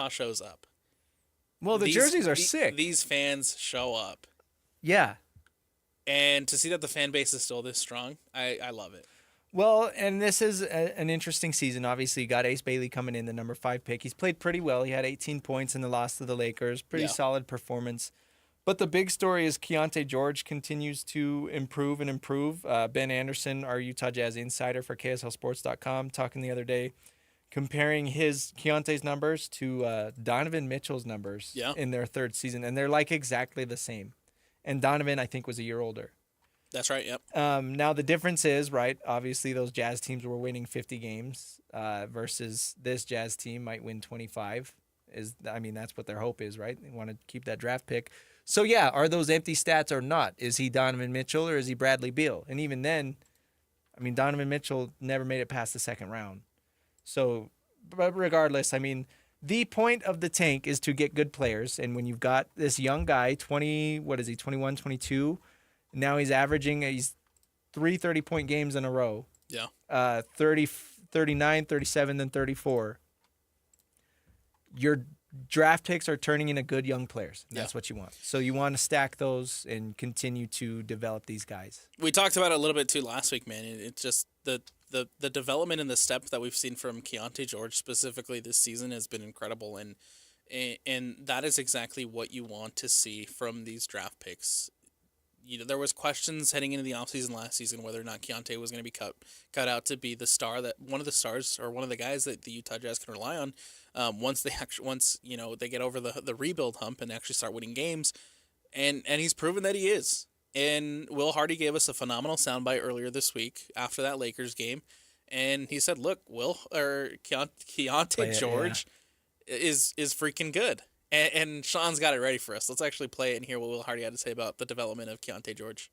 Speaker 8: shows up.
Speaker 7: Well, the jerseys are sick.
Speaker 8: These fans show up.
Speaker 7: Yeah.
Speaker 8: And to see that the fan base is still this strong, I love it.
Speaker 7: Well, and this is an interesting season. Obviously, you got Ace Bailey coming in, the number 5 pick. He's played pretty well. He had 18 points in the loss to the Lakers. Pretty solid performance. But the big story is Keontae George continues to improve and improve. Ben Anderson, our Utah Jazz insider for KSLSports.com, talking the other day, comparing Keontae's numbers to Donovan Mitchell's numbers in their third season. And they're like exactly the same. And Donovan, I think, was a year older.
Speaker 8: That's right, yep.
Speaker 7: Now, the difference is, right, obviously those Jazz teams were winning 50 games versus this Jazz team might win 25. That's what their hope is, right? They want to keep that draft pick. So, yeah, are those empty stats or not? Is he Donovan Mitchell or is he Bradley Beal? And even then, I mean, Donovan Mitchell never made it past the second round. So, but regardless, I mean, the point of the tank is to get good players. And when you've got this young guy, 21, 22, now he's averaging 3 30-point games in a row.
Speaker 8: Yeah.
Speaker 7: 30, 39, 37, then 34. Your draft picks are turning into good young players. And that's what you want. So you want to stack those and continue to develop these guys.
Speaker 8: We talked about it a little bit too last week, man. It's just the development and the step that we've seen from Keontae George specifically this season has been incredible. And that is exactly what you want to see from these draft picks. There was questions heading into the offseason last season whether or not Keontae was going to be cut out to be the star, that one of the stars or one of the guys that the Utah Jazz can rely on once they get over the rebuild hump and actually start winning games, and he's proven that he is. And Will Hardy gave us a phenomenal soundbite earlier this week after that Lakers game, and he said, "Look, Keontae George is freaking good. And Sean's got it ready for us. Let's actually play it and hear what Will Hardy had to say about the development of Keontae George.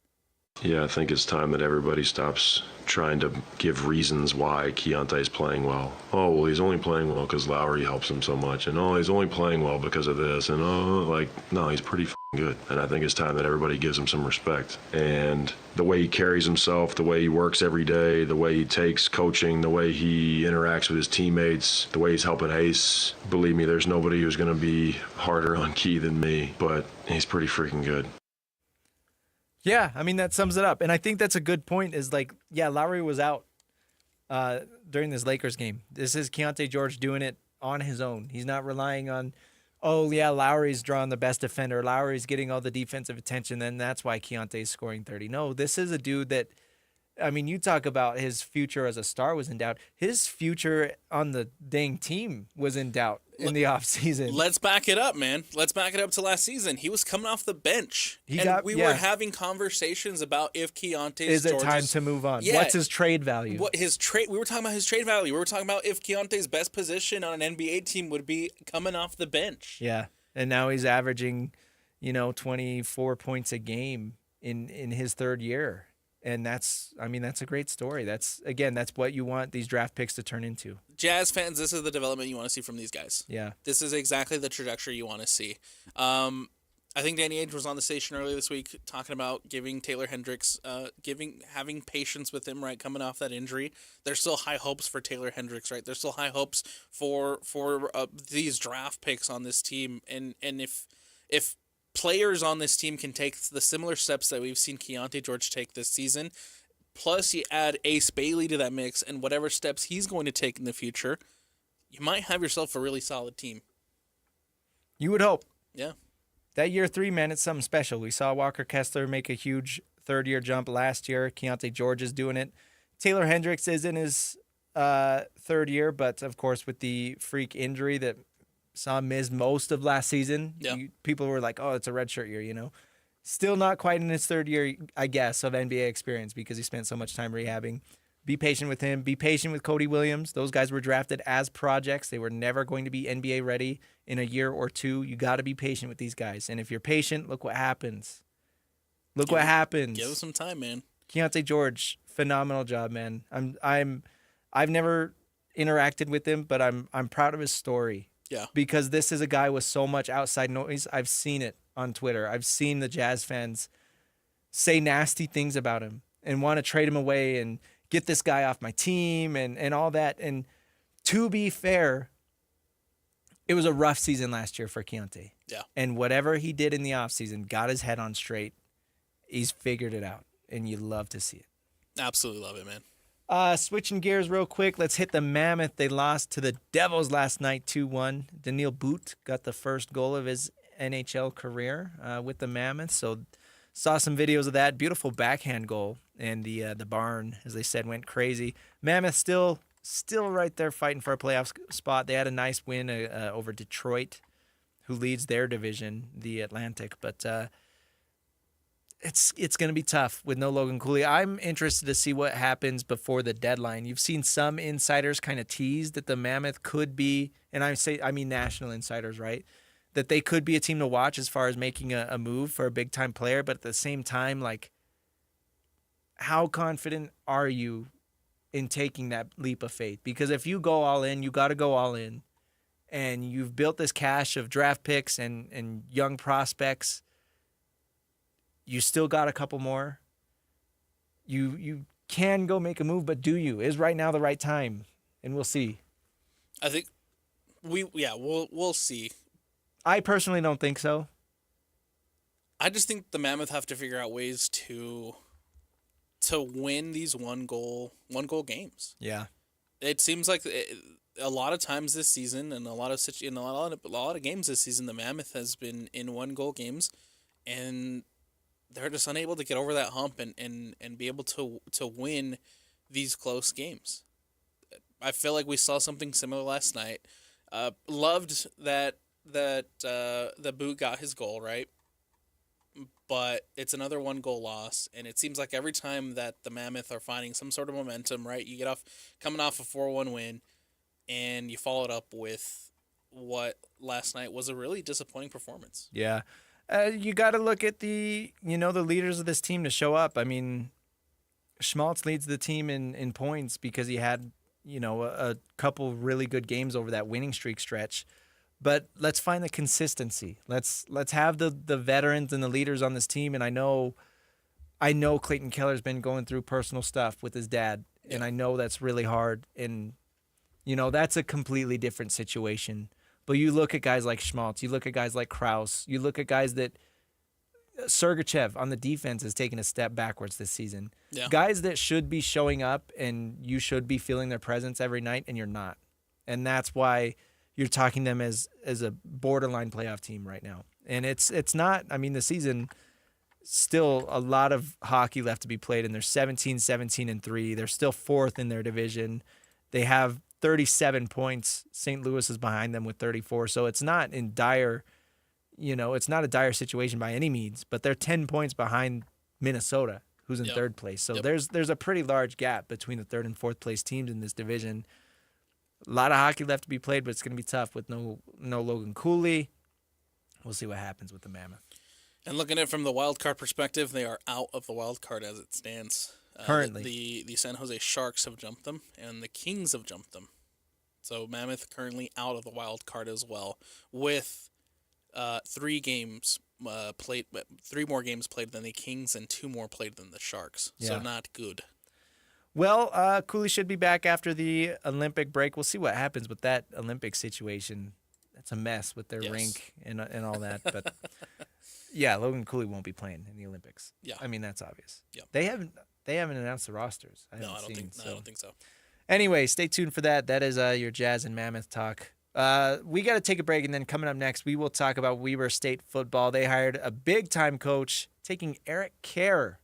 Speaker 5: Yeah, I think it's time that everybody stops trying to give reasons why Keontae's playing well. Oh, well, he's only playing well because Lowry helps him so much. And, oh, he's only playing well because of this. And, oh, no, he's pretty good. And I think it's time that everybody gives him some respect. And the way he carries himself, the way he works every day, the way he takes coaching, the way he interacts with his teammates, the way he's helping Ace. Believe me, there's nobody who's going to be harder on Key than me. But he's pretty freaking good.
Speaker 7: Yeah, I mean, that sums it up. And I think that's a good point is Lowry was out during this Lakers game. This is Keontae George doing it on his own. He's not relying on, Lowry's drawing the best defender. Lowry's getting all the defensive attention. Then that's why Keontae's scoring 30. No, this is a dude that, you talk about his future as a star was in doubt. His future on the dang team was in doubt in the offseason.
Speaker 8: Let's back it up, man. Let's back it up to last season. He was coming off the bench. We were having conversations about if Keontae
Speaker 7: is it time to move on?
Speaker 8: Yeah.
Speaker 7: What's his trade value?
Speaker 8: We were talking about his trade value. We were talking about if Keontae's best position on an NBA team would be coming off the bench.
Speaker 7: Yeah. And now he's averaging, 24 points a game in his third year. And that's a great story. That's what you want these draft picks to turn into.
Speaker 8: Jazz fans, this is the development you want to see from these guys.
Speaker 7: Yeah.
Speaker 8: This is exactly the trajectory you want to see. I think Danny Ainge was on the station earlier this week talking about giving Taylor Hendricks, having patience with him, right, coming off that injury. There's still high hopes for Taylor Hendricks, right? There's still high hopes for these draft picks on this team. And if players on this team can take the similar steps that we've seen Keontae George take this season, plus you add Ace Bailey to that mix and whatever steps he's going to take in the future, you might have yourself a really solid team.
Speaker 7: You would hope.
Speaker 8: Yeah.
Speaker 7: That year 3, man, it's something special. We saw Walker Kessler make a huge third-year jump last year. Keontae George is doing it. Taylor Hendricks is in his third year, but, of course, with the freak injury that saw him miss most of last season.
Speaker 8: Yeah.
Speaker 7: People were like, oh, it's a redshirt year, Still not quite in his third year, I guess, of NBA experience because he spent so much time rehabbing. Be patient with him. Be patient with Cody Williams. Those guys were drafted as projects. They were never going to be NBA ready in a year or two. You got to be patient with these guys. And if you're patient, look what happens. What happens.
Speaker 8: Give us some time, man.
Speaker 7: Keontae George, phenomenal job, man. I've never interacted with him, but I'm proud of his story.
Speaker 8: Yeah.
Speaker 7: Because this is a guy with so much outside noise. I've seen it on Twitter. I've seen the Jazz fans say nasty things about him and want to trade him away and get this guy off my team and all that. And to be fair, it was a rough season last year for Keontae.
Speaker 8: Yeah.
Speaker 7: And whatever he did in the offseason, got his head on straight. He's figured it out, and you love to see it.
Speaker 8: Absolutely love it, man.
Speaker 7: Switching gears real quick, let's hit the Mammoth. They lost to the Devils last night 2-1. Daniil Boot got the first goal of his NHL career with the Mammoth. So saw some videos of that. Beautiful backhand goal. And the barn, as they said, went crazy. Mammoth still right there fighting for a playoff spot. They had a nice win over Detroit, who leads their division, the Atlantic. But it's going to be tough with no Logan Cooley. I'm interested to see what happens before the deadline. You've seen some insiders kind of tease that the Mammoth could be, and I mean national insiders, right? That they could be a team to watch as far as making a move for a big-time player. But at the same time, like, how confident are you in taking that leap of faith? Because if you go all in, you got to go all in. And you've built this cache of draft picks and young prospects. You still got a couple more. You can go make a move, but do you? Is right now the right time? And we'll see.
Speaker 8: I think we'll see.
Speaker 7: I personally don't think so.
Speaker 8: I just think the Mammoth have to figure out ways to win these one goal games.
Speaker 7: Yeah.
Speaker 8: It seems like a lot of times this season and a lot of games this season the Mammoth has been in one goal games, and they're just unable to get over that hump and be able to win these close games. I feel like we saw something similar last night. Loved that the Boot got his goal, right? But it's another 1-goal loss, and it seems like every time that the Mammoth are finding some sort of momentum, right? You get coming off a 4-1 win, and you follow it up with what last night was a really disappointing performance.
Speaker 7: Yeah. You got to look at the leaders of this team to show up. I mean, Schmaltz leads the team in points because he had, a couple really good games over that winning streak stretch. But let's find the consistency. Let's have the veterans and the leaders on this team. And I know Clayton Keller's been going through personal stuff with his dad, and I know that's really hard. And, that's a completely different situation. But you look at guys like Schmaltz, you look at guys like Kraus, you look at guys that Sergachev on the defense has taken a step backwards this season. Yeah. Guys that should be showing up and you should be feeling their presence every night, and you're not. And that's why you're talking them as a borderline playoff team right now. And it's not, I mean, the season, still a lot of hockey left to be played, and they're 17-17-3. They're still fourth in their division. They have 37 points. St. Louis is behind them with 34. So it's not in dire, it's not a dire situation by any means, but they're 10 points behind Minnesota, who's in third place. So there's a pretty large gap between the third and fourth place teams in this division. A lot of hockey left to be played, but it's going to be tough with no Logan Cooley. We'll see what happens with the Mammoth.
Speaker 8: And looking at it from the wild card perspective, they are out of the wild card as it stands.
Speaker 7: Currently.
Speaker 8: The San Jose Sharks have jumped them, and the Kings have jumped them. So Mammoth currently out of the wild card as well, with 3 more games played than the Kings and 2 more played than the Sharks. So not good.
Speaker 7: Well, Cooley should be back after the Olympic break. We'll see what happens with that Olympic situation. That's a mess with their rink and all that. But yeah, Logan Cooley won't be playing in the Olympics. Yeah, I mean that's obvious. Yeah, they haven't announced the rosters. I don't
Speaker 8: think so.
Speaker 7: Anyway, stay tuned for that. That is your Jazz and Mammoth talk. We got to take a break, and then coming up next, we will talk about Weber State football. They hired a big-time coach, taking Eric Kerr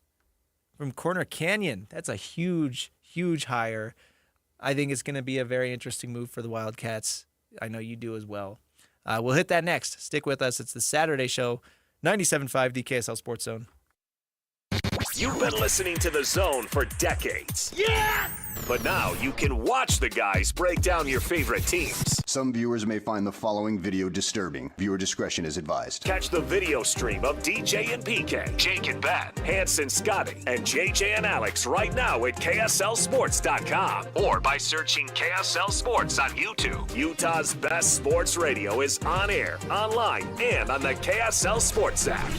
Speaker 7: from Corner Canyon. That's a huge, huge hire. I think it's going to be a very interesting move for the Wildcats. I know you do as well. We'll hit that next. Stick with us. It's the Saturday Show, 97.5 KSL Sports Zone.
Speaker 6: You've been listening to The Zone for decades. Yes! But now you can watch the guys break down your favorite teams.
Speaker 9: Some viewers may find the following video disturbing. Viewer discretion is advised.
Speaker 6: Catch the video stream of DJ and PK, Jake and Ben, Hanson, Scotty, and JJ and Alex right now at KSLSports.com or by searching KSL Sports on YouTube. Utah's best sports radio is on air, online, and on the KSL Sports app.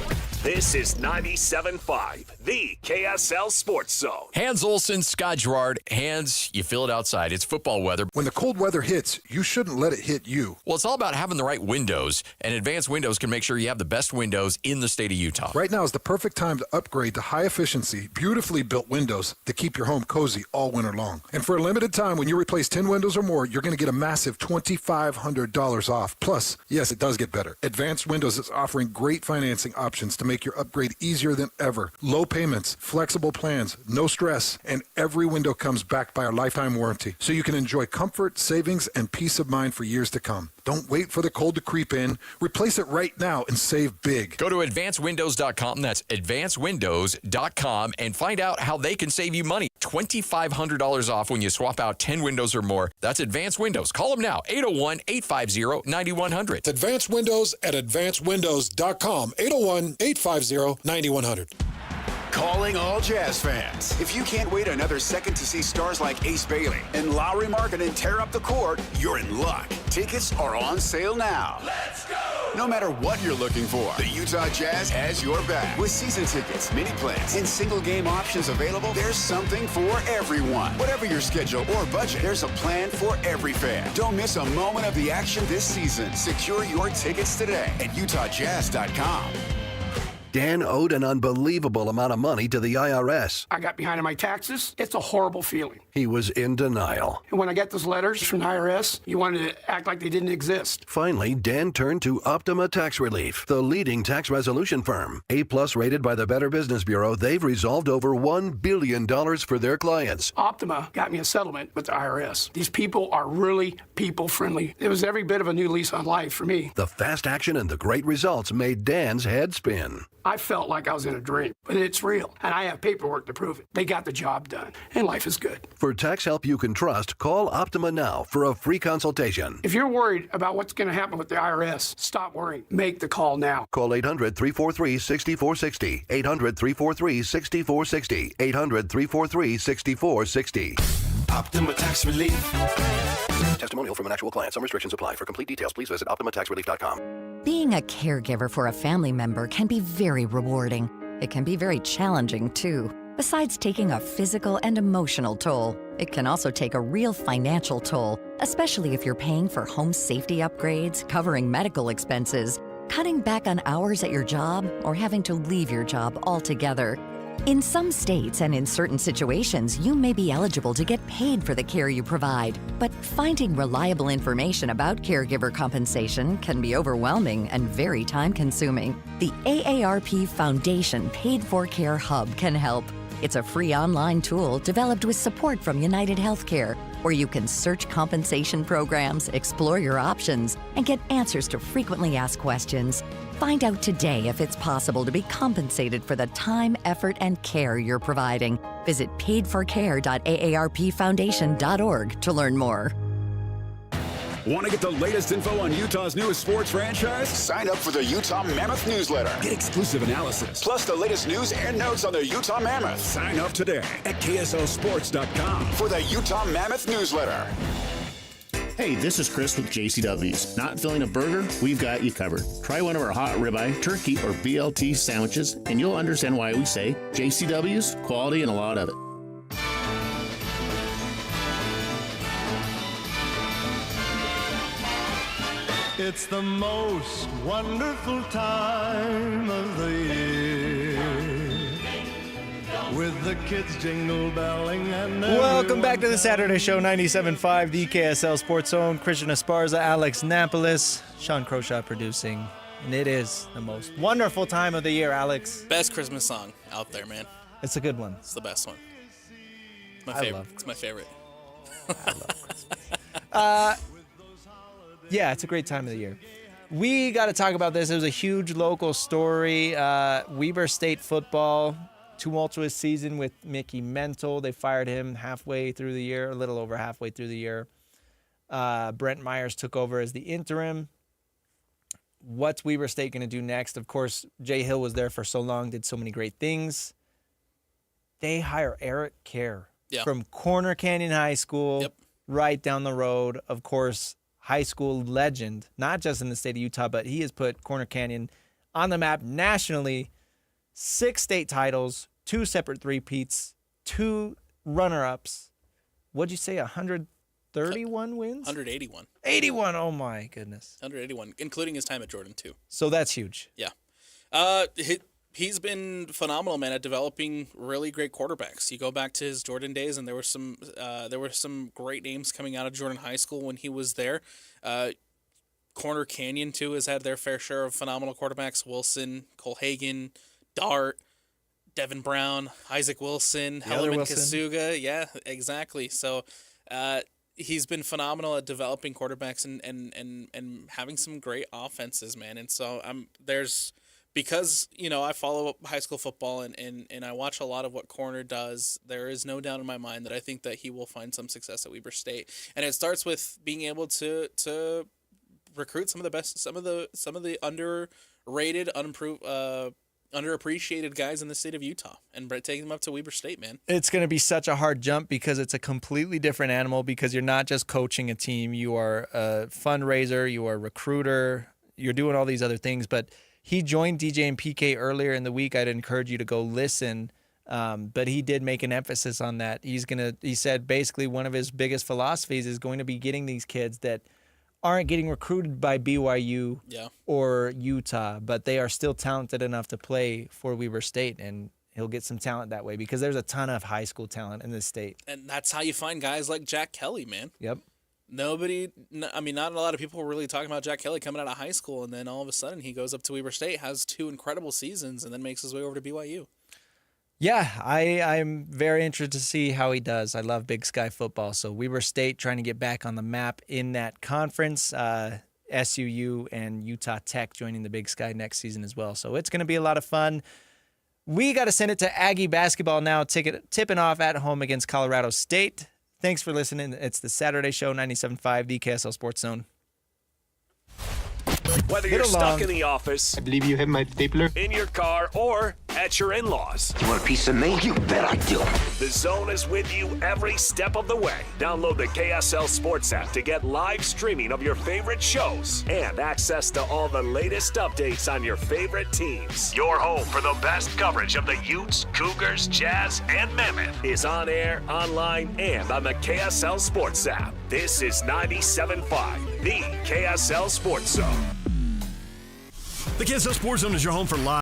Speaker 6: This is 97.5, the KSL Sports Zone.
Speaker 10: Hans Olsen, Scott Gerard. Hans, you feel it outside. It's football weather.
Speaker 12: When the cold weather hits, you shouldn't let it hit you.
Speaker 10: Well, it's all about having the right windows, and Advanced Windows can make sure you have the best windows in the state of Utah.
Speaker 12: Right now is the perfect time to upgrade to high-efficiency, beautifully built windows to keep your home cozy all winter long. And for a limited time, when you replace 10 windows or more, you're going to get a massive $2,500 off. Plus, yes, it does get better. Advanced Windows is offering great financing options to make your upgrade easier than ever. Low payments, flexible plans, no stress, and every window comes backed by our lifetime warranty. So you can enjoy comfort, savings, and peace of mind for years to come. Don't wait for the cold to creep in. Replace it right now and save big.
Speaker 10: Go to advancedwindows.com. That's advancedwindows.com and find out how they can save you money. $2,500 off when you swap out 10 windows or more. That's Advanced Windows. Call them now, 801-850-9100.
Speaker 12: It's Advanced Windows at advancedwindows.com, 801-850-9100.
Speaker 2: Calling all Jazz fans. If you can't wait another second to see stars like Ace Bailey and Lowry Markkanen tear up the court, you're in luck. Tickets are on sale now. Let's go! No matter what you're looking for, the Utah Jazz has your back. With season tickets, mini plans, and single game options available, there's something for everyone. Whatever your schedule or budget, there's a plan for every fan. Don't miss a moment of the action this season. Secure your tickets today at UtahJazz.com.
Speaker 14: Dan owed an unbelievable amount of money to the IRS.
Speaker 24: I got behind on my taxes. It's a horrible feeling.
Speaker 14: He was in denial.
Speaker 24: And when I got those letters from the IRS, you wanted to act like they didn't exist.
Speaker 14: Finally, Dan turned to Optima Tax Relief, the leading tax resolution firm. A-plus rated by the Better Business Bureau, they've resolved over $1 billion for their clients.
Speaker 24: Optima got me a settlement with the IRS. These people are really people-friendly. It was every bit of a new lease on life for me.
Speaker 14: The fast action and the great results made Dan's head spin.
Speaker 24: I felt like I was in a dream, but it's real, and I have paperwork to prove it. They got the job done, and life is good.
Speaker 14: For tax help you can trust, call Optima now for a free consultation.
Speaker 24: If you're worried about what's going to happen with the IRS, stop worrying. Make the call now.
Speaker 14: Call 800-343-6460. 800-343-6460. 800-343-6460.
Speaker 11: Optima Tax Relief.
Speaker 14: Testimonial from an actual client. Some restrictions apply. For complete details, please visit OptimaTaxRelief.com.
Speaker 13: Being a caregiver for a family member can be very rewarding. It can be very challenging, too. Besides taking a physical and emotional toll, it can also take a real financial toll, especially if you're paying for home safety upgrades, covering medical expenses, cutting back on hours at your job, or having to leave your job altogether. In some states and in certain situations, you may be eligible to get paid for the care you provide, but finding reliable information about caregiver compensation can be overwhelming and very time-consuming. The AARP Foundation Paid for Care Hub can help. It's a free online tool developed with support from United Healthcare, where you can search compensation programs, explore your options, and get answers to frequently asked questions. Find out today if it's possible to be compensated for the time, effort, and care you're providing. Visit paidforcare.aarpfoundation.org to learn more.
Speaker 2: Want to get the latest info on Utah's newest sports franchise? Sign up for the Utah Mammoth newsletter. Get exclusive analysis, plus the latest news and notes on the Utah Mammoth. Sign up today at KSLSports.com for the Utah Mammoth newsletter.
Speaker 21: Hey, this is Chris with JCW's. Not feeling a burger? We've got you covered. Try one of our hot ribeye, turkey, or BLT sandwiches, and you'll understand why we say JCW's, quality and a lot of it.
Speaker 15: It's the most wonderful time of the year, with the kids jingle belling and
Speaker 7: Welcome back to the Saturday Show, 97.5, the KSL Sports Zone. Christian Esparza, Alex Napolis, Sean Croshaw producing. And it is the most wonderful time of the year, Alex.
Speaker 8: Best Christmas song out there, man.
Speaker 7: It's a good one.
Speaker 8: It's the best one. It's my favorite. It's my favorite.
Speaker 7: I love Christmas. Yeah, it's a great time of the year. We got to talk about this. It was a huge local story. Weber State football, tumultuous season with Mickey Mental. They fired him halfway through the year, a little over halfway through the year. Brent Myers took over as the interim. What's Weber State going to do next? Of course, Jay Hill was there for so long, did so many great things. They hire Eric Kerr from Corner Canyon High School, right down the road. Of course, high school legend, not just in the state of Utah, but he has put Corner Canyon on the map nationally. 6 state titles, 2 separate three-peats, 2 runner-ups. What'd you say, 131 wins?
Speaker 8: 181.
Speaker 7: 81, oh my goodness.
Speaker 8: 181, including his time at Jordan, too.
Speaker 7: So that's huge.
Speaker 8: Yeah. He's been phenomenal, man, at developing really great quarterbacks. You go back to his Jordan days, and there were some great names coming out of Jordan High School when he was there. Corner Canyon, too, has had their fair share of phenomenal quarterbacks. Wilson, Cole Hagan, Dart, Devin Brown, Isaac Wilson, Hellerman Kasuga. Yeah, exactly. So he's been phenomenal at developing quarterbacks and having some great offenses, man. And so because, I follow high school football and I watch a lot of what Corner does, there is no doubt in my mind that I think that he will find some success at Weber State. And it starts with being able to recruit some of the best, some of the underrated, underappreciated guys in the state of Utah and taking them up to Weber State, man.
Speaker 7: It's going to be such a hard jump because it's a completely different animal, because you're not just coaching a team. You are a fundraiser, you are a recruiter, you're doing all these other things. But he joined DJ and PK earlier in the week. I'd encourage you to go listen. But he did make an emphasis on that. He said basically one of his biggest philosophies is going to be getting these kids that aren't getting recruited by BYU or Utah, but they are still talented enough to play for Weber State, and he'll get some talent that way because there's a ton of high school talent in this state.
Speaker 8: And that's how you find guys like Jack Kelly, man.
Speaker 7: Yep.
Speaker 8: Not a lot of people were really talking about Jack Kelly coming out of high school, and then all of a sudden he goes up to Weber State, has 2 incredible seasons, and then makes his way over to BYU.
Speaker 7: Yeah, I'm very interested to see how he does. I love Big Sky football. So Weber State trying to get back on the map in that conference. SUU and Utah Tech joining the Big Sky next season as well. So it's going to be a lot of fun. We got to send it to Aggie basketball now, tipping off at home against Colorado State. Thanks for listening. It's the Saturday Show, 97.5, the KSL Sports Zone.
Speaker 6: Whether you're stuck in the office,
Speaker 16: I believe you have my stapler,
Speaker 6: in your car, or at your in-laws.
Speaker 3: You want a piece of me? You bet I do.
Speaker 6: The Zone is with you every step of the way. Download the KSL Sports app to get live streaming of your favorite shows and access to all the latest updates on your favorite teams. Your home for the best coverage of the Utes, Cougars, Jazz, and Mammoth is on air, online, and on the KSL Sports app. This is 97.5, the KSL Sports Zone.
Speaker 17: The KSL Sports Zone is your home for live